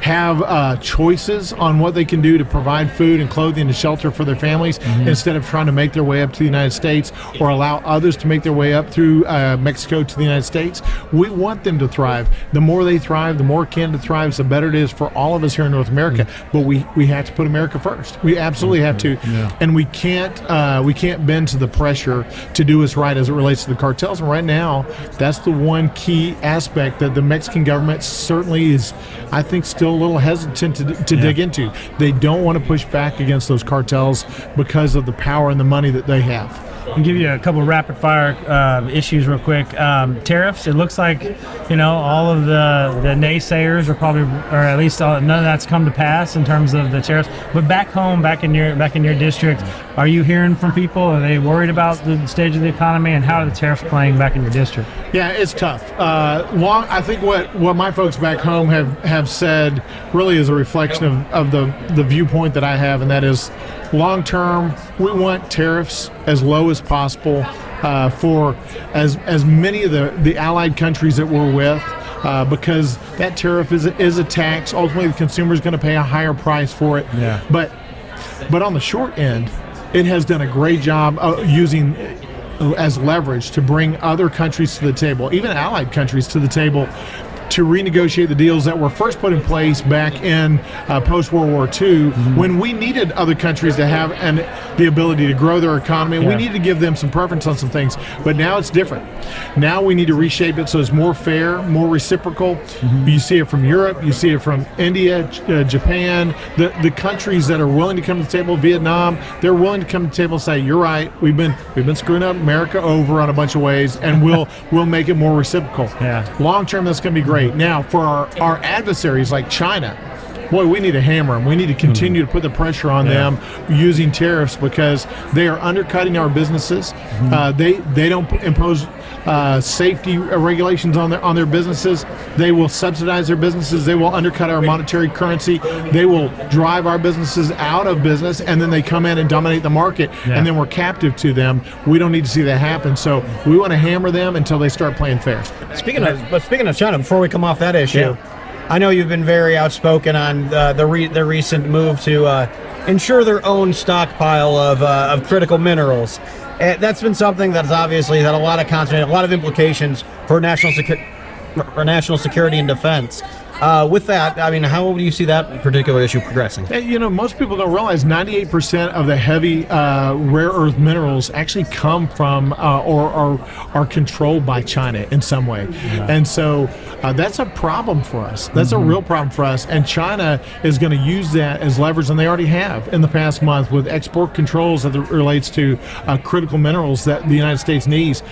have choices on what they can do to provide food and clothing and shelter for their families instead of trying to make their way up to the United States or allow others to make their way up through Mexico to the United States. We want them to thrive. The more they thrive, the more Canada thrives, the better it is for all of us here in North America. But we have to put America first. We absolutely have to, and we can't bend to the pressure to do what's right as it relates to the cartels. And right now, that's the one key aspect that the Mexican government certainly is, I think, still a little hesitant to dig into. They don't want to push back against those cartels because of the power and the money that they have. I'll give you a couple of rapid fire issues real quick. Tariffs. It looks like all of the naysayers are probably, or at least none of that's come to pass in terms of the tariffs. But back home, back in your district, are you hearing from people? Are they worried about the stage of the economy, and how are the tariffs playing back in your district? Yeah, it's tough. I think what my folks back home have said really is a reflection of the viewpoint that I have, and that is, long term, we want tariffs as low as possible for as many of the allied countries that we're with, because that tariff is a tax. Ultimately, the consumer is going to pay a higher price for it. Yeah. But on the short end, it has done a great job using as leverage to bring other countries to the table, even allied countries to the table, to renegotiate the deals that were first put in place back in post-World War II, when we needed other countries to have the ability to grow their economy. And we needed to give them some preference on some things. But now it's different. Now we need to reshape it so it's more fair, more reciprocal. You see it from Europe. You see it from India, Japan. The countries that are willing to come to the table, Vietnam, they're willing to come to the table and say, you're right, we've been screwing up America over on a bunch of ways, and we'll make it more reciprocal. Yeah. Long term, that's going to be great. Now, for our adversaries like China, boy, we need to hammer them. We need to continue to put the pressure on them using tariffs because they are undercutting our businesses. They don't impose safety regulations on their businesses. They will subsidize their businesses. They will undercut our monetary currency. They will drive our businesses out of business, and then they come in and dominate the market, and then we're captive to them. We don't need to see that happen. So we want to hammer them until they start playing fair. Speaking of China, before we come off that issue, I know you've been very outspoken on the recent move to ensure their own stockpile of critical minerals. That's been something that's obviously had a lot of concern, a lot of implications for national security and defense. With that, I mean, how do you see that particular issue progressing? Most people don't realize 98% of the heavy rare earth minerals actually come from or are controlled by China in some way. And so that's a problem for us. That's a real problem for us. And China is going to use that as leverage, and they already have in the past month with export controls that relates to critical minerals that the United States needs.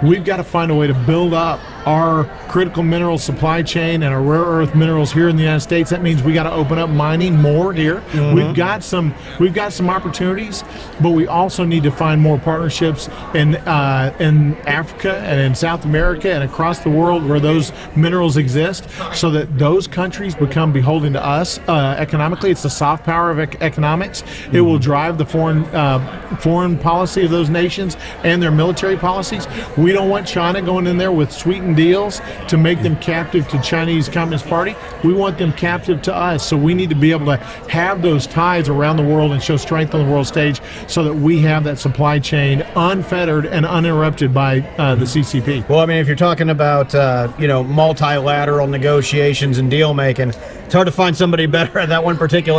We've got to find a way to build up our critical mineral supply chain and our rare earth minerals here in the United States. That means we got to open up mining more here. We've got some opportunities, but we also need to find more partnerships in Africa and in South America and across the world where those minerals exist, so that those countries become beholden to us economically. It's the soft power of economics. It will drive the foreign policy of those nations and their military policies. We don't want China going in there with sweetened deals to make them captive to Chinese Communist Party. We want them captive to us. So we need to be able to have those ties around the world and show strength on the world stage so that we have that supply chain unfettered and uninterrupted by the CCP. Well, I mean, if you're talking about, multilateral negotiations and deal making, it's hard to find somebody better at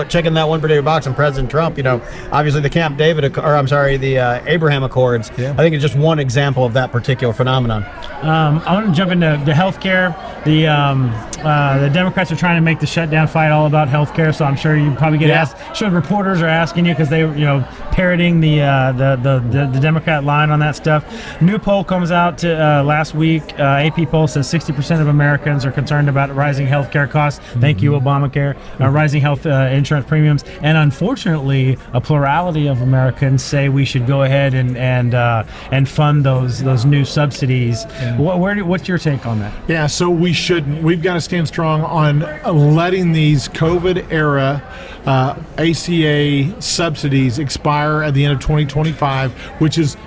checking that one particular box than President Trump. Obviously the Abraham Accords, I think it's just one example of that particular phenomenon. I want to jump into the healthcare. The Democrats are trying to make the shutdown fight all about healthcare, so I'm sure you probably get asked. Sure, reporters are asking you because they, parroting the Democrat line on that stuff. New poll comes out last week. AP poll says 60% of Americans are concerned about rising healthcare costs. Thank you, Obamacare. Rising health insurance premiums, and unfortunately, a plurality of Americans say we should go ahead and fund those new subsidies. What's your take on that? Yeah, so we shouldn't. We've got to stand strong on letting these COVID-era ACA subsidies expire at the end of 2025, which is,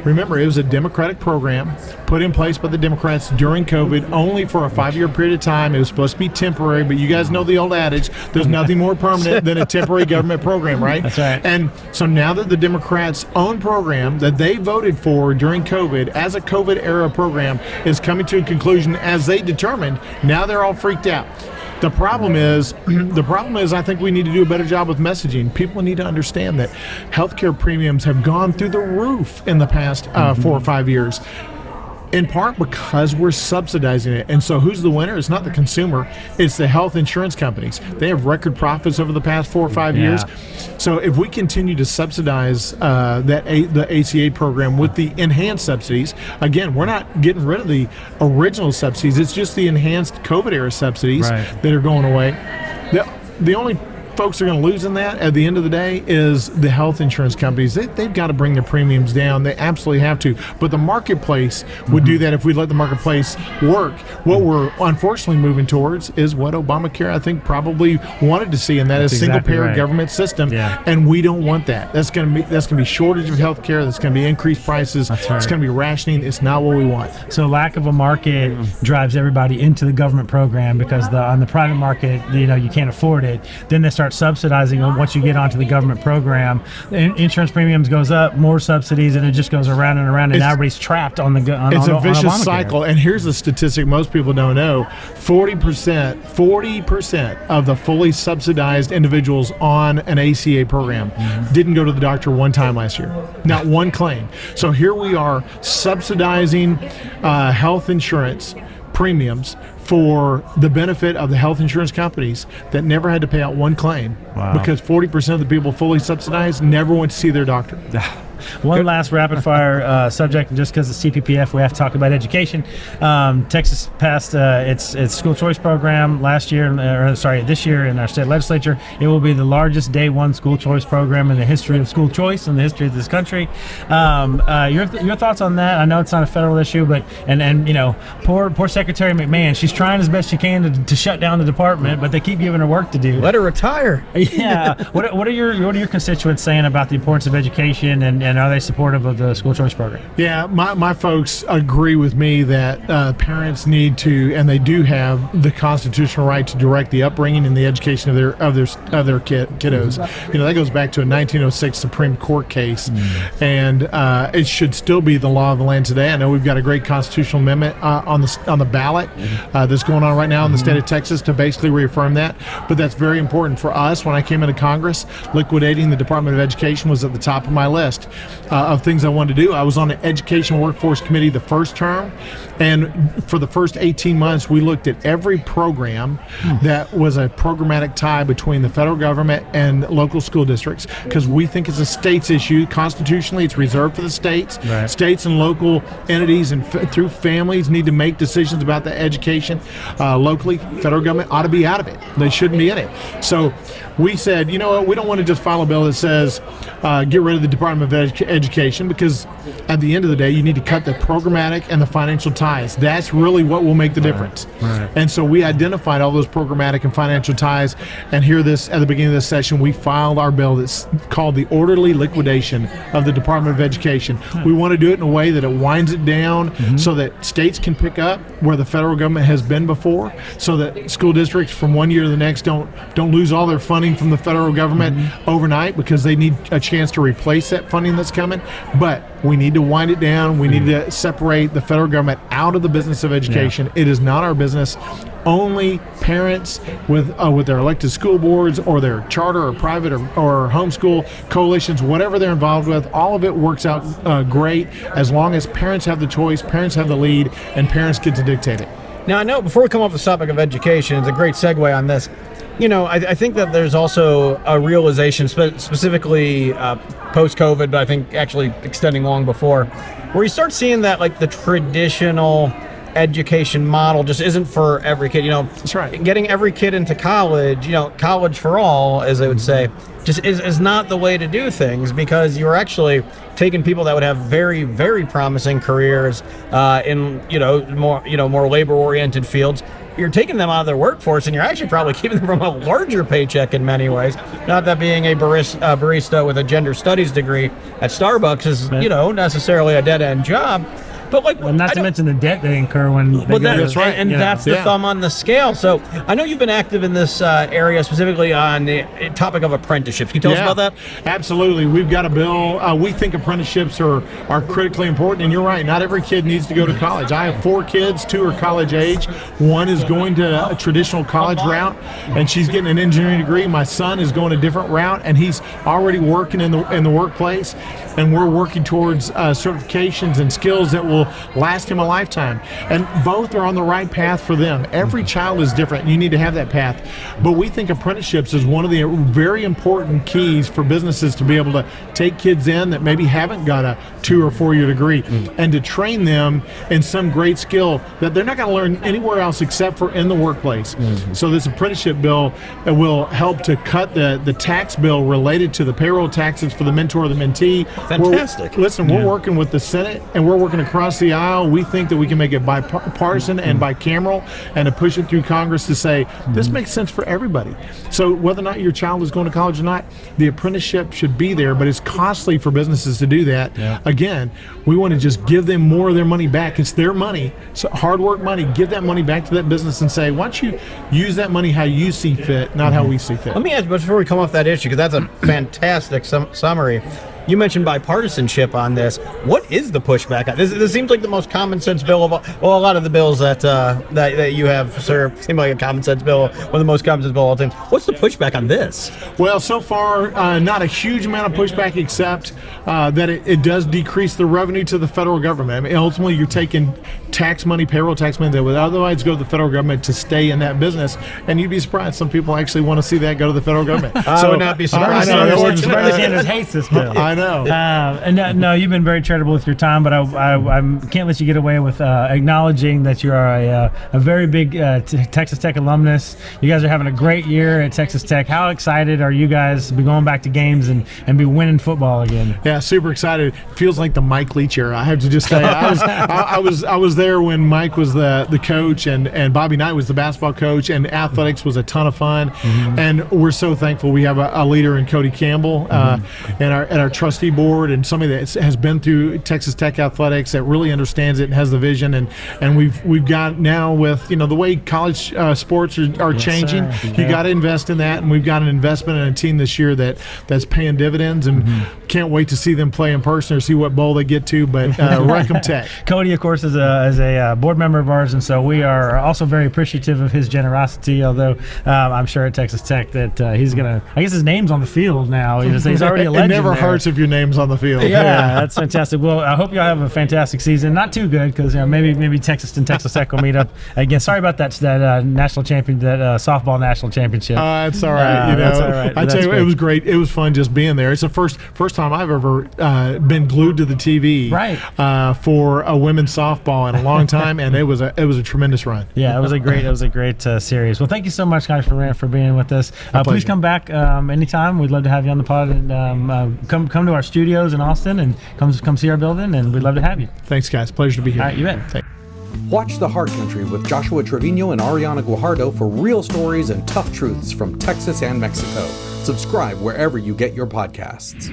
remember, it was a Democratic program put in place by the Democrats during COVID only for a 5-year period of time. It was supposed to be temporary, but you guys know the old adage, there's nothing more permanent than a temporary government program, right? That's right. And so now that the Democrats' own program that they voted for during COVID as a COVID-era program is coming to a conclusion as they determined, now they're all freaked out. The problem is, I think we need to do a better job with messaging. People need to understand that healthcare premiums have gone through the roof in the past 4 or 5 years, in part because we're subsidizing it. And so who's the winner? It's not the consumer. It's the health insurance companies. They have record profits over the past 4 or 5 years. So if we continue to subsidize the ACA program with the enhanced subsidies, again, we're not getting rid of the original subsidies. It's just the enhanced COVID-era subsidies that are going away. The only folks are going to lose in that at the end of the day is the health insurance companies. They've got to bring their premiums down. They absolutely have to. But the marketplace would do that if we let the marketplace work. What we're unfortunately moving towards is what Obamacare, I think, probably wanted to see, and that is single-payer government system. And we don't want that. That's going to be shortage of health care. That's going to be increased prices. It's going to be rationing. It's not what we want. So lack of a market drives everybody into the government program because on the private market, you can't afford it. Then they start subsidizing once you get onto the government program. Insurance premiums goes up, more subsidies, and it just goes around and around, and now everybody's trapped on it's a vicious cycle. And here's the statistic most people don't know: 40% of the fully subsidized individuals on an ACA program didn't go to the doctor one time last year, not one claim. So here we are subsidizing health insurance premiums for the benefit of the health insurance companies that never had to pay out one claim because 40% of the people fully subsidized never went to see their doctor. One last rapid fire subject, just because it's CPPF, we have to talk about education. Texas passed its school choice program this year in our state legislature. It will be the largest day one school choice program in the history of school choice in the history of this country. Your thoughts on that? I know it's not a federal issue, but and poor Secretary McMahon, she's trying as best she can to shut down the department, but they keep giving her work to do. Let her retire. Yeah. What are your constituents saying about the importance of education, and are they supportive of the school choice program? Yeah, my folks agree with me that parents need to, and they do have the constitutional right to direct the upbringing and the education of their kiddos. That goes back to a 1906 Supreme Court case, and it should still be the law of the land today. I know we've got a great constitutional amendment on the ballot that's going on right now in the state of Texas to basically reaffirm that. But that's very important for us. When I came into Congress, liquidating the Department of Education was at the top of my list of things I wanted to do. I was on the Education Workforce Committee the first term, and for the first 18 months, we looked at every program that was a programmatic tie between the federal government and local school districts, because we think it's a state's issue. Constitutionally, it's reserved for the states. Right. States and local entities and through families need to make decisions about the education locally. Federal government ought to be out of it. They shouldn't be in it. So we said, you know what, we don't want to just file a bill that says get rid of the Department of Education, because at the end of the day, you need to cut the programmatic and the financial ties. That's really what will make the difference. Right. And so we identified all those programmatic and financial ties, and here at the beginning of this session, we filed our bill that's called the orderly liquidation of the Department of Education. We want to do it in a way that it winds it down so that states can pick up where the federal government has been before, so that school districts from one year to the next don't lose all their funding from the federal government overnight, because they need a chance to replace that funding that's coming. But we need to wind it down. We need to separate the federal government out of the business of education. It is not our business. Only parents with their elected school boards or their charter or private or homeschool coalitions, whatever they're involved with, all of it works out great as long as parents have the choice, parents have the lead, and parents get to dictate it. Now, I know before we come off the topic of education, it's a great segue on this. I think that there's also a realization, specifically post-COVID, but I think actually extending long before, where you start seeing that like the traditional education model just isn't for every kid. That's right. Getting every kid into college, college for all, as they would say, just is not the way to do things, because you're actually taking people that would have very, very promising careers in more labor-oriented fields. You're taking them out of their workforce, and you're actually probably keeping them from a larger paycheck in many ways. Not that being a barista with a gender studies degree at Starbucks is, necessarily a dead-end job. But not to mention the debt they incur when they go that's right, and that's the thumb on the scale. So I know you've been active in this area, specifically on the topic of apprenticeships. Can you tell us about that? Absolutely. We've got a bill. We think apprenticeships are critically important, and you're right. Not every kid needs to go to college. I have 4 kids. 2 are college age. 1 is going to a traditional college route, and she's getting an engineering degree. My son is going a different route, and he's already working in the workplace. And we're working towards certifications and skills that will last him a lifetime. And both are on the right path for them. Every child is different. You need to have that path. But we think apprenticeships is one of the very important keys for businesses to be able to take kids in that maybe haven't got a 2 or 4 year degree and to train them in some great skill that they're not going to learn anywhere else except for in the workplace. So this apprenticeship bill will help to cut the tax bill related to the payroll taxes for the mentor or the mentee. Fantastic. We're working with the Senate, and we're working across the aisle. We think that we can make it bipartisan and bicameral, and to push it through Congress to say this makes sense for everybody. So whether or not your child is going to college or not, the apprenticeship should be there, but it's costly for businesses to do that. Again, we want to just give them more of their money back. It's their money, so hard work money. Give that money back to that business and say, why don't you use that money how you see fit, not how we see fit. Let me ask, before we come off that issue, because that's a fantastic summary. You mentioned bipartisanship on this. What is the pushback? This seems like the most common sense bill of all. Well, a lot of the bills that you have, sir, seem like a common sense bill, one of the most common sense bill of all time. What's the pushback on this? Well, so far, not a huge amount of pushback, except that it does decrease the revenue to the federal government. I mean, ultimately, you're taking tax money, payroll tax money that would otherwise go to the federal government to stay in that business, and you'd be surprised. Some people actually want to see that go to the federal government. I would not be surprised. Bernie Sanders hates this bill. I know. And no, you've been very charitable with your time, but I can't let you get away with acknowledging that you are a very big Texas Tech alumnus. You guys are having a great year at Texas Tech. How excited are you guys to be going back to games and be winning football again? Yeah, super excited. Feels like the Mike Leach era. I have to just say, I was there when Mike was the coach and Bobby Knight was the basketball coach, and athletics was a ton of fun. And we're so thankful we have a leader in Cody Campbell and our trustee board, and somebody that has been through Texas Tech athletics that really understands it and has the vision. And we've got now with the way college sports are changing, you got to invest in that, and we've got an investment in a team this year that's paying dividends, and can't wait to see them play in person or see what bowl they get to. But Wreckham Tech. Cody, of course, is a board member of ours, and so we are also very appreciative of his generosity. Although I'm sure at Texas Tech that he's gonna. I guess his name's on the field now. He's already a legend. It never there. hurts if your name's on the field. Yeah, that's fantastic. Well, I hope y'all have a fantastic season. Not too good, because maybe Texas and Texas Tech will meet up again. Sorry about that national champion, that softball national championship. It's all right. That's all right. I tell you, it was great. It was fun just being there. It's the first time I've ever been glued to the TV for a women's softball in a long time, and it was a tremendous run. Yeah, it was a great series. Well, thank you so much, guys, for being with us. Please come back anytime. We'd love to have you on the pod, and come to our studios in Austin and come see our building, and we'd love to have you. Thanks, guys. Pleasure to be here. All right, you bet. Thanks. Watch The Hard Country with Joshua Trevino and Ariana Guajardo for real stories and tough truths from Texas and Mexico. Subscribe wherever you get your podcasts.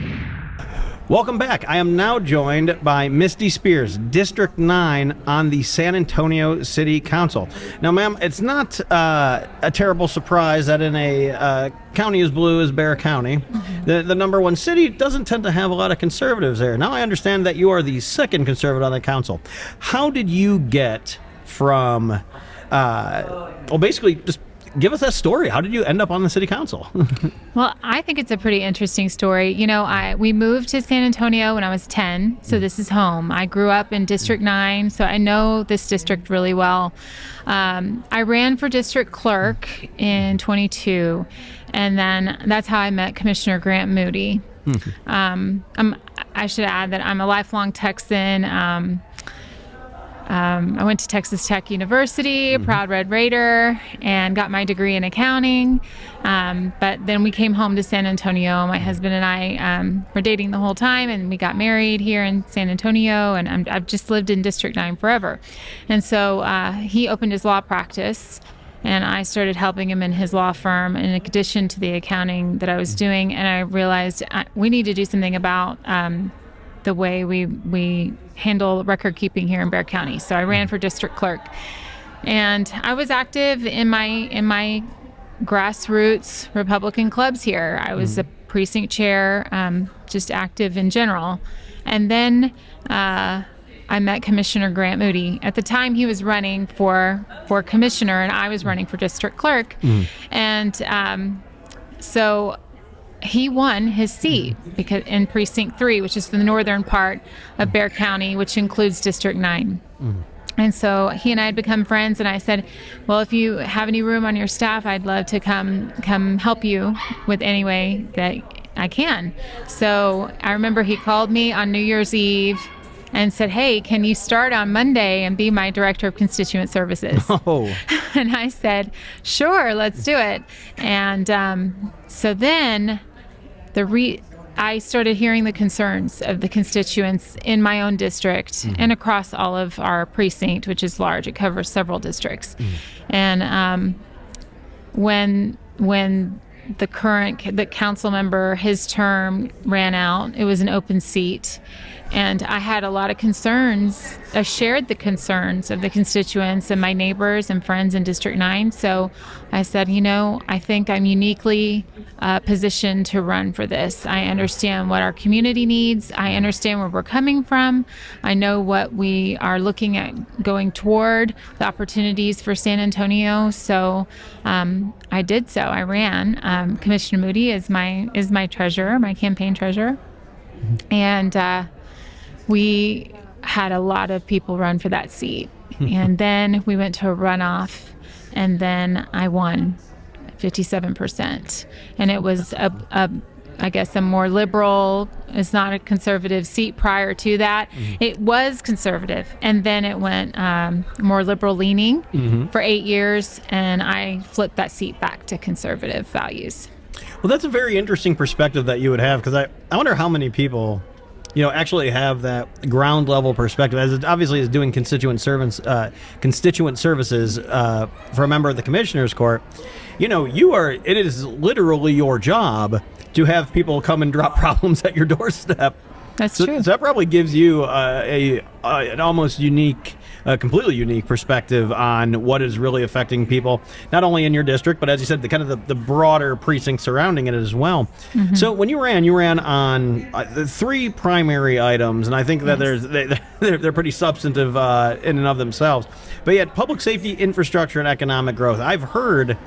Welcome back. I am now joined by Misty Spears, District 9 on the San Antonio City Council. Now, ma'am, it's not a terrible surprise that in a county as blue as Bexar County, the number one city doesn't tend to have a lot of conservatives there. Now, I understand that you are the second conservative on the council. How did you get from, basically just give us that story. How did you end up on the city council? Well, I think it's a pretty interesting story. We moved to San Antonio when I was 10, so this is home. I grew up in District 9, so I know this district really well. I ran for district clerk in 22, and then that's how I met Commissioner Grant Moody. I should add that I'm a lifelong Texan. I went to Texas Tech University, a proud Red Raider, and got my degree in accounting. But then we came home to San Antonio. My husband and I were dating the whole time, and we got married here in San Antonio, and I've just lived in District 9 forever. And so he opened his law practice, and I started helping him in his law firm in addition to the accounting that I was doing. And I realized we need to do something about the way we handle record keeping here in Bexar County. So I ran for district clerk, and I was active in my grassroots Republican clubs here. I was a precinct chair, just active in general. And then I met Commissioner Grant Moody. At the time, he was running for commissioner, and I was running for district clerk. And so he won his seat because in Precinct 3, which is the northern part of Bexar County, which includes District 9. And so he and I had become friends, and I said, well, if you have any room on your staff, I'd love to come help you with any way that I can. So I remember he called me on New Year's Eve and said, hey, can you start on Monday and be my director of constituent services? Oh. And I said, sure, let's do it. And so then I started hearing the concerns of the constituents in my own district and across all of our precinct, which is large. It covers several districts. And when the council member, his term ran out, it was an open seat. And I had a lot of concerns. I shared the concerns of the constituents and my neighbors and friends in District 9. So I said, I think I'm uniquely positioned to run for this. I understand what our community needs. I understand where we're coming from. I know what we are looking at going toward, the opportunities for San Antonio. So I did so. I ran. Commissioner Moody is my treasurer, my campaign treasurer. And we had a lot of people run for that seat. And then we went to a runoff, and then I won 57%. And it was a I guess, a more liberal, it's not a conservative seat prior to that. It was conservative, and then it went more liberal leaning for 8 years, and I flipped that seat back to conservative values. Well, that's a very interesting perspective that you would have, because I wonder how many people, actually have that ground level perspective. As it obviously is doing constituent services for a member of the Commissioners Court. It is literally your job to have people come and drop problems at your doorstep. That's true. So that probably gives you an almost unique, completely unique perspective on what is really affecting people, not only in your district, but as you said, the broader precinct surrounding it as well. So when you ran on the 3 primary items, and I think that they're pretty substantive in and of themselves. But yet, public safety, infrastructure, and economic growth. I've heard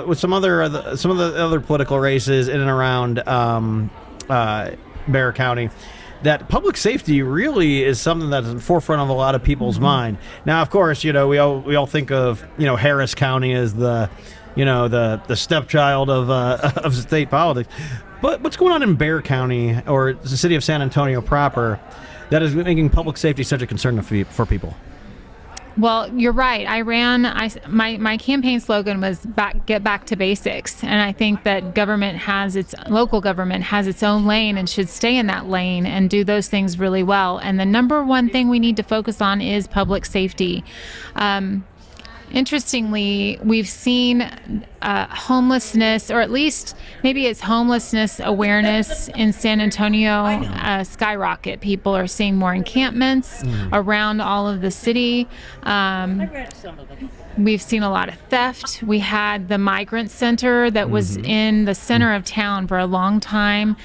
with some of the other political races in and around Bexar County, that public safety really is something that's in the forefront of a lot of people's mind. Now, of course, we all think of Harris County as the stepchild of state politics. But what's going on in Bexar County or the city of San Antonio proper that is making public safety such a concern for people? Well, you're right. My campaign slogan was get back to basics. And I think that local government has its own lane and should stay in that lane and do those things really well. And the number one thing we need to focus on is public safety. Interestingly, we've seen homelessness, or at least maybe it's homelessness awareness in San Antonio skyrocket. People are seeing more encampments around all of the city. We've seen a lot of theft. We had the migrant center that was in the center of town for a long time.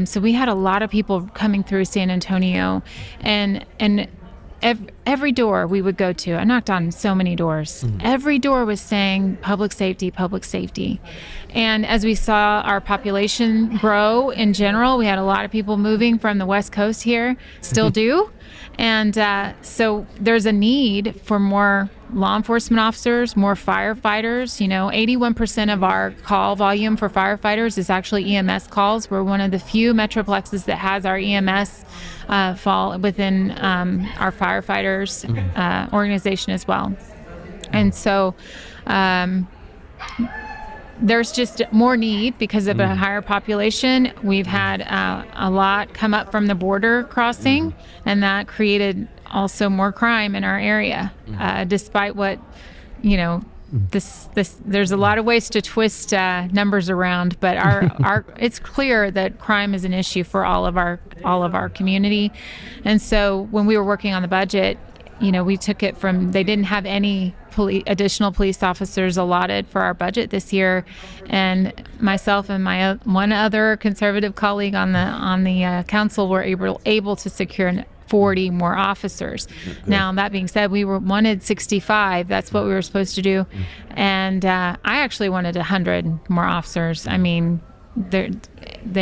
So we had a lot of people coming through San Antonio, and every door we would go to, I knocked on so many doors. Every door was saying public safety, public safety. And as we saw our population grow in general, we had a lot of people moving from the West Coast here, still do. And so there's a need for more law enforcement officers, more firefighters. 81% of our call volume for firefighters is actually EMS calls. We're one of the few metroplexes that has our EMS fall within our firefighters organization as well. And so there's just more need because of a higher population. We've had a lot come up from the border crossing, and that created also more crime in our area, despite what, there's a lot of ways to twist numbers around, but our it's clear that crime is an issue for all of our community. And so when we were working on the budget, we took it from, they didn't have any additional police officers allotted for our budget this year, and myself and my one other conservative colleague on the council were able to secure 40 more officers. Now, that being said, we wanted 65. That's what we were supposed to do. And I actually wanted 100 more officers. I mean,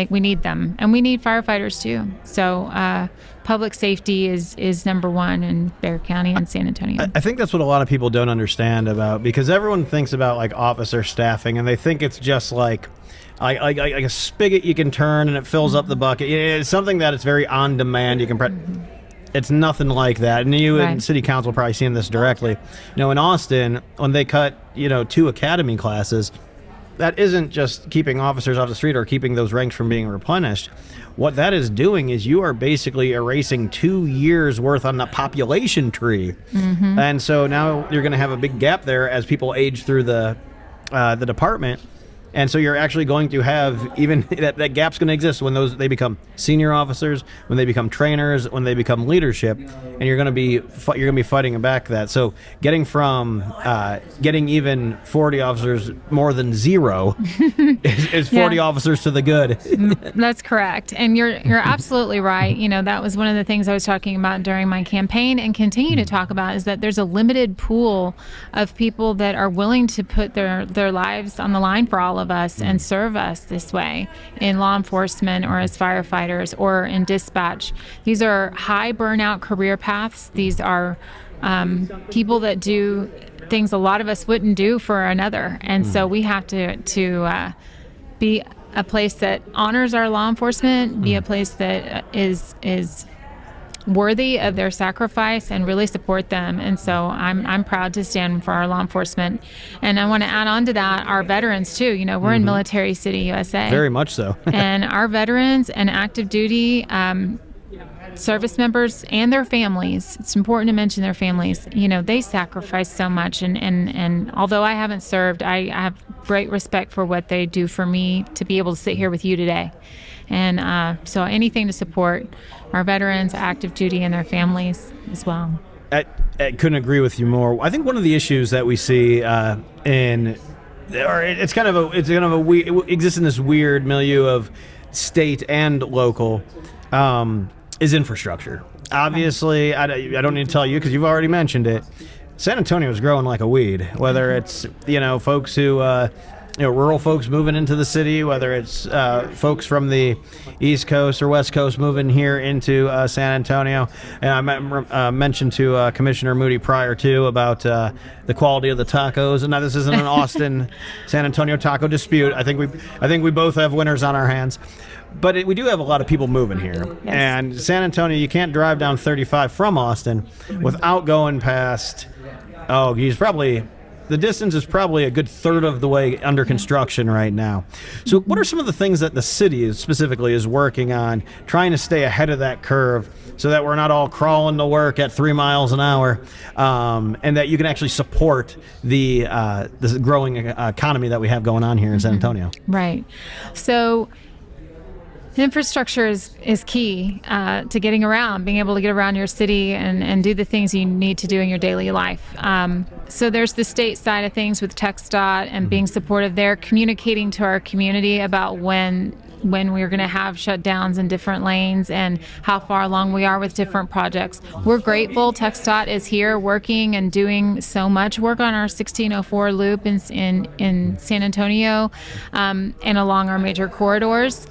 we need them. And we need firefighters too. So public safety is number one in Bexar County and San Antonio. I think that's what a lot of people don't understand about, because everyone thinks about like officer staffing, and they think it's just like a spigot you can turn and it fills up the bucket. It's something that it's very on demand. You can it's nothing like that. And you in city council probably seeing this directly. In Austin, when they cut 2 academy classes, that isn't just keeping officers off the street or keeping those ranks from being replenished. What that is doing is you are basically erasing 2 years worth on the population tree. And so now you're going to have a big gap there as people age through the department. And so you're actually going to have even that gap's going to exist when they become senior officers, when they become trainers, when they become leadership, and you're going to be fighting back that. So getting even 40 officers more than zero is 40 officers to the good. That's correct, and you're absolutely right. That was one of the things I was talking about during my campaign, and continue to talk about, is that there's a limited pool of people that are willing to put their lives on the line for all of us and serve us this way in law enforcement or as firefighters or in dispatch. These are high burnout career paths. These are people that do things a lot of us wouldn't do for another. And so we have to be a place that honors our law enforcement, be a place that is worthy of their sacrifice, and really support them. And so I'm proud to stand for our law enforcement. And I want to add on to that our veterans too. We're in Military City, USA. Very much so. And our veterans and active duty service members and their families, it's important to mention their families, they sacrifice so much. And although I haven't served, I have great respect for what they do for me to be able to sit here with you today. And so anything to support our veterans, active duty, and their families as well. I couldn't agree with you more. I think one of the issues that we see it exists in this weird milieu of state and local is infrastructure. Obviously, I don't need to tell you because you've already mentioned it. San Antonio is growing like a weed. Whether it's folks who rural folks moving into the city, whether it's folks from the East Coast or West Coast moving here into San Antonio. And I mentioned to Commissioner Moody prior too about the quality of the tacos. And now this isn't an Austin San Antonio taco dispute. I think we both have winners on our hands. But we do have a lot of people moving here. Yes. And San Antonio, you can't drive down 35 from Austin without going past, the distance is probably a good third of the way under construction right now. So what are some of the things that the city specifically is working on, trying to stay ahead of that curve so that we're not all crawling to work at 3 miles an hour, and that you can actually support this growing economy that we have going on here in San Antonio? Right. So infrastructure is key to getting around, being able to get around your city and do the things you need to do in your daily life. So there's the state side of things with TxDOT and being supportive there, communicating to our community about when we're going to have shutdowns in different lanes and how far along we are with different projects. We're grateful TxDOT is here working and doing so much work on our 1604 loop in San Antonio and along our major corridors.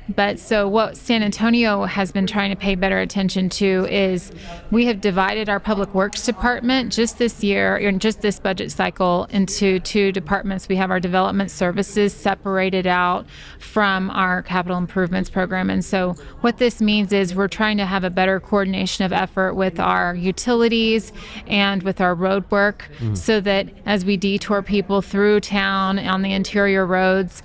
But so what San Antonio has been trying to pay better attention to is we have divided our public works department just this year, in just this budget cycle, into 2 departments. We have our development services separated out from our capital improvements program. And so what this means is we're trying to have a better coordination of effort with our utilities and with our road work so that as we detour people through town on the interior roads,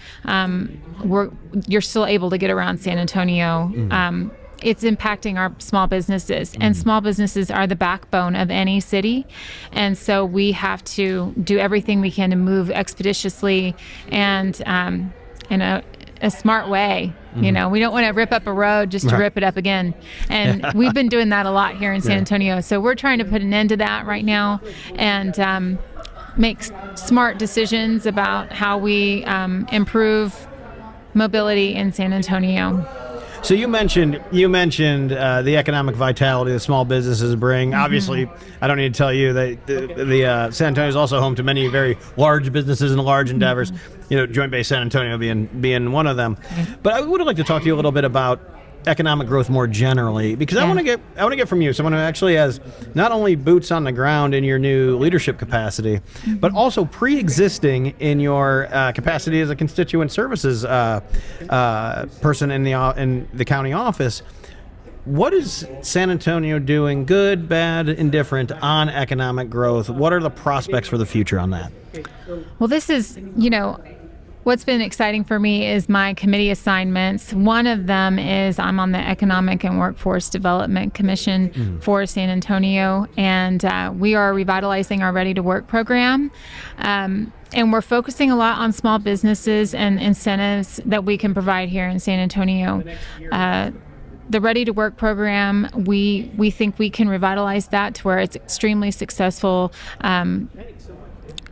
you're still able to get around San Antonio. It's impacting our small businesses, and small businesses are the backbone of any city. And so we have to do everything we can to move expeditiously and in a smart way. We don't want to rip up a road just to rip it up again. And we've been doing that a lot here in San Antonio. So we're trying to put an end to that right now and make smart decisions about how we improve mobility in San Antonio. So you mentioned the economic vitality that small businesses bring. Obviously, I don't need to tell you that the San Antonio is also home to many very large businesses and large endeavors. Joint Base San Antonio being one of them. But I would like to talk to you a little bit about economic growth more generally, because I want to get from you someone who actually has not only boots on the ground in your new leadership capacity, but also pre-existing in your capacity as a constituent services person in the county office. What is San Antonio doing, good, bad, indifferent, on economic growth? What are the prospects for the future on that? Well, this is, what's been exciting for me is my committee assignments. One of them is I'm on the Economic and Workforce Development Commission for San Antonio, and we are revitalizing our Ready to Work program. And we're focusing a lot on small businesses and incentives that we can provide here in San Antonio. The Ready to Work program, we think we can revitalize that to where it's extremely successful.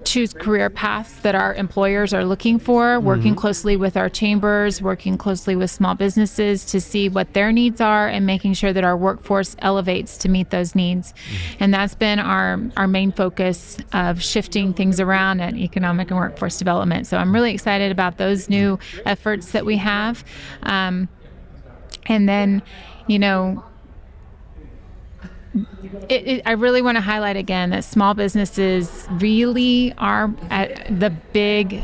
Choose career paths that our employers are looking for, working closely with our chambers, working closely with small businesses to see what their needs are and making sure that our workforce elevates to meet those needs. And that's been our main focus of shifting things around at Economic and Workforce Development. So I'm really excited about those new efforts that we have. And then, I really want to highlight again that small businesses really are at the big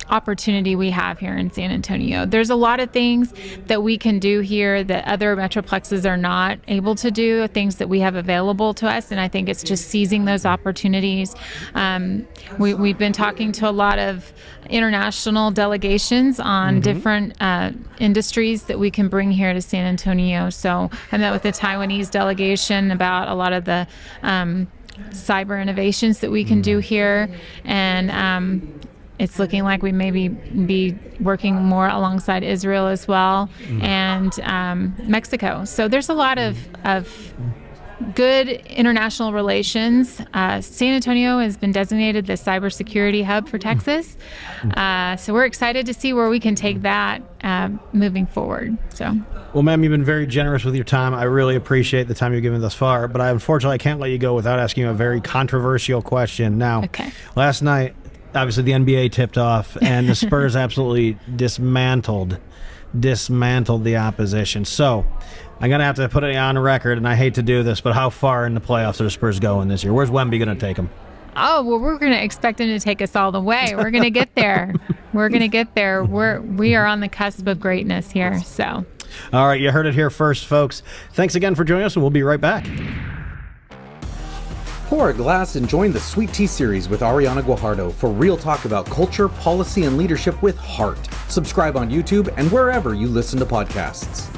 opportunity we have here in San Antonio. There's a lot of things that we can do here that other metroplexes are not able to do, things that we have available to us, and I think it's just seizing those opportunities. We've been talking to a lot of international delegations on different industries that we can bring here to San Antonio. So I met with the Taiwanese delegation about a lot of the cyber innovations that we can do here, and it's looking like we may be working more alongside Israel as well, and Mexico. So there's a lot of good international relations. San Antonio has been designated the cybersecurity hub for Texas. So we're excited to see where we can take that moving forward. So. Well, ma'am, you've been very generous with your time. I really appreciate the time you've given thus far, but unfortunately I can't let you go without asking you a very controversial question. Now, last night, obviously the NBA tipped off, and the Spurs absolutely dismantled the opposition. So I'm going to have to put it on record, and I hate to do this, but how far in the playoffs are the Spurs going this year? Where's Wemby going to take them? Oh, well, we're going to expect him to take us all the way. We're going to get there. We're going to get there. We are on the cusp of greatness here. So. All right, you heard it here first, folks. Thanks again for joining us, and we'll be right back. Pour a glass and join the Sweet Tea series with Ariana Guajardo for real talk about culture, policy, and leadership with heart. Subscribe on YouTube and wherever you listen to podcasts.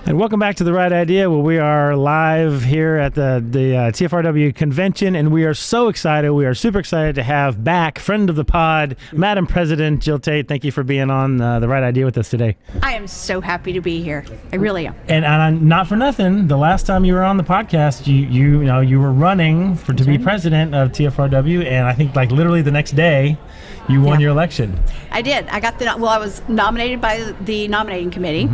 And welcome back to The Right Idea, where we are live here at the TFRW convention, and we are so excited. We are super excited to have back friend of the pod, Madam President Jill Tate. Thank you for being on The Right Idea with us today. I am so happy to be here. I really am. And not for nothing, the last time you were on the podcast, you were running to be president of TFRW, and I think like literally the next day, you won your election. I did. I was nominated by the nominating committee,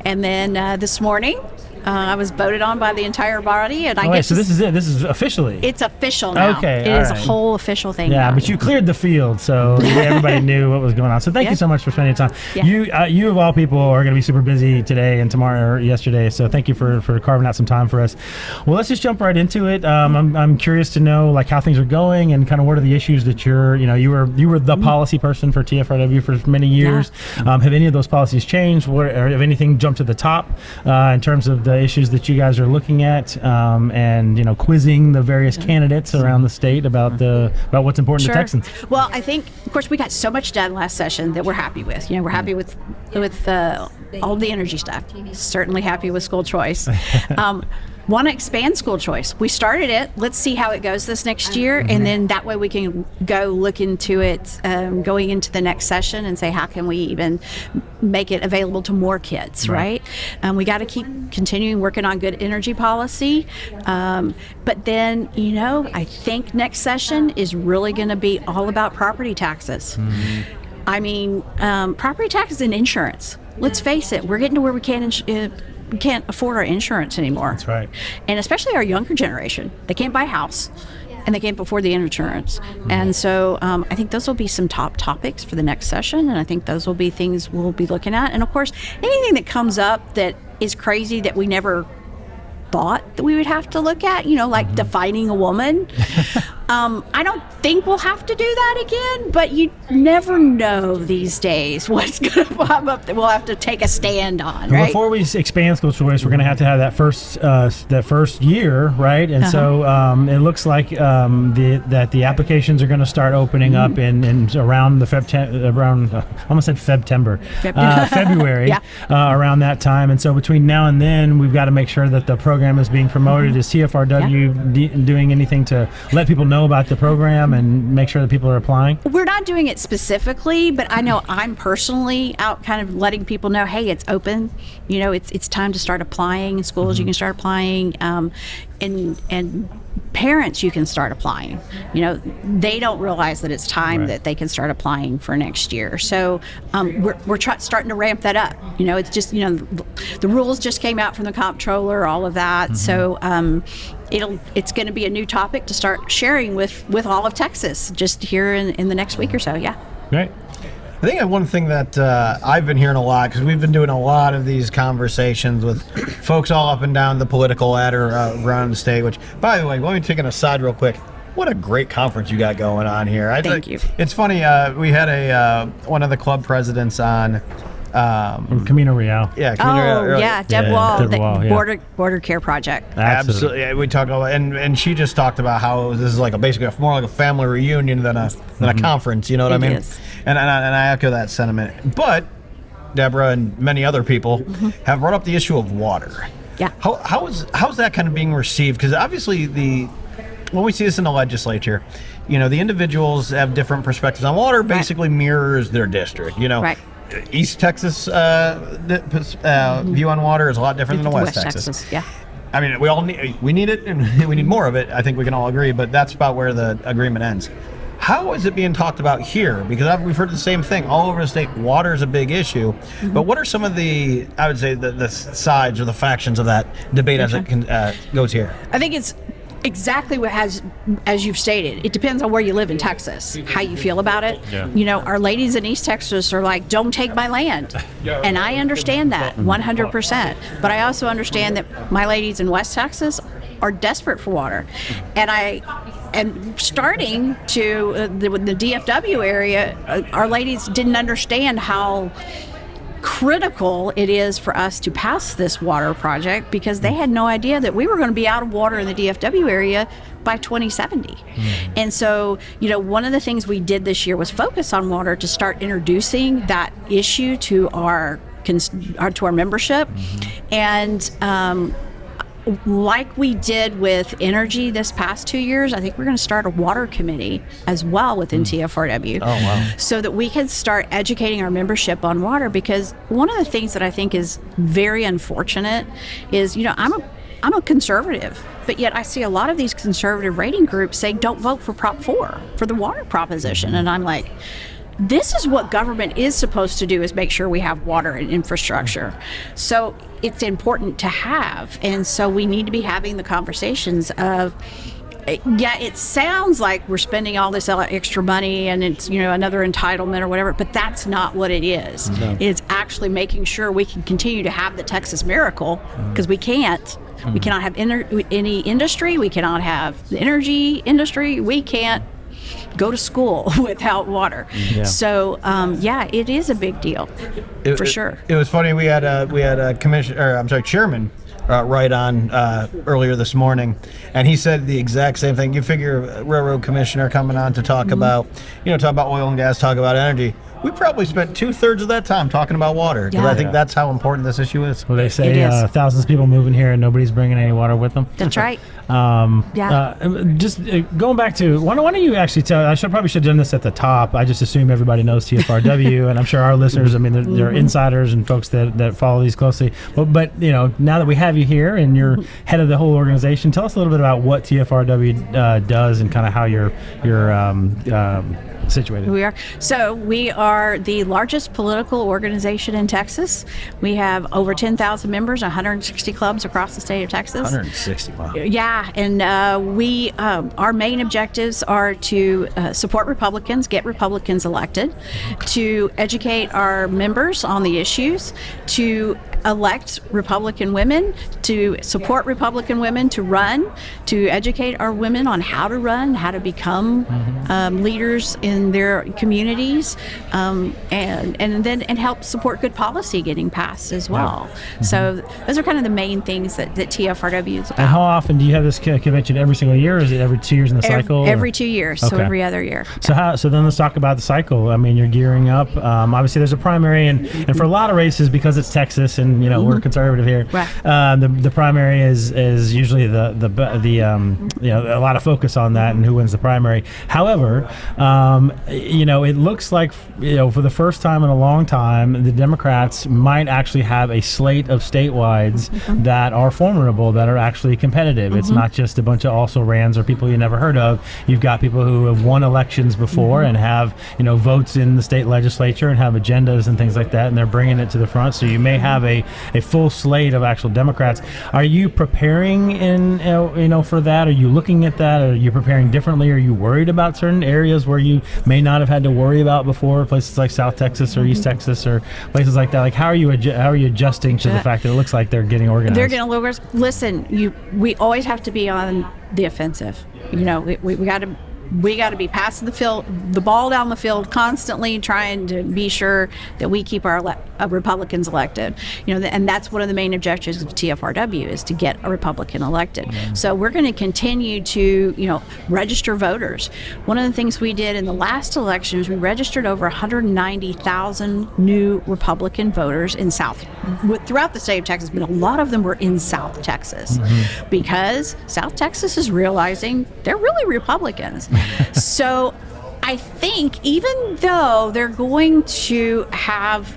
and then this morning I was voted on by the entire body, and so this is it. This is officially. It's official now. Okay, it is a whole official thing. Yeah, now. but you cleared the field, so everybody knew what was going on. So thank you so much for spending time. Yeah. You of all people are going to be super busy today and tomorrow or yesterday. So thank you for carving out some time for us. Well, let's just jump right into it. I'm curious to know like how things are going and kind of what are the issues that you were the policy person for TFRW for many years. Yeah. Have any of those policies changed? Or have anything jumped to the top in terms of the issues that you guys are looking at, and quizzing the various candidates around the state about what's important to Texans? Well, I think, of course, we got so much done last session that we're happy with. We're happy with all the energy stuff. Certainly happy with school choice. Want to expand school choice. We started it. Let's see how it goes this next year, and then that way we can go look into it going into the next session and say how can we even make it available to more kids, right? We got to keep continuing working on good energy policy, but then I think next session is really going to be all about property taxes. I mean, property taxes and insurance. Let's face it, we're getting to where we can't afford our insurance anymore. That's right. And especially our younger generation. They can't buy a house and they can't afford the insurance. And so I think those will be some top topics for the next session, and I think those will be things we'll be looking at. And of course, anything that comes up that is crazy that we never thought that we would have to look at, like defining a woman. I don't think we'll have to do that again, but you never know these days what's going to pop up that we'll have to take a stand on, right? Before we expand school choice, we're going to have that first year, right? And so it looks like that the applications are going to start opening up in around February, around that time. And so between now and then, we've got to make sure that the program is being promoted. Is TFRW doing anything to let people know about the program and make sure that people are applying? We're not doing it specifically, but I know I'm personally out kind of letting people know, hey, it's open. It's time to start applying. In schools, you can start applying. And parents, you can start applying. They don't realize that it's time that they can start applying for next year. So we're starting to ramp that up. It's just, the rules just came out from the comptroller, all of that. So it's going to be a new topic to start sharing with all of Texas just here in the next week or so. Yeah. Great. I think one thing that I've been hearing a lot, because we've been doing a lot of these conversations with folks all up and down the political ladder around the state, which, by the way, let me take an aside real quick. What a great conference you got going on here. Thank you. It's funny. We had one of the club presidents on. Camino Real. Yeah, Camino Real. Yeah, Deb Wall, Deb the Wall, yeah. border care project. Absolutely. Yeah, we talked about, and she just talked about how this is like basically more like a family reunion than a conference. You know what I mean? Is. And I echo that sentiment. But Deborah and many other people have brought up the issue of water. Yeah. How's that kind of being received? Because obviously when we see this in the legislature, the individuals have different perspectives on water. Basically mirrors their district. Right. East Texas view on water is a lot different than the West Texas. Yeah. I mean, we need it, and we need more of it. I think we can all agree, but that's about where the agreement ends. How is it being talked about here? Because we've heard the same thing all over the state. Water is a big issue, but what are some of the sides or the factions of that debate as it goes here? I think it's exactly what as you've stated. It depends on where you live in Texas, how you feel about it. Yeah. Our ladies in East Texas are like, don't take my land. And I understand that 100%. But I also understand that my ladies in West Texas are desperate for water. And starting to the DFW area, our ladies didn't understand how critical it is for us to pass this water project, because they had no idea that we were going to be out of water in the DFW area by 2070. And so, one of the things we did this year was focus on water to start introducing that issue to our membership. And like we did with energy this past 2 years, I think we're going to start a water committee as well within TFRW. Oh, wow. So that we can start educating our membership on water, because one of the things that I think is very unfortunate is, I'm a conservative, but yet I see a lot of these conservative rating groups say, don't vote for Prop 4, for the water proposition. And I'm like, this is what government is supposed to do, is make sure we have water and infrastructure. So it's important to have. And so we need to be having the conversations of, it sounds like we're spending all this extra money and it's, another entitlement or whatever, but that's not what it is. No. It's actually making sure we can continue to have the Texas miracle, because we can't. We cannot have any industry. We cannot have the energy industry. We can't go to school without water. Yeah. So it is a big deal for sure. It was funny. We had a chairman Wright on earlier this morning, and he said the exact same thing. You figure a railroad commissioner coming on to talk about oil and gas, talk about energy. We probably spent 2/3 of that time talking about water, because I think that's how important this issue is. Well, they say thousands of people moving here and nobody's bringing any water with them. That's right. Just going back to, why don't you actually tell? I probably should have done this at the top. I just assume everybody knows TFRW, and I'm sure our listeners, they're insiders and folks that follow these closely. But now that we have you here and you're head of the whole organization, tell us a little bit about what TFRW does and kind of how you're situated. We are the largest political organization in Texas. We have over 10,000 members, 160 clubs across the state of Texas. 160, wow. Yeah, and our main objectives are to support Republicans, get Republicans elected, to educate our members on the issues, to elect Republican women, to support Republican women to run, to educate our women on how to run, how to become leaders in their communities, and help support good policy getting passed as well. So those are kind of the main things that TFRW is about. And how often do you have this convention? Every single year, or is it every 2 years in the cycle? Every 2 years, so every other year. So then let's talk about the cycle. You're gearing up. Obviously, there's a primary, and for a lot of races, because it's Texas and we're conservative here. Right. The primary is usually the a lot of focus on that and who wins the primary. However, it looks like for the first time in a long time, the Democrats might actually have a slate of statewides that are formidable, that are actually competitive. It's not just a bunch of also-rans or people you never heard of. You've got people who have won elections before and have votes in the state legislature and have agendas and things like that, and they're bringing it to the front. So you may have a a full slate of actual Democrats. Are you preparing for that? Are you looking at that? Are you preparing differently? Are you worried about certain areas where you may not have had to worry about before, places like South Texas or East Texas or places like that? Like, how are you adjusting to the fact that it looks like they're getting organized? They're going to listen. We always have to be on the offensive. We got to be passing the ball down the field constantly, trying to be sure that we keep our Republicans elected. And that's one of the main objectives of TFRW, is to get a Republican elected. So we're going to continue to, register voters. One of the things we did in the last election is we registered over 190,000 new Republican voters throughout the state of Texas, but a lot of them were in South Texas, because South Texas is realizing they're really Republicans. So I think even though they're going to have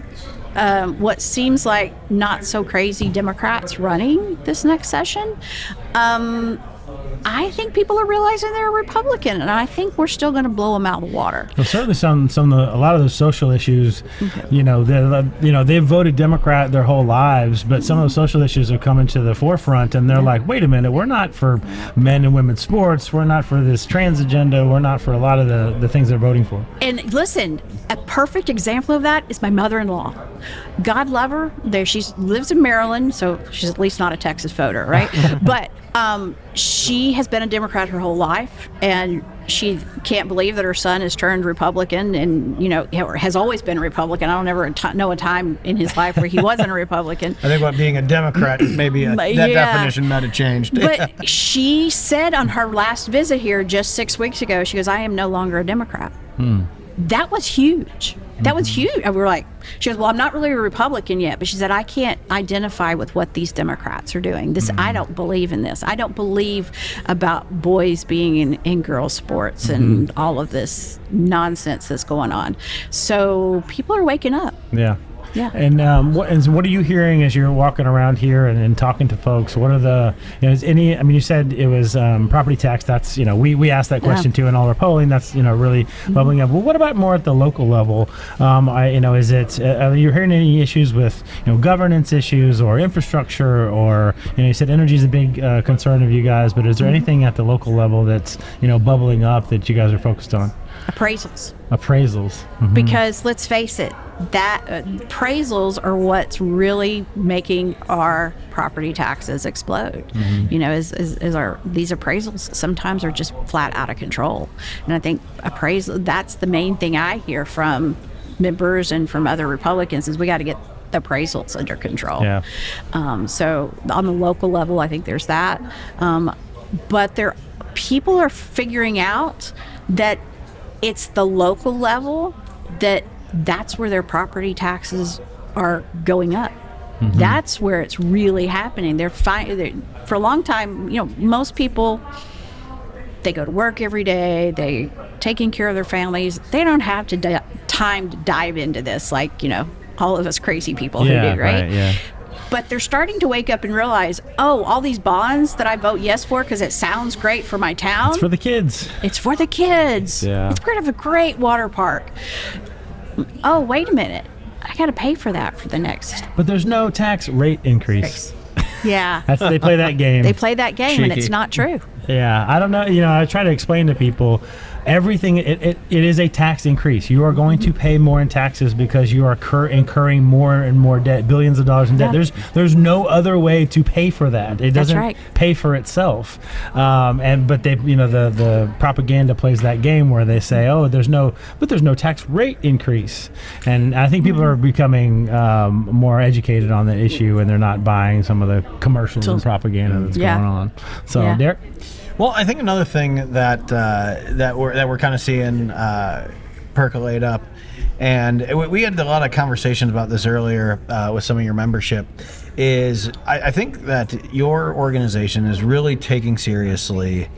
what seems like not so crazy Democrats running this next session, I think people are realizing they're a Republican, and I think we're still going to blow them out of the water. Well, certainly a lot of those social issues, they've voted Democrat their whole lives, but some of those social issues have come into the forefront, and they're like, wait a minute, we're not for men and women's sports, we're not for this trans agenda, we're not for a lot of the things they're voting for. And listen, a perfect example of that is my mother-in-law. God love her. She lives in Maryland, so she's at least not a Texas voter, right? But she has been a Democrat her whole life, and she can't believe that her son has turned Republican, and has always been a Republican. I don't ever know a time in his life where he wasn't a Republican. I think about being a Democrat, maybe that definition might have changed. But she said on her last visit here just 6 weeks ago, she goes, "I am no longer a Democrat." That was huge. That was huge. And we were like, she goes, "Well, I'm not really a Republican yet," but she said, "I can't identify with what these Democrats are doing. I don't believe in this. I don't believe about boys being in girls' sports and all of this nonsense that's going on." So people are waking up. Yeah. Yeah. And what are you hearing as you're walking around here and talking to folks? What are the, is any, you said it was property tax. That's, we asked that question too in all our polling. That's, really bubbling up. Well, what about more at the local level? Is it, are you hearing any issues with, governance issues or infrastructure, or, you said energy is a big concern of you guys, but is there anything at the local level that's, bubbling up that you guys are focused on? Appraisals. Because let's face it, that appraisals are what's really making our property taxes explode. These appraisals sometimes are just flat out of control, and I think that's the main thing I hear from members and from other Republicans is we got to get the appraisals under control. So on the local level, I think there's that, but people are figuring out that it's the local level that's where their property taxes are going up. That's where it's really happening. For a long time, most people, they go to work every day, they taking care of their families. They don't have time to dive into this like, all of us crazy people who do, right? But they're starting to wake up and realize, all these bonds that I vote yes for because it sounds great for my town. It's for the kids. Yeah. It's part of a great water park. Oh, wait a minute. I got to pay for that for the next. But there's no tax rate increase. Yeah. They play that game. They play that game, and it's not true. Yeah. I don't know. I try to explain to people, everything, it is a tax increase. You are going to pay more in taxes because you are incurring more and more debt, billions of dollars in debt. There's no other way to pay for that. It doesn't pay for itself. But they, the propaganda plays that game where they say, there's no tax rate increase. And I think people are becoming more educated on the issue, and they're not buying some of the commercials and propaganda that's going on. So, Derek? Well, I think another thing that we're kind of seeing percolate up, and we had a lot of conversations about this earlier with some of your membership, is I think that your organization is really taking seriously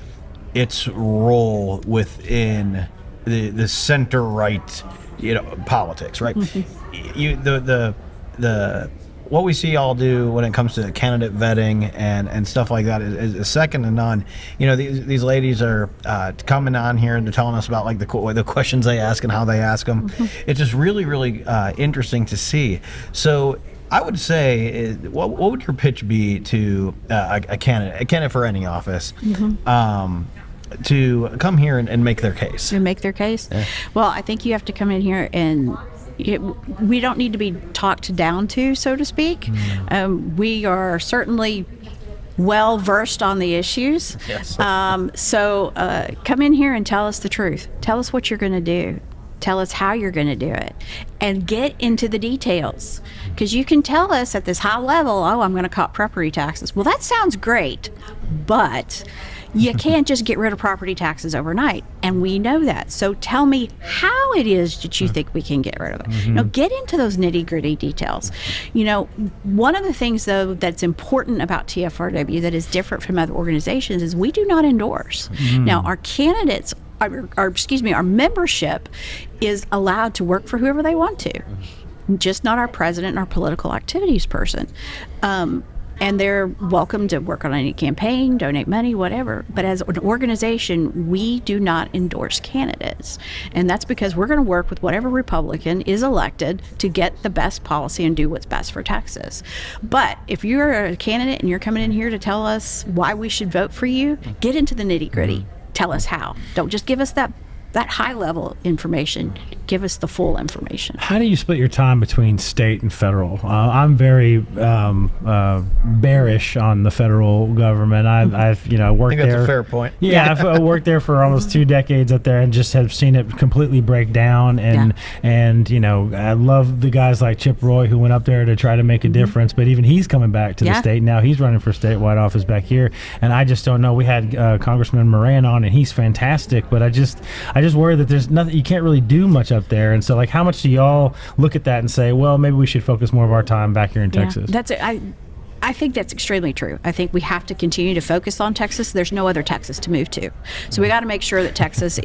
its role within the center right, politics, right? What we see y'all do when it comes to candidate vetting and stuff like that is second to none. These ladies are coming on here and they're telling us about like the questions they ask and how they ask them. It's just really, really interesting to see. So I would say, what would your pitch be to a candidate for any office, to come here and make their case? To make their case? Yeah. Well, I think you have to come in here and we don't need to be talked down to, so to speak. We are certainly well versed on the issues. Yes. So come in here and tell us the truth. Tell us what you're going to do. Tell us how you're going to do it, and get into the details. Because you can tell us at this high level, oh, I'm going to cut property taxes. Well, that sounds great, but you can't just get rid of property taxes overnight, and we know that. So tell me how it is that you think we can get rid of it. Get into those nitty-gritty details. One of the things, though, that's important about TFRW that is different from other organizations is we do not endorse. Now, our candidates, our membership is allowed to work for whoever they want to, just not our president and our political activities person. And they're welcome to work on any campaign, donate money, whatever. But as an organization, we do not endorse candidates. And that's because we're going to work with whatever Republican is elected to get the best policy and do what's best for Texas. But if you're a candidate and you're coming in here to tell us why we should vote for you, get into the nitty-gritty. Tell us how. Don't just give us that high-level information. Give us the full information. How do you split your time between state and federal? I'm very bearish on the federal government. I've worked there. That's a fair point. Yeah, I've worked there for almost 2 decades up there, and just have seen it completely break down. And I love the guys like Chip Roy who went up there to try to make a difference. But even he's coming back to the state now. He's running for statewide office back here, and I just don't know. We had Congressman Moran on, and he's fantastic. But I just worry that there's nothing. You can't really do much up there. And so, like, how much do y'all look at that and say, well, maybe we should focus more of our time back here in Texas? That's it. I think that's extremely true. I think we have to continue to focus on Texas. There's no other Texas to move to. So we got to make sure that Texas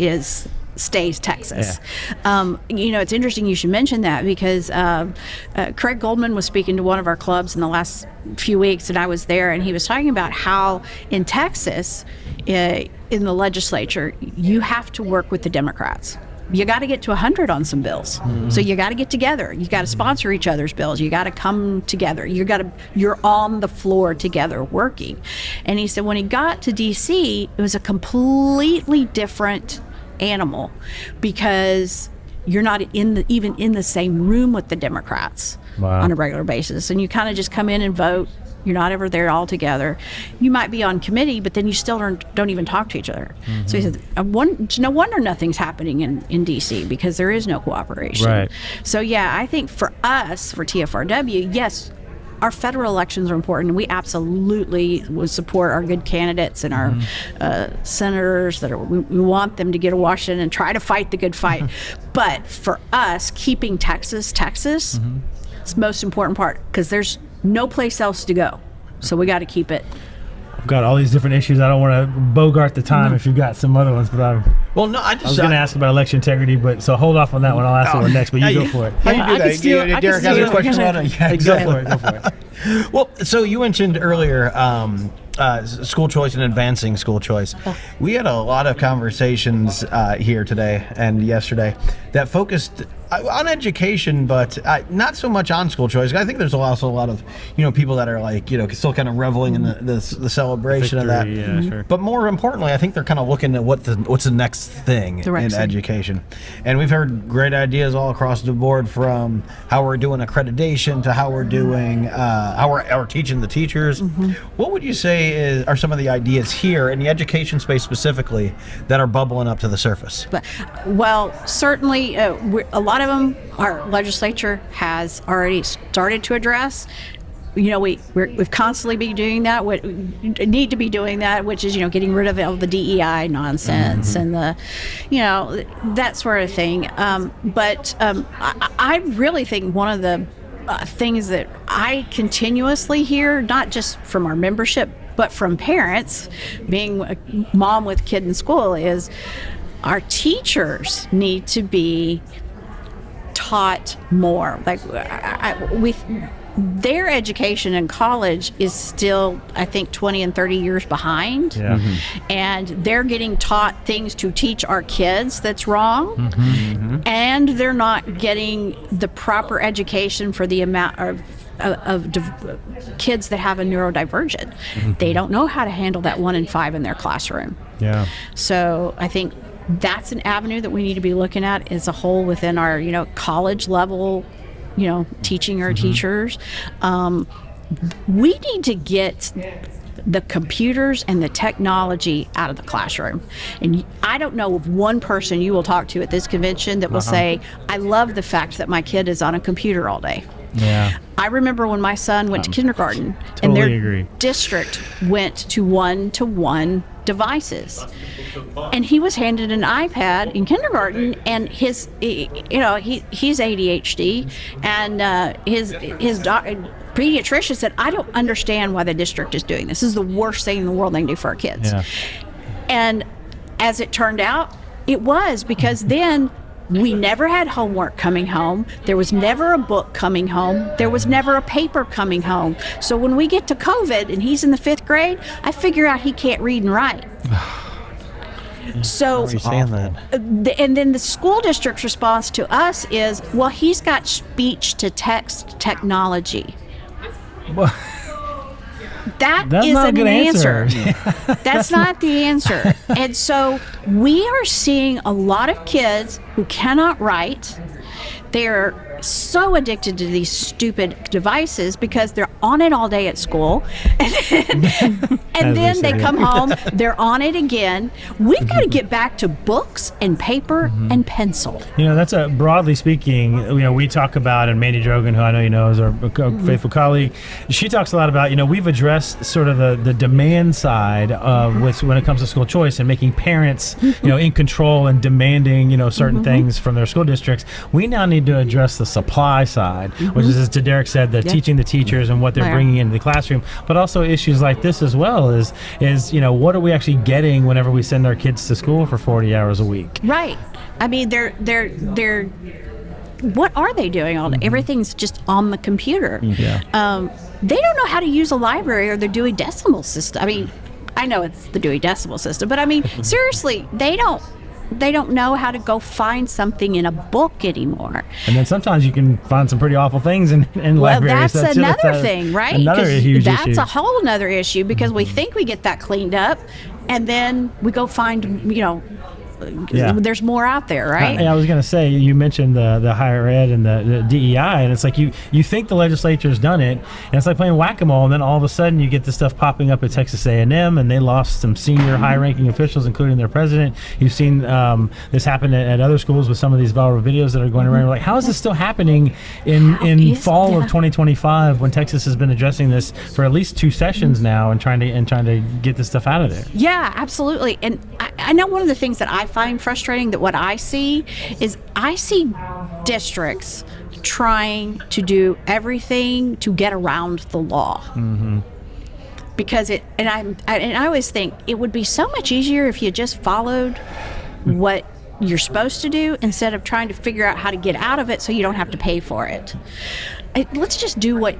stays Texas. Yeah. It's interesting you should mention that because Craig Goldman was speaking to one of our clubs in the last few weeks, and I was there, and he was talking about how in Texas, in the legislature, you have to work with the Democrats. You got to get to 100 on some bills. So you got to get together. You got to sponsor each other's bills. You got to come together. You're on the floor together working. And he said when he got to D.C., it was a completely different animal because you're not even in the same room with the Democrats on a regular basis. And you kind of just come in and vote. You're not ever there all together. You might be on committee, but then you still don't even talk to each other. So he said, it's no wonder nothing's happening in D.C. because there is no cooperation. Right. So, I think for us, for TFRW, yes, our federal elections are important, and we absolutely would support our good candidates and our senators we want them to get to Washington and try to fight the good fight. But for us, keeping Texas, it's the most important part because there's no place else to go. So we got to keep it. I've got all these different issues. I don't want to bogart the time if you've got some other ones, but I was going to ask about election integrity, but so hold off on that one. I'll ask the one next, but you go for it. How you do that? Derek has a question about it. Yeah, go for it. Well, so you mentioned earlier school choice and advancing school choice. We had a lot of conversations here today and yesterday that focused on education, but not so much on school choice. I think there's also a lot of people that are like still kind of reveling in the celebration of that. Yeah, sure. But more importantly, I think they're kind of looking at what's the next thing in education. And we've heard great ideas all across the board, from how we're doing accreditation to how we're doing how we're teaching the teachers. What would you say are some of the ideas here in the education space specifically that are bubbling up to the surface? Well, certainly a lot of them our legislature has already started to address. We've constantly been doing that. We need to be doing that, which is getting rid of all the DEI nonsense and the that sort of thing. But I really think one of the things that I continuously hear, not just from our membership but from parents, being a mom with kid in school, is our teachers need to be taught more. Like their education in college is still, I think, 20 and 30 years behind. Yeah. And they're getting taught things to teach our kids that's wrong. And they're not getting the proper education for the amount of kids that have a neurodivergent. They don't know how to handle that 1 in 5 in their classroom. Yeah. So I think that's an avenue that we need to be looking at as a whole within our, college level, teaching our teachers. We need to get the computers and the technology out of the classroom. And I don't know of one person you will talk to at this convention that will say, I love the fact that my kid is on a computer all day. Yeah. I remember when my son went to kindergarten, totally and their agree. district went to one-to-one devices, and he was handed an iPad in kindergarten, and he's ADHD, and his pediatrician said, I don't understand why the district is doing this. This is the worst thing in the world they can do for our kids. Yeah. And as it turned out, it was because then we never had homework coming home. There was never a book coming home. There was never a paper coming home. So when we get to COVID and he's in the 5th grade, I figure out he can't read and write. So, and then the school district's response to us is, well, he's got speech to text technology. Well, That's not a an good answer. That's not the answer. And so we are seeing a lot of kids who cannot write. They're so addicted to these stupid devices because they're on it all day at school. And then they come home, they're on it again. We've got to get back to books and paper and pencil. That's broadly speaking, we talk about, and Mandy Drogan, who I know you know is our faithful colleague, she talks a lot about, we've addressed sort of the demand side of when it comes to school choice and making parents, in control and demanding, certain things from their school districts. We now need to address the supply side, which is, as Derek said, the teaching the teachers and what they're bringing into the classroom, but also issues like this as well is what are we actually getting whenever we send our kids to school for 40 hours a week? Right. I mean, they're what are they doing all day? Everything's just on the computer. Yeah. They don't know how to use a library or the Dewey Decimal System. I mean, I know it's the Dewey Decimal System, but I mean, seriously, they don't know how to go find something in a book anymore. And then sometimes you can find some pretty awful things in libraries. That's another thing, right? Another huge issue. That's a whole nother issue because we think we get that cleaned up, and then we go find, there's more out there, right? I was going to say, you mentioned the higher ed and the DEI, and it's like you think the legislature's done it, and it's like playing whack-a-mole, and then all of a sudden you get this stuff popping up at Texas A&M, and they lost some senior high-ranking officials, including their president. You've seen this happen at other schools with some of these viral videos that are going around. You're like, how is this still happening in fall of 2025 when Texas has been addressing this for at least 2 sessions now and trying to get this stuff out of there? Yeah, absolutely. And I know one of the things that I find frustrating, that what I see districts trying to do everything to get around the law. Because I always think it would be so much easier if you just followed what you're supposed to do instead of trying to figure out how to get out of it so you don't have to pay for it. Let's just do what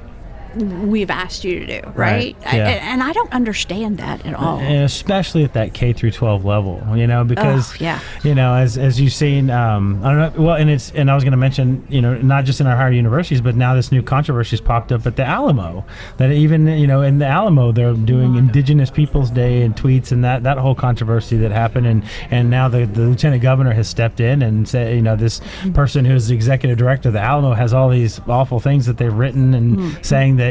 we've asked you to do, right? Yeah. And I don't understand that at all. And especially at that K through 12 level, because as you've seen, I don't know. Well, and I was going to mention, not just in our higher universities, but now this new controversy has popped up at the Alamo. That even in the Alamo, they're doing Indigenous Peoples Day and tweets, and that whole controversy that happened, and now the lieutenant governor has stepped in and said, this person who's the executive director of the Alamo has all these awful things that they've written and saying that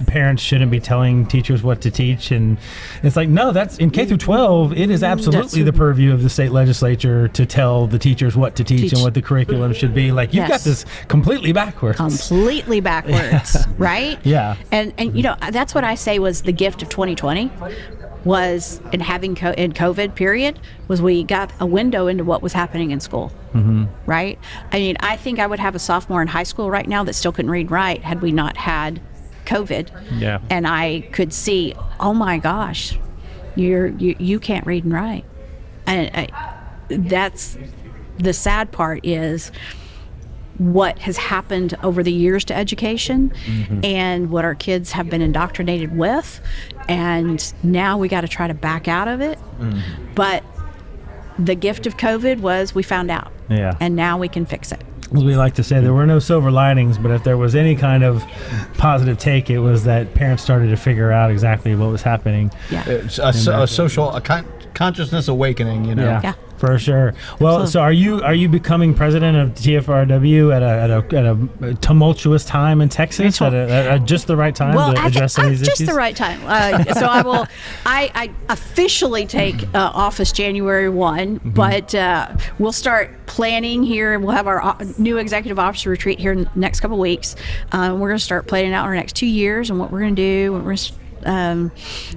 parents shouldn't be telling teachers what to teach, and it's like, no, that's in K through 12. It is absolutely the purview of the state legislature to tell the teachers what to teach and what the curriculum should be. Like, you've got this completely backwards, right? Yeah. And that's what I say was the gift of 2020 was in having in COVID period was we got a window into what was happening in school. Right? I mean, I think I would have a sophomore in high school right now that still couldn't read and write had we not had COVID. Yeah. And I could see, oh my gosh, you can't read and write. And that's the sad part is what has happened over the years to education and what our kids have been indoctrinated with, and now we got to try to back out of it. But the gift of COVID was we found out, and now we can fix it. as we like to say, there were no silver linings, but if there was any kind of positive take, it was that parents started to figure out exactly what was happening. Yeah. It's a social consciousness awakening, you know. Yeah. For sure. Well, so are you becoming president of TFRW at a tumultuous time in Texas at just the right time to address some of these issues? Just the right time. So I officially take office January 1, but we'll start planning here. We'll have our new executive officer retreat here in the next couple of weeks. We're going to start planning out our next 2 years and what we're going to do.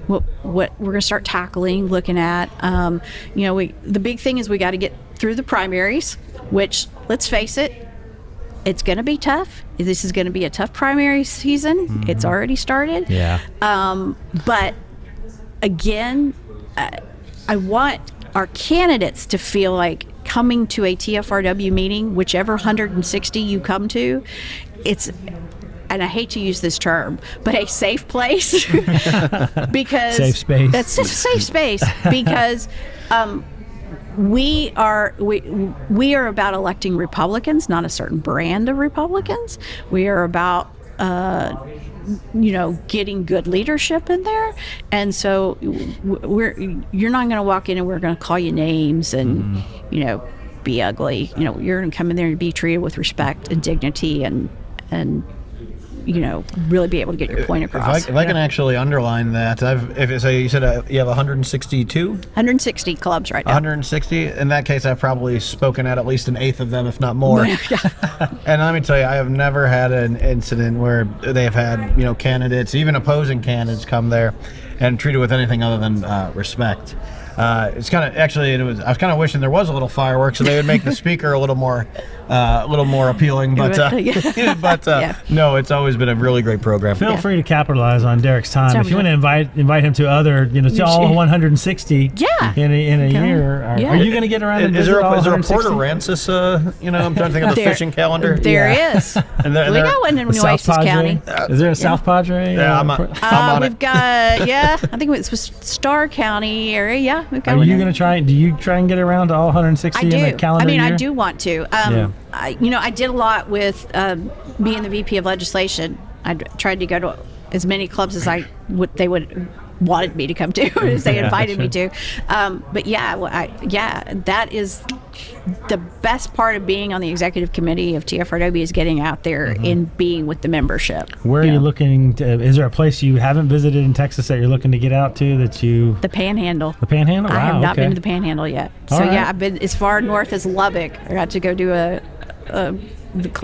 What we're going to start tackling, looking at. The big thing is we got to get through the primaries, which, let's face it, it's going to be tough. This is going to be a tough primary season. Mm-hmm. It's already started. Yeah. But again, I want our candidates to feel like coming to a TFRW meeting, whichever 160 you come to, it's, and I hate to use this term, but a safe place because safe space. That's a safe space because we are about electing Republicans, not a certain brand of Republicans. We are about getting good leadership in there, and so you're not going to walk in and we're going to call you names and be ugly. You're going to come in there and be treated with respect and dignity and really be able to get your point across. If I can actually underline that, you said you have 162? 160 clubs right now. 160? In that case, I've probably spoken at least an eighth of them, if not more. And let me tell you, I have never had an incident where they have had, candidates, even opposing candidates, come there and treated with anything other than respect. It's kind of I was kind of wishing there was a little fireworks so they would make the speaker a little more appealing. But no, it's always been a really great program. Feel free to capitalize on Derek's time. If you want to invite him to other, to all 160 in a year. Are you going to get around? Is there a Port Aransas? I'm trying to think of the fishing calendar. There is. And we got one in Nueces County. Is there a South Padre? Yeah, I'm on we've got I think it was Starr County area. Yeah, we've got. Are you going to try? Do you try and get around to all 160 in the calendar year? I do want to. I did a lot with being the VP of legislation. I tried to go to as many clubs as they would wanted me to come to, as they invited me to. But that is the best part of being on the executive committee of TFRW is getting out there and being with the membership. Where are you looking to? Is there a place you haven't visited in Texas that you're looking to get out to? The Panhandle. The Panhandle. Wow, I have not been to the Panhandle yet. All right. I've been as far north as Lubbock. I got to go do the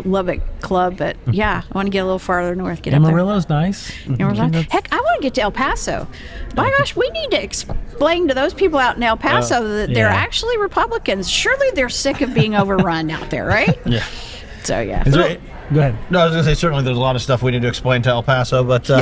Lubbock club, but I want to get a little farther north. Amarillo's nice. Heck, I want to get to El Paso. My gosh, we need to explain to those people out in El Paso that they're actually Republicans. Surely they're sick of being overrun out there, right? Yeah. So go ahead. No, I was going to say certainly there's a lot of stuff we need to explain to El Paso, but you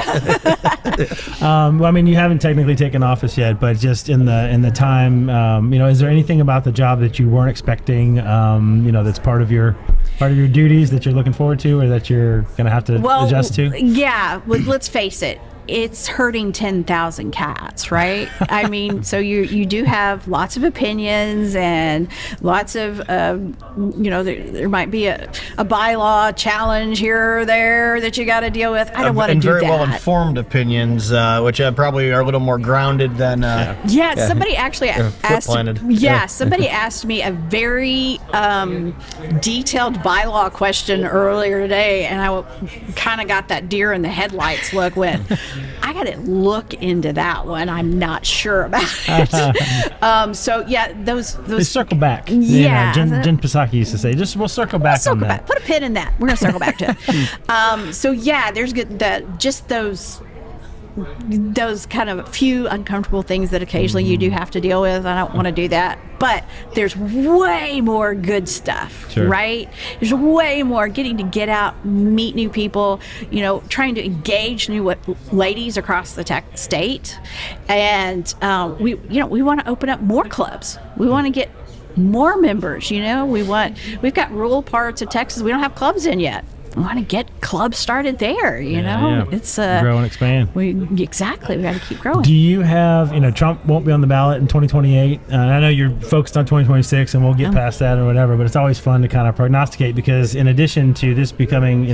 haven't technically taken office yet, but just in the time, is there anything about the job that you weren't expecting? That's part of your duties that you're looking forward to, or that you're going to have to adjust to? Yeah. Let's face it. It's hurting 10,000 cats, right? I mean, so you do have lots of opinions and lots of, there might be a bylaw challenge here or there that you got to deal with. I don't want to do that. And very well informed opinions, which probably are a little more grounded than. Somebody actually asked. Somebody asked me a very detailed bylaw question earlier today, and I kind of got that deer in the headlights look when. I got to look into that one. I'm not sure about it. Those they circle back. Yeah, Jen Psaki used to say, we'll circle back on that. Put a pin in that. We're gonna circle back to it. There's good just those kind of few uncomfortable things that occasionally you do have to deal with. I don't want to do that, but there's way more good stuff, right? There's way more getting to get out, meet new people, trying to engage new ladies across the state, and we want to open up more clubs. We want to get more members. We've got rural parts of Texas we don't have clubs in yet. We want to get club started there. You know, it's grow and expand. We got to keep growing. Do you have, Trump won't be on the ballot in 2028. I know you're focused on 2026, and we'll get past that or whatever. But it's always fun to kind of prognosticate, because in addition to this becoming,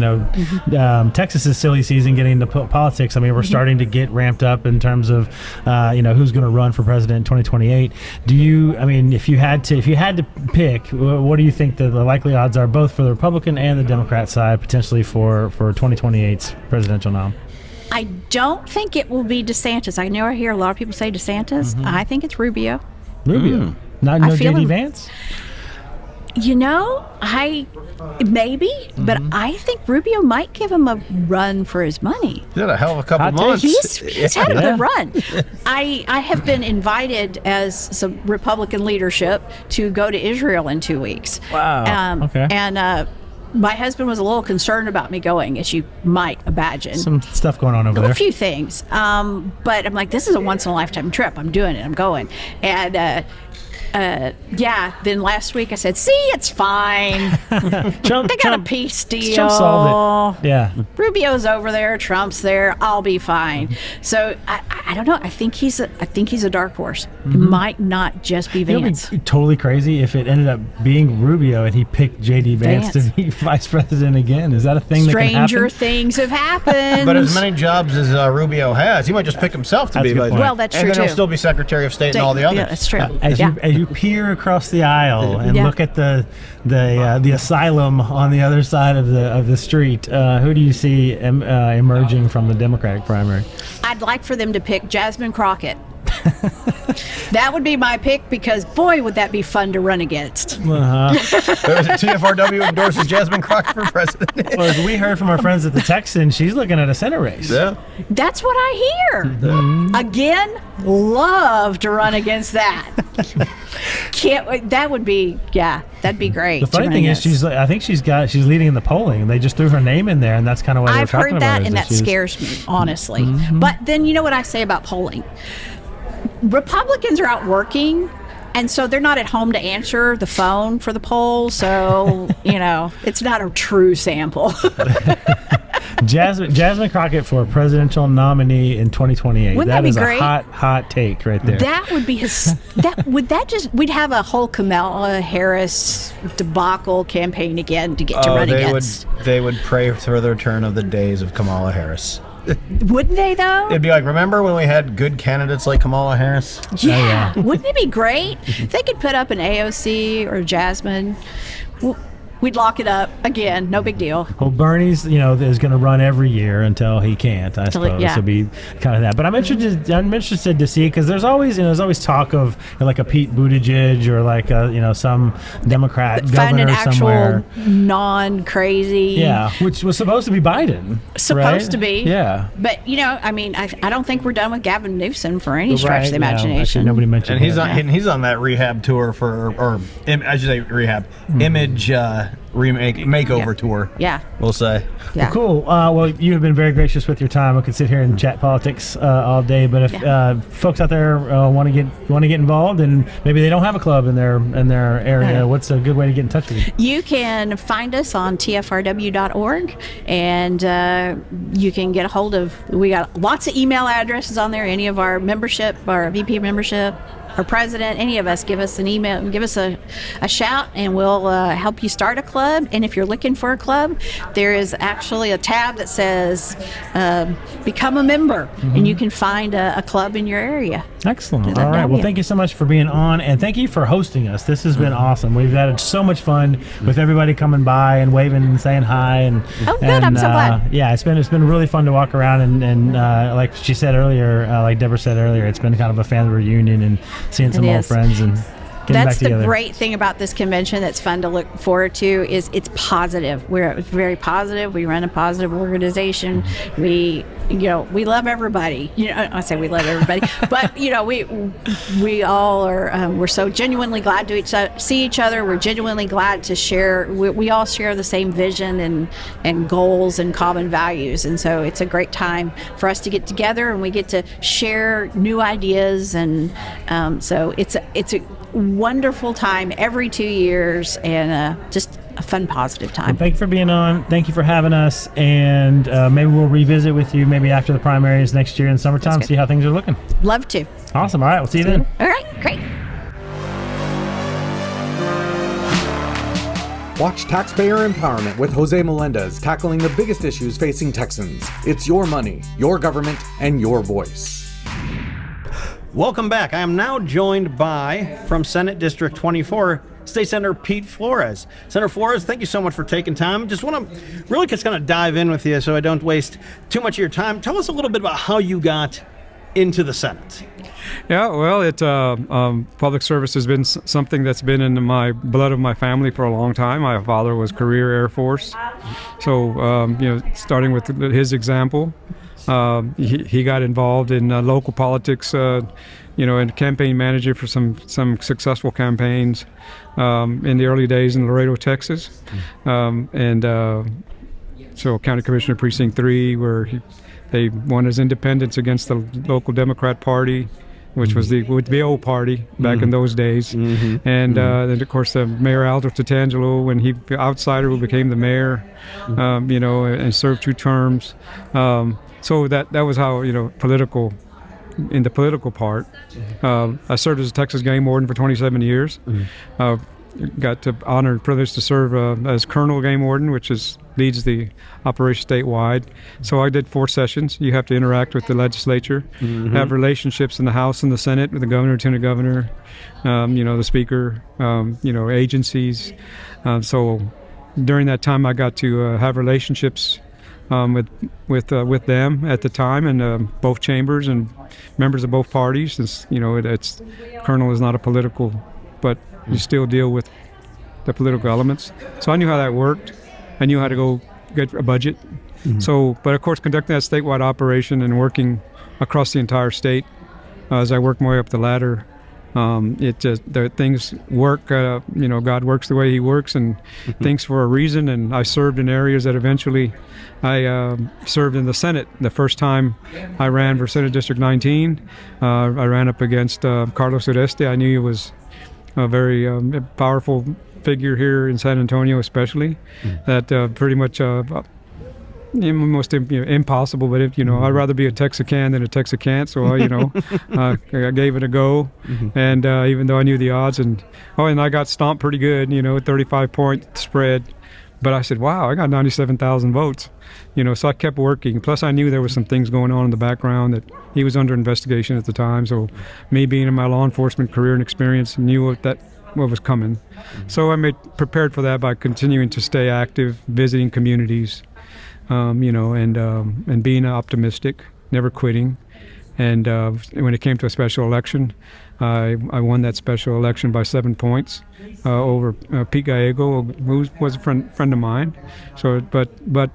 Texas's silly season getting into politics, I mean, we're starting to get ramped up in terms of, who's going to run for president in 2028. Do you? I mean, if you had to pick, what do you think the likely odds are, both for the Republican and the Democrat side, potentially for 2028's presidential nom? I don't think it will be DeSantis. I know I hear a lot of people say DeSantis. I think it's Rubio. No J.D. Vance? But I think Rubio might give him a run for his money. He's had a hell of a couple months. He's had a good run. I have been invited as some Republican leadership to go to Israel in 2 weeks. Wow. Okay. And my husband was a little concerned about me going, as you might imagine. Some stuff going on over there. A few things. But I'm like, this is a once-in-a-lifetime trip. I'm doing it. I'm going. And then last week I said, see, it's fine. They got a peace deal. Trump solved it. Yeah. Rubio's over there. Trump's there. I'll be fine. So I don't know. I think he's a dark horse. It might not just be Vance. It would be totally crazy if it ended up being Rubio and he picked J.D. Vance to be vice president again. Is that a thing that can happen? Stranger things have happened. But as many jobs as Rubio has, he might just pick himself to be vice president. Well, that's true, and then too. he'll still be Secretary of State and all the others. Yeah, that's true. As you peer across the aisle and look at the asylum on the other side of the street, who do you see emerging from the Democratic primary? I'd like for them to pick Jasmine Crockett. That would be my pick, because boy, would that be fun to run against. TFRW endorses Jasmine Crockett for president. Well, as we heard from our friends at the Texan, she's looking at a Senate race. Yeah. That's what I hear. Again, love to run against that. That would be, that'd be great. The funny thing is, I think she's leading in the polling. They just threw her name in there, and that's kind of why I've they're talking heard that, about it. and that scares me, honestly. But then you know what I say about polling? Republicans are out working, and so they're not at home to answer the phone for the poll. So, it's not a true sample. Jasmine Crockett for presidential nominee in 2028. Wouldn't that be great? A hot take right there. That would be we'd have a whole Kamala Harris debacle campaign again to get to run against. They would pray for the return of the days of Kamala Harris. Wouldn't they, though? It'd be like, remember when we had good candidates like Kamala Harris? Yeah. Wouldn't it be great? If they could put up an AOC or Jasmine, we'd lock it up again. No big deal. Well, Bernie's, is going to run every year until he can't. I suppose it'll be kind of that. But I'm interested to see, because there's always talk of like a Pete Buttigieg or like some Democrat governor somewhere. Non-crazy. Yeah, which was supposed to be Biden. Supposed to be. Yeah. But I don't think we're done with Gavin Newsom for any stretch of the imagination. Actually, nobody mentioned. And he's on that rehab tour I should say rehab image. Makeover tour. Yeah. We'll say. Yeah. Well, cool. Well, you have been very gracious with your time. We could sit here and chat politics all day, but if folks out there want to get involved, and maybe they don't have a club in their area, what's a good way to get in touch with you? You can find us on tfrw.org, and you can get a hold of. We got lots of email addresses on there. Any of our membership, our VP membership, our president, any of us, give us an email, give us a shout, and we'll help you start a club. And if you're looking for a club, there is actually a tab that says become a member, and you can find a club in your area. Excellent. All right. Well, thank you so much for being on, and thank you for hosting us. This has been awesome. We've had so much fun with everybody coming by and waving and saying hi. And I'm so glad. Yeah, it's been really fun to walk around, and like she said earlier, like Deborah said earlier, it's been kind of a family reunion and seeing some old friends and getting back together. That's the great thing about this convention that's fun to look forward to is it's positive. We're very positive. We run a positive organization. We love everybody. I say we love everybody, but we all are. We're so genuinely glad to see each other. We're genuinely glad to share. We all share the same vision and goals and common values, and so it's a great time for us to get together and we get to share new ideas, and so it's a wonderful time every 2 years, and just a fun, positive time. Thank you for being on. Thank you for having us. And maybe we'll revisit with you maybe after the primaries next year in summertime, see how things are looking. Love to. Awesome. All right. We'll see you then. All right, great. Watch Taxpayer Empowerment with Jose Melendez tackling the biggest issues facing Texans. It's your money, your government, and your voice. Welcome back. I am now joined by, from Senate District 24, State Senator Pete Flores. Senator Flores, thank you so much for taking time. Just want to really just kind of dive in with you so I don't waste too much of your time. Tell us a little bit about how you got into the Senate. Yeah, well, public service has been something that's been in my blood of my family for a long time. My father was career Air Force, so starting with his example, he got involved in local politics. And campaign manager for some successful campaigns in the early days in Laredo, Texas, so County Commissioner Precinct 3, where they won his independence against the local Democrat Party, which was the old party back in those days. And then, of course, Mayor Aldo Tatangelo, when he outsider who became the mayor, and served 2 terms. So that was how, in the political part. I served as a Texas game warden for 27 years. Got the honor and privilege to serve as Colonel Game Warden, which leads the operation statewide. So I did 4 sessions. You have to interact with the legislature, have relationships in the House and the Senate with the governor, lieutenant governor, the speaker, agencies. So during that time, I got to have relationships with them at the time, and both chambers and members of both parties. Since it's Colonel is not a political, but you still deal with the political elements. So I knew how that worked. I knew how to go get a budget. So, but of course, conducting that statewide operation and working across the entire state, as I worked my way up the ladder, things work. God works the way He works, and things for a reason. And I served in areas that eventually I served in the Senate. The first time I ran for Senate District 19, I ran up against Carlos Ureste. I knew he was a very powerful figure here in San Antonio, especially. That pretty much almost impossible, but I'd rather be a Texacan than a Texacan, so I gave it a go. And even though I knew the odds, and I got stomped pretty good, 35-point spread, but I said, wow, I got 97,000 votes, so I kept working. Plus I knew there was some things going on in the background, that he was under investigation at the time, so me being in my law enforcement career and experience, knew what was coming. So I prepared for that by continuing to stay active, visiting communities, and being optimistic, never quitting. And when it came to a special election, I won that special election by 7 points over Pete Gallego, who was a friend of mine. So, but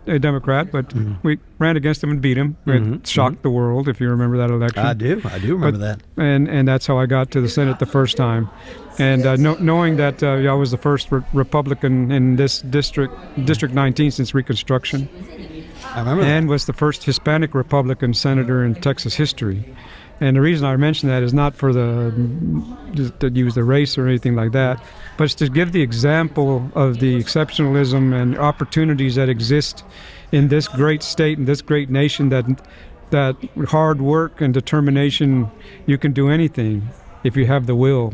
a Democrat. But we ran against him and beat him. It shocked the world, if you remember that election. I do remember that. And that's how I got to the Senate the first time. And knowing that I was the first Republican in this District 19 since Reconstruction. I remember that. And was the first Hispanic Republican senator in Texas history. And the reason I mention that is not for to use the race or anything like that, but it's to give the example of the exceptionalism and opportunities that exist in this great state and this great nation, that hard work and determination, you can do anything if you have the will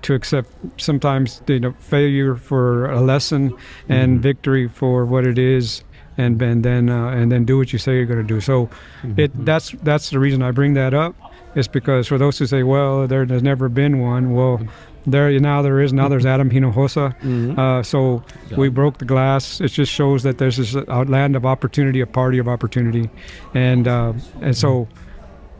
to accept sometimes failure for a lesson and victory for what it is. And then do what you say you're going to do. So that's the reason I bring that up, is because for those who say, well, there's never been one, well, there is. Now there's Adam Hinojosa. So we broke the glass. It just shows that there's this land of opportunity, a party of opportunity, and so.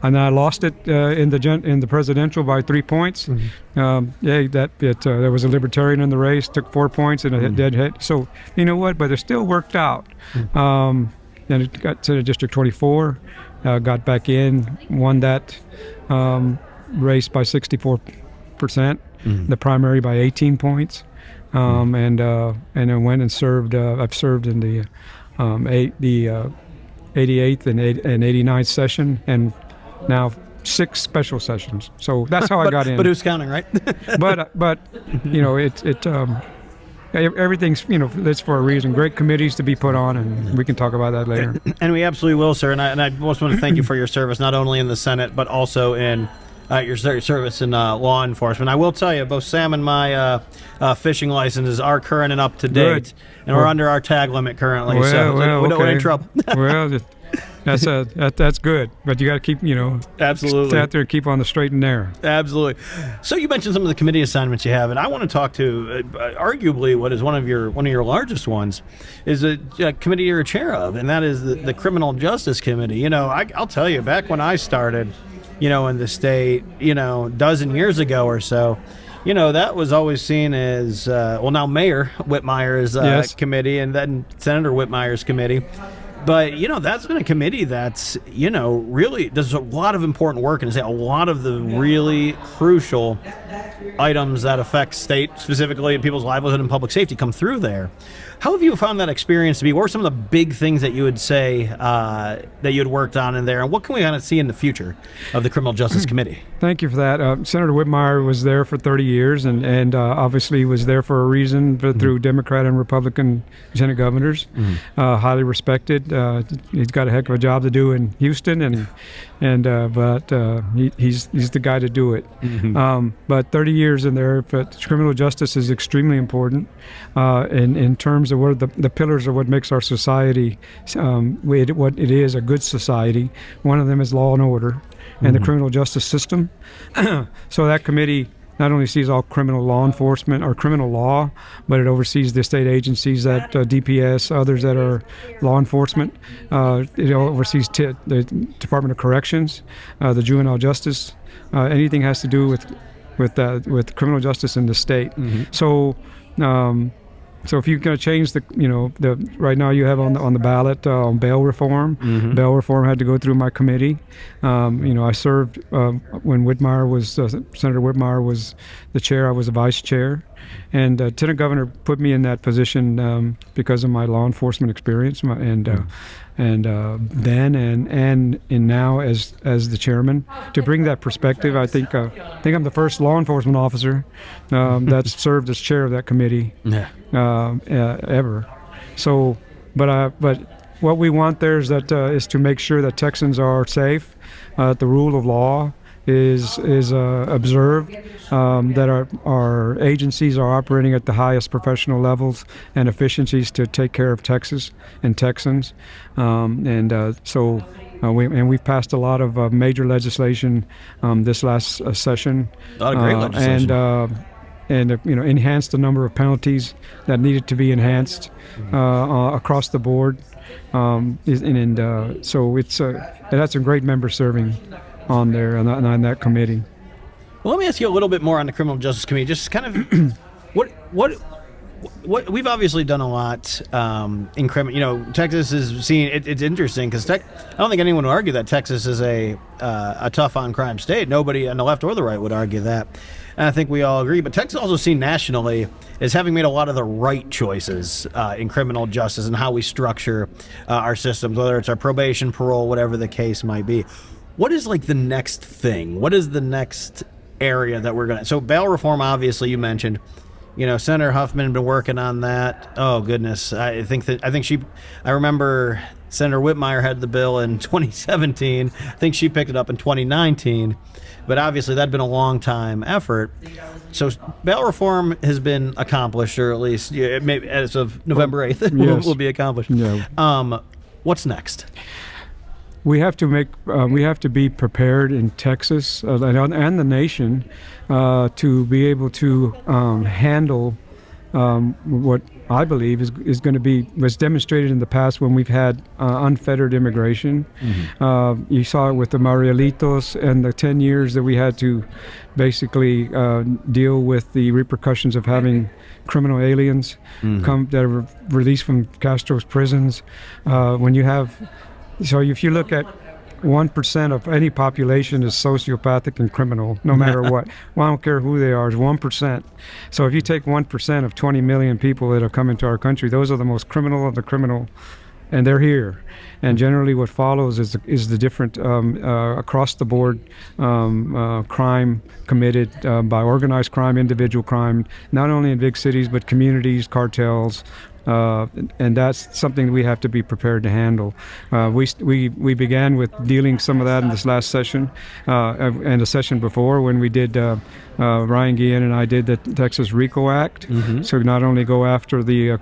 And I lost it in the presidential by 3 points. There was a libertarian in the race, took 4 points and a dead hit. So you know what? But it still worked out. And it got to District 24, got back in, won that race by 64%, the primary by 18 points, and then went and served. I've served in the 88th and 89th session, and now 6 special sessions. So that's how I got in. But who's counting, right? but everything's, that's for a reason. Great committees to be put on, and we can talk about that later. And we absolutely will, sir. And I just want to thank you for your service, not only in the Senate, but also in your service in law enforcement. I will tell you, both Sam and my fishing licenses are current and up to date. Good. And we're under our tag limit currently, we're in trouble. Well, that's good, but you got to keep, Absolutely. stay out there and keep on the straight and narrow. Absolutely. So you mentioned some of the committee assignments you have, and I want to talk to arguably what is one of your largest ones is a committee you're a chair of, and that is the Criminal Justice Committee. I'll tell you, back when I started, in the state, dozen years ago or so, that was always seen as, now Mayor Whitmire's committee, and then Senator Whitmire's committee. But, that's been a committee that's, really does a lot of important work, and a lot of the really crucial items that affect state, specifically in people's livelihood and public safety, come through there. How have you found that experience to be? What were some of the big things that you would say that you had worked on in there, and what can we kind of see in the future of the Criminal Justice Committee? Thank you for that. Senator Whitmire was there for 30 years, and obviously was there for a reason, through Democrat and Republican Lieutenant governors. Highly respected. He's got a heck of a job to do in Houston, but he's the guy to do it. But 30 years in there, but criminal justice is extremely important in terms of what the pillars of what makes our society what it is a good society. One of them is law and order and the criminal justice system. So that committee not only sees all criminal law enforcement or criminal law, but it oversees the state agencies that DPS, others that are law enforcement. It oversees the Department of Corrections, the juvenile justice, anything has to do with criminal justice in the state. So if you're going to change right now you have on the ballot bail reform. Bail reform had to go through my committee. I served when Senator Whitmire was the chair. I was the vice chair, and Lieutenant Governor put me in that position because of my law enforcement experience then and now as the chairman, to bring that perspective. I think I'm the first law enforcement officer that's served as chair of that committee ever. So, but what we want there is to make sure that Texans are safe, the rule of law is observed, that our agencies are operating at the highest professional levels and efficiencies to take care of Texas and Texans. We've passed a lot of major legislation this last session. A lot of great legislation. Enhanced the number of penalties that needed to be enhanced across the board. So that's a great member serving on there on that committee. Well, let me ask you a little bit more on the Criminal Justice Committee. Just kind of what we've obviously done a lot in criminal. Texas is seen. It's interesting because I don't think anyone would argue that Texas is a tough on crime state. Nobody on the left or the right would argue that, and I think we all agree. But Texas is also seen nationally as having made a lot of the right choices in criminal justice and how we structure our systems, whether it's our probation, parole, whatever the case might be. What is the next thing? What is the next area that we're so bail reform, obviously you mentioned, Senator Huffman had been working on that. Oh goodness. I remember Senator Whitmire had the bill in 2017. I think she picked it up in 2019, but obviously that'd been a long time effort. So bail reform has been accomplished, or at least maybe as of November 8th will be accomplished. Yeah. What's next? We have to be prepared in Texas and the nation to be able to handle what I believe is going to be was demonstrated in the past when we've had unfettered immigration. You saw it with the Marielitos and the 10 years that we had to basically deal with the repercussions of having criminal aliens that are released from Castro's prisons. So if you look at 1% of any population is sociopathic and criminal, no matter what. Well, I don't care who they are, it's 1%. So if you take 1% of 20 million people that have come into our country, those are the most criminal of the criminal and they're here. And generally, what follows is the different across the board crime committed by organized crime, individual crime, not only in big cities but communities, cartels. And that's something we have to be prepared to handle. We began with dealing some of that in this last session and the session before when we did Ryan Guillen and I did the Texas RICO Act. So not only go after the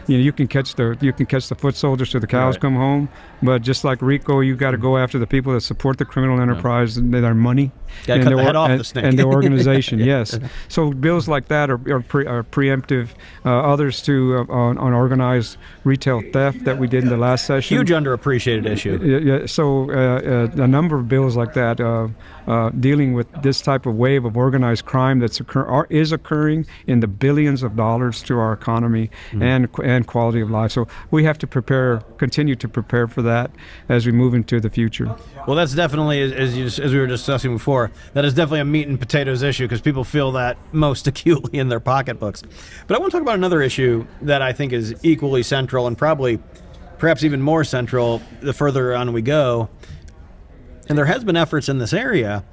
you can catch the foot soldiers till the cows come home, but just like RICO, you got to go after the people that support the criminal enterprise and their money and cut the head off the snake. And the organization. Yes. So bills like that are preemptive. Others too on organized retail theft that we did in the last session. Huge underappreciated issue. So a number of bills like that dealing with this type of wave of organized crime is occurring in the billions of dollars to our economy and quality of life. So we have to continue to prepare for that as we move into the future. Well, that's definitely, as we were discussing before, that is definitely a meat and potatoes issue because people feel that most acutely in their pocketbooks. But I want to talk about another issue that I think is equally central and perhaps even more central the further on we go. And there has been efforts in this area,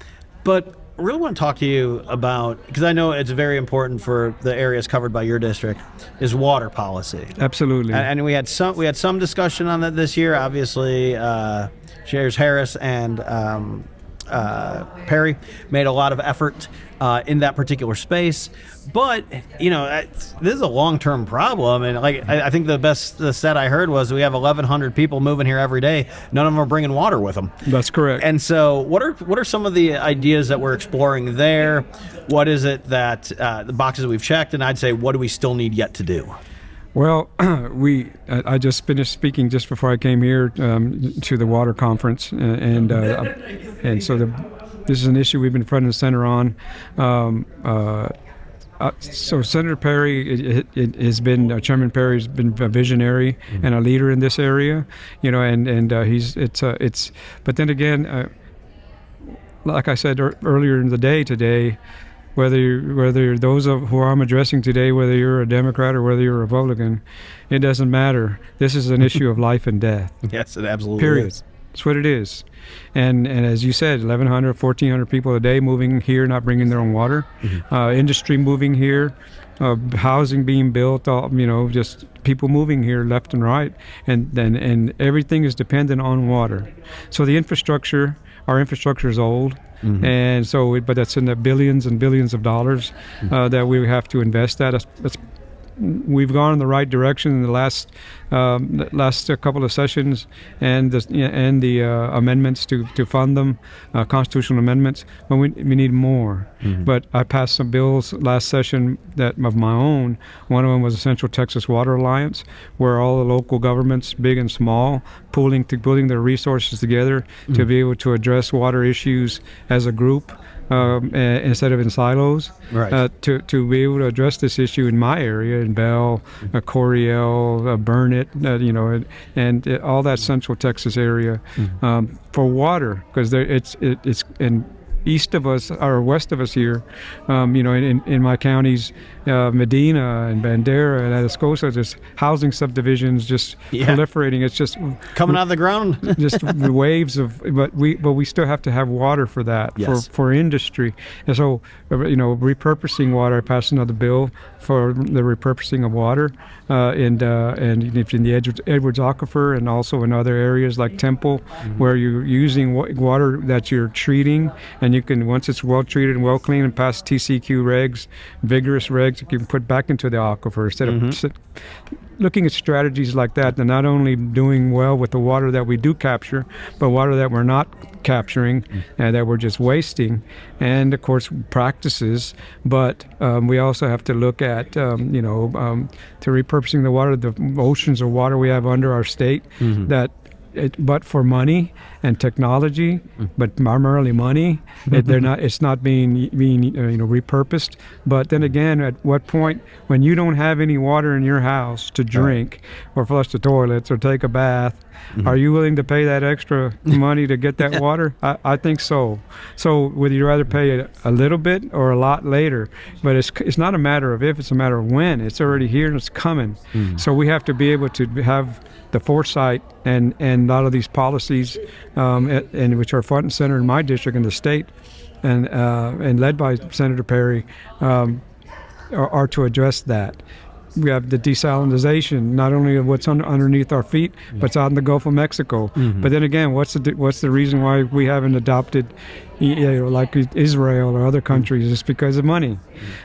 but I really want to talk to you about, because I know it's very important for the areas covered by your district, is water policy. Absolutely. And we had some discussion on that this year. Obviously, Chairs Harris and Perry made a lot of effort in that particular space. But, this is a long-term problem. And I think the stat I heard was we have 1,100 people moving here every day. None of them are bringing water with them. That's correct. And so what are some of the ideas that we're exploring there? What is it that the boxes we've checked? And I'd say, what do we still need yet to do? Well, I just finished speaking just before I came here to the water conference, and so this is an issue we've been front and center on. So Senator Perry has been Chairman Perry has been a visionary and a leader in this area, and it's. But then again, like I said earlier in the day today. Whether those who I'm addressing today, whether you're a Democrat or whether you're a Republican, it doesn't matter. This is an issue of life and death. Yes, it absolutely Period. is. That's what it is. And as you said, 1,100, 1,400 people a day moving here, not bringing their own water. Industry moving here, housing being built, just people moving here left and right. And everything is dependent on water. So our infrastructure is old. And so, but that's in the billions and billions of dollars that we have to invest at. We've gone in the right direction in the last couple of sessions, and the amendments to fund them, constitutional amendments. But we need more. But I passed some bills last session that of my own. One of them was the Central Texas Water Alliance, where all the local governments, big and small, pooling their resources together to be able to address water issues as a group. Instead of in silos, right. To be able to address this issue in my area, in Bell, Coryell, Burnett, and all that Central Texas area for water, because it's in east of us or west of us here, in my counties, Medina and Bandera and Atascosa, just housing subdivisions just proliferating. It's just coming out of the ground. Just waves of, but we still have to have water for that, for industry. And so, repurposing water. I passed another bill for the repurposing of water, and in the Edwards Aquifer, and also in other areas like Temple, where you're using water that you're treating, and you can, once it's well treated and well cleaned and past TCQ regs, vigorous regs, you can put back into the aquifer instead of looking at strategies like that. And not only doing well with the water that we do capture, but water that we're not capturing and that we're just wasting, and of course practices. But we also have to look at to repurposing the water, the oceans of water we have under our state that but for money and technology, but primarily money. They're not. It's not being repurposed. But then again, at what point, when you don't have any water in your house to drink, or flush the toilets, or take a bath, are you willing to pay that extra money to get that water? I think so. So would you rather pay a little bit or a lot later? But it's not a matter of if, it's a matter of when. It's already here and it's coming. So we have to be able to have the foresight and a lot of these policies, and which are front and center in my district in the state, and led by Senator Perry, are to address that. We have the desalinization, not only of what's underneath our feet, but it's out in the Gulf of Mexico. But then again, what's the reason why we haven't adopted, like Israel or other countries? It's because of money.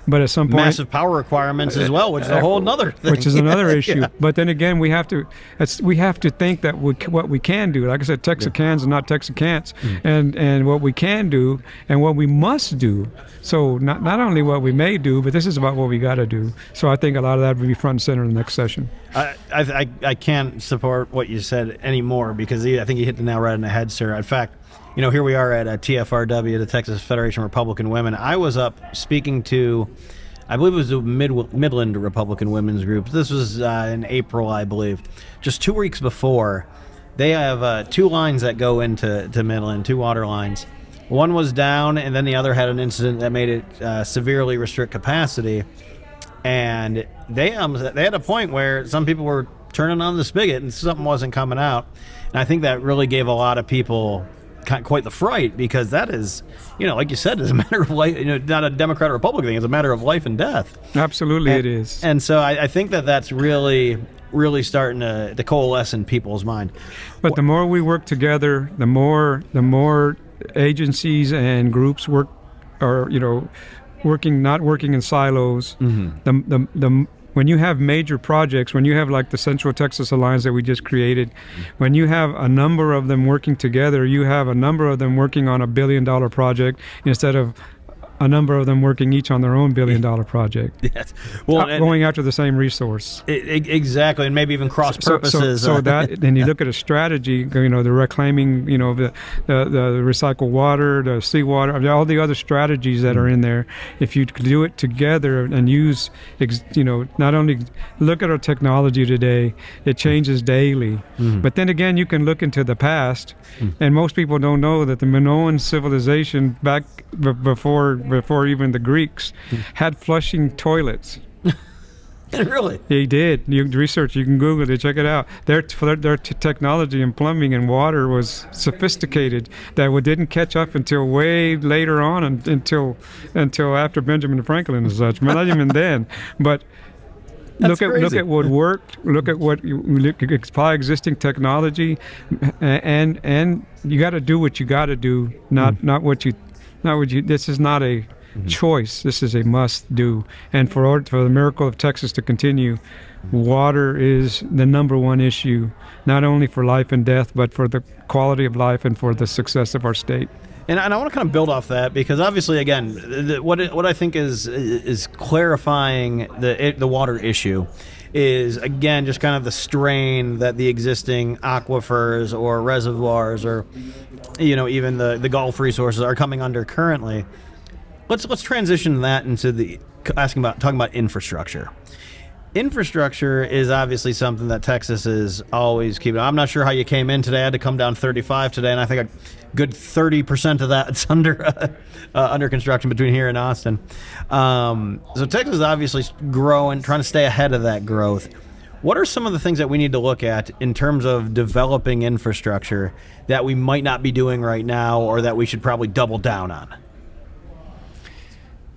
But at some point, massive power requirements as well, which is a whole nother thing. Which is another issue. But then again, we have to think that what we can do. Like I said, Texicans and not Texicans, and what we can do and what we must do. So not only what we may do, but this is about what we got to do. So I think a lot of that will be front and center in the next session. I can't support what you said anymore, because I think you hit the nail right on the head, sir. In fact, here we are at TFRW, the Texas Federation of Republican Women. I was up speaking to, I believe it was the Midland Republican Women's Group. This was in April, I believe. Just 2 weeks before, they have 2 lines that go into Midland, 2 water lines. One was down, and then the other had an incident that made it severely restrict capacity. And they had a point where some people were turning on the spigot and something wasn't coming out. And I think that really gave a lot of people quite the fright, because that is, like you said, is a matter of life, not a Democrat or Republican thing. It's a matter of life and death. Absolutely, it is. And so I think that's really starting to coalesce in people's mind. But the more we work together, the more agencies and groups work, or not working in silos. When you have major projects, when you have like the Central Texas Alliance that we just created, when you have a number of them working together, you have a number of them working on $1 billion project instead of a number of them working each on their own $1 billion project. Yes. Well, going after the same resource. Exactly, and maybe even cross purposes. So that, and you look at a strategy, the reclaiming, the recycled water, the seawater, all the other strategies that are in there. If you do it together and use, not only look at our technology today, it changes daily. But then again, you can look into the past, and most people don't know that the Minoan civilization back before even the Greeks had flushing toilets. Really? They did. You research, you can Google it, check it out. Their technology in plumbing and water was sophisticated, that didn't catch up until way later on, until after Benjamin Franklin and such. Not even then. But look at what worked. Look at what apply existing technology, and you got to do what you got to do, not what you. This is not a choice. This is a must do. And for the miracle of Texas to continue, water is the number one issue, not only for life and death, but for the quality of life and for the success of our state. And I want to kind of build off that, because obviously, again, what I think is clarifying the water issue is, again, just kind of the strain that the existing aquifers or reservoirs or even the Gulf resources are coming under currently. Let's transition that into talking about infrastructure. Infrastructure is obviously something that Texas is always keeping. I'm not sure how you came in today. I had to come down 35 today, and I think a good 30% of that is under construction between here and Austin. So Texas is obviously growing, trying to stay ahead of that growth. What are some of the things that we need to look at in terms of developing infrastructure that we might not be doing right now, or that we should probably double down on?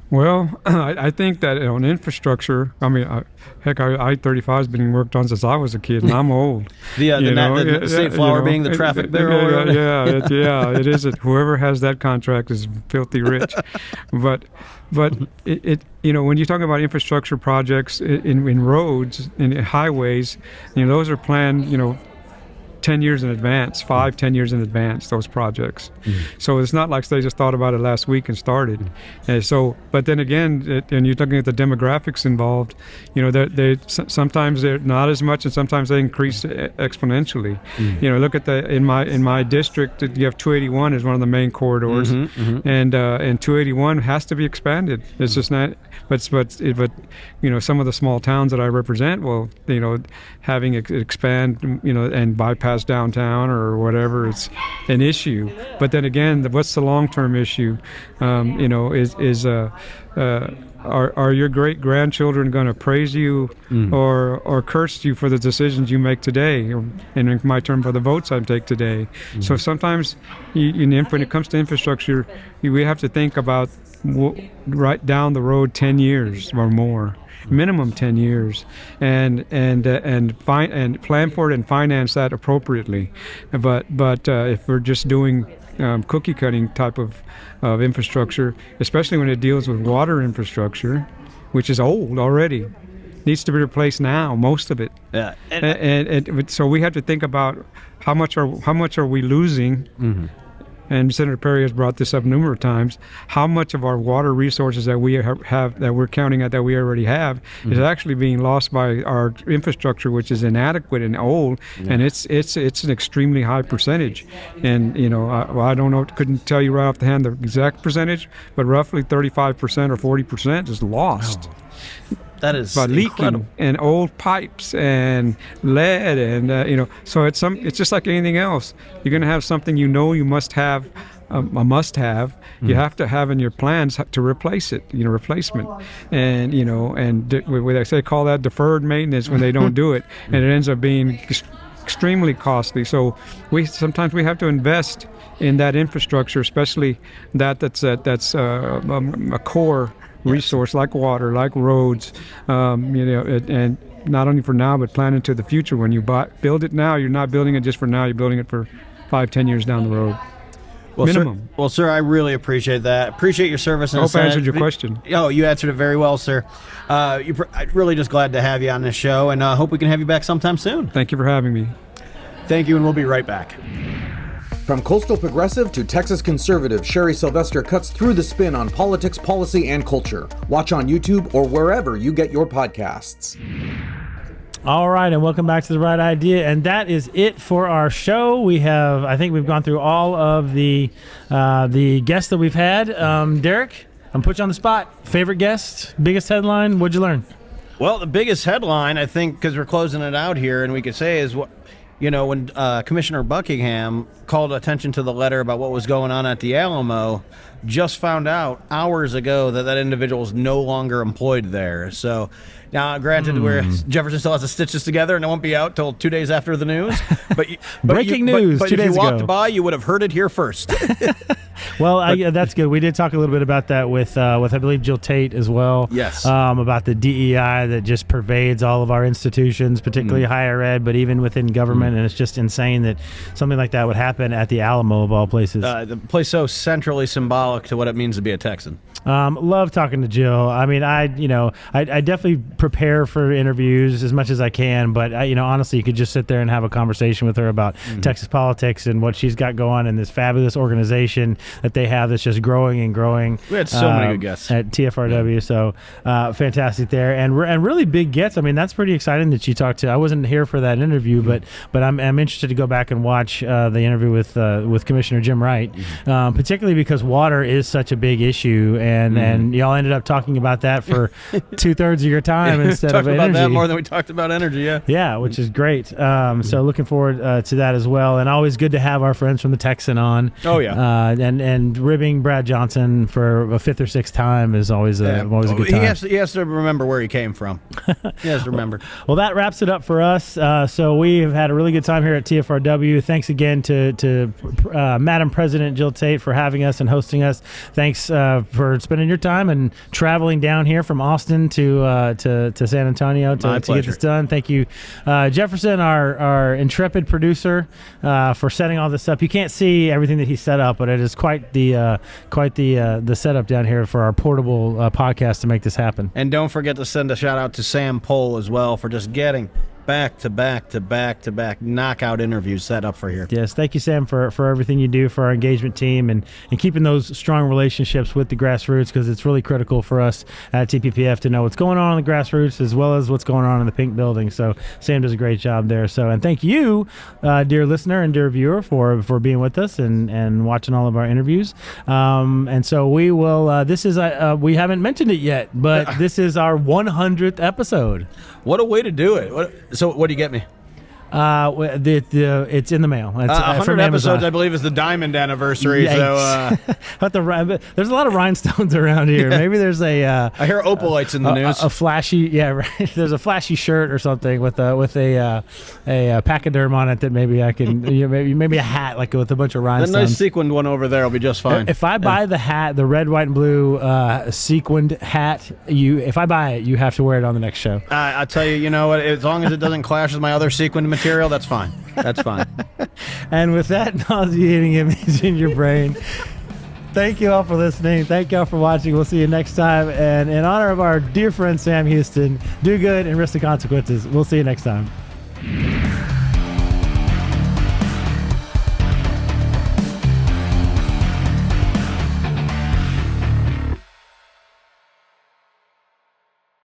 Well, I think that on infrastructure, I-35 has been worked on since I was a kid, and I'm old. The State Flower being the traffic barrel. It is. Whoever has that contract is filthy rich. But when you talk about infrastructure projects in roads, in highways, those are planned, 10 years in advance, 5-10 years in advance, those projects. So it's not like they just thought about it last week and started. And so, but then again, and you're looking at the demographics involved, sometimes they're not as much, and sometimes they increase exponentially. Look at in my district, you have 281 is one of the main corridors, and 281 has to be expanded. It's just not, but some of the small towns that I represent, well, having it expand, and bypass downtown or whatever, it's an issue. But then again, what's the long-term issue? Are your great grandchildren going to praise you or curse you for the decisions you make today, and in my term, for the votes I take today? So sometimes, when it comes to infrastructure, we have to think about right down the road 10 years or more. Minimum 10 years, and plan for it and finance that appropriately. But if we're just doing cookie cutting type of infrastructure, especially when it deals with water infrastructure, which is old already, needs to be replaced now, most of it. Yeah. And so we have to think about how much are we losing. And Senator Perry has brought this up numerous times. How much of our water resources that we have that we're counting at that we already have is actually being lost by our infrastructure, which is inadequate and old, and it's an extremely high percentage. And I don't know, couldn't tell you right off the hand the exact percentage, but roughly 35% or 40% is lost. Wow. That is by leaking incredible. And old pipes and lead and so it's just like anything else. You're going to have something you must have, a must-have. You have to have in your plans to replace it, replacement, and they say call that deferred maintenance when they don't do it, and it ends up being extremely costly. So sometimes we have to invest in that infrastructure, especially that's a core resource like water, like roads, and not only for now, but planning to the future. When you build it now, you're not building it just for now, you're building it for 5-10 years down the road. Minimum. Sir, I really appreciate that. Appreciate your service. I hope I answered your question. Oh, you answered it very well, sir. I'm really just glad to have you on this show, and hope we can have you back sometime soon. Thank you for having me. Thank you, and we'll be right back. From coastal progressive to Texas conservative, Sherry Sylvester cuts through the spin on politics, policy, and culture. Watch on YouTube or wherever you get your podcasts. All right, and welcome back to The Right Idea, and that is it for our show. I think we've gone through all of the guests that we've had. Derek, I'm put you on the spot. Favorite guest, biggest headline, what'd you learn? Well, the biggest headline, I think, because we're closing it out here, and we could say is when Commissioner Buckingham called attention to the letter about what was going on at the Alamo, just found out hours ago that individual is no longer employed there. So now, granted, Jefferson still has to stitch this together, and it won't be out till 2 days after the news. But breaking news. But 2 if days you walked ago. by, you would have heard it here first. Well, that's good. We did talk a little bit about that with I believe Jill Tate as well. Yes. About the DEI that just pervades all of our institutions, particularly higher ed, but even within government. And it's just insane that something like that would happen at the Alamo of all places. The place so centrally symbolic to what it means to be a Texan. Love talking to Jill. I mean, I definitely prepare for interviews as much as I can, but honestly, you could just sit there and have a conversation with her about Texas politics and what she's got going and this fabulous organization that they have that's just growing and growing. We had so many good guests at TFRW, so fantastic there, and really big gets. I mean, that's pretty exciting that you talked to. I wasn't here for that interview, but I'm interested to go back and watch the interview with Commissioner Jim Wright, particularly because water is such a big issue, and y'all ended up talking about that for 2/3 of your time instead of energy. Talked about that more than we talked about energy, yeah. Yeah, which is great. So looking forward to that as well, and always good to have our friends from the Texan on. Oh yeah. And ribbing Brad Johnson for a 5th or 6th time is always a good time. He has to remember where he came from. He has to remember. Well, that wraps it up for us. So we have had a really good time here at TFRW. Thanks again to Madam President Jill Tate for having us and hosting us. Thanks for spending your time and traveling down here from Austin to San Antonio to get this done. Thank you, Jefferson, our intrepid producer, for setting all this up. You can't see everything that he set up, but it is quite the setup down here for our portable podcast to make this happen. And don't forget to send a shout out to Sam Pohl as well for just getting back to back to back to back knockout interviews set up for here. Yes, thank you, Sam, for everything you do for our engagement team and keeping those strong relationships with the grassroots, because it's really critical for us at TPPF to know what's going on in the grassroots as well as what's going on in the Pink Building. So Sam does a great job there. So, and thank you, dear listener and dear viewer, for being with us and watching all of our interviews. And so we will. This is we haven't mentioned it yet, but this is our 100th episode. What a way to do it! So, what do you get me? It's in the mail. It's 100 episodes, I believe, is the diamond anniversary. Yikes. So, there's a lot of rhinostones around here. Yeah. Maybe there's I hear opalites in the news. A flashy, right. There's a flashy shirt or something with a pachyderm on it that maybe I can, maybe a hat like with a bunch of rhinestones. The nice sequined one over there will be just fine. If I buy the hat, the red, white, and blue sequined hat, if I buy it, you have to wear it on the next show. I'll tell you, you know what? As long as it doesn't clash with my other sequined material, that's fine. That's fine. And with that nauseating image in your brain, thank you all for listening. Thank you all for watching. We'll see you next time. And in honor of our dear friend Sam Houston, do good and risk the consequences. We'll see you next time.